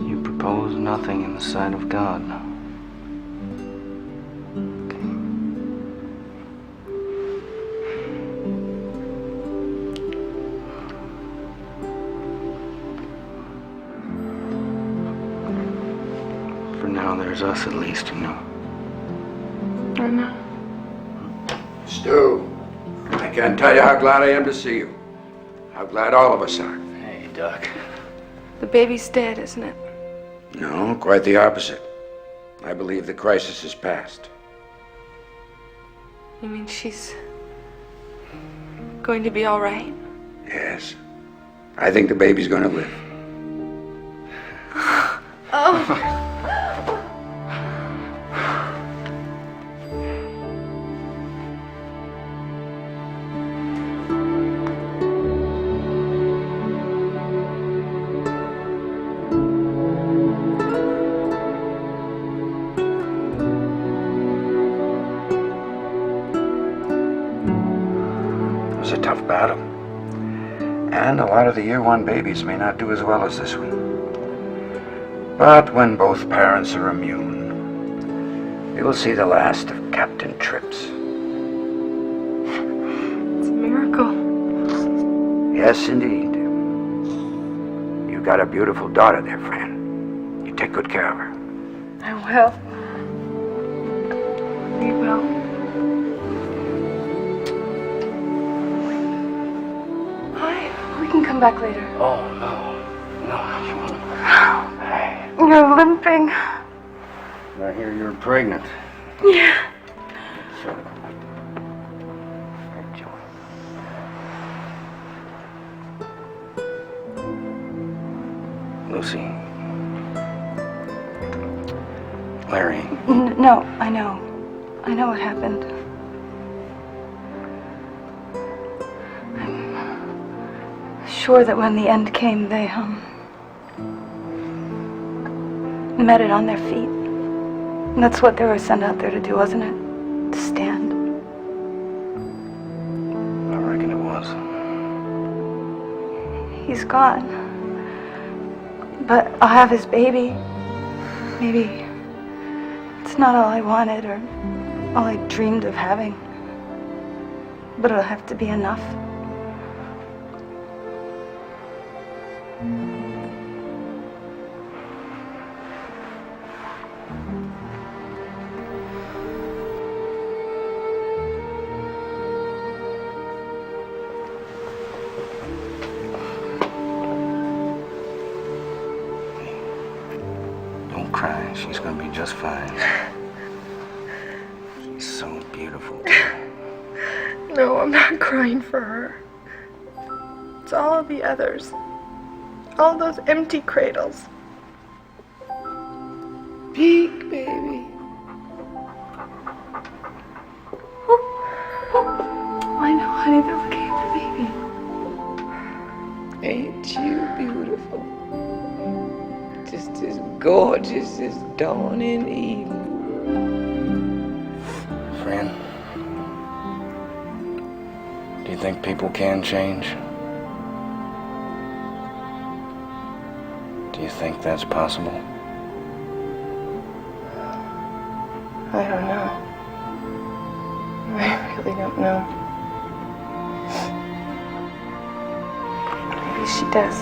You propose nothing in the sight of God. For now, there's us at least, you know. I know. Stu, I can't tell you how glad I am to see you. How glad all of us are. Hey, Doc. The baby's dead, isn't it? No, quite the opposite. I believe the crisis is past. You mean she's going to be all right? Yes. I think the baby's gonna live. Oh. tough battle. And a lot of the year one babies may not do as well as this one. But when both parents are immune, we will see the last of Captain Trips. It's a miracle. Yes, indeed. You've got a beautiful daughter there, Fran. You take good care of her. I will. We will. Hi. We can come back later. Oh, no. No, you won't. You're limping. I hear you're pregnant. Yeah. Lucy. Larry. No, I know. I know what happened. I'm sure that when the end came, they, met it on their feet. And that's what they were sent out there to do, wasn't it? To stand. I reckon it was. He's gone. But I'll have his baby. Maybe it's not all I wanted or all I dreamed of having. But it'll have to be enough. Don't cry. She's gonna be just fine. She's so beautiful. No, I'm not crying for her. It's all of the others. All those empty cradles. Peek, baby. I know, honey, they're looking at the baby. Ain't you beautiful? Just as gorgeous as dawn in Eden. Fran, do you think people can change? Do you think that's possible? I don't know. I really don't know. Maybe she does.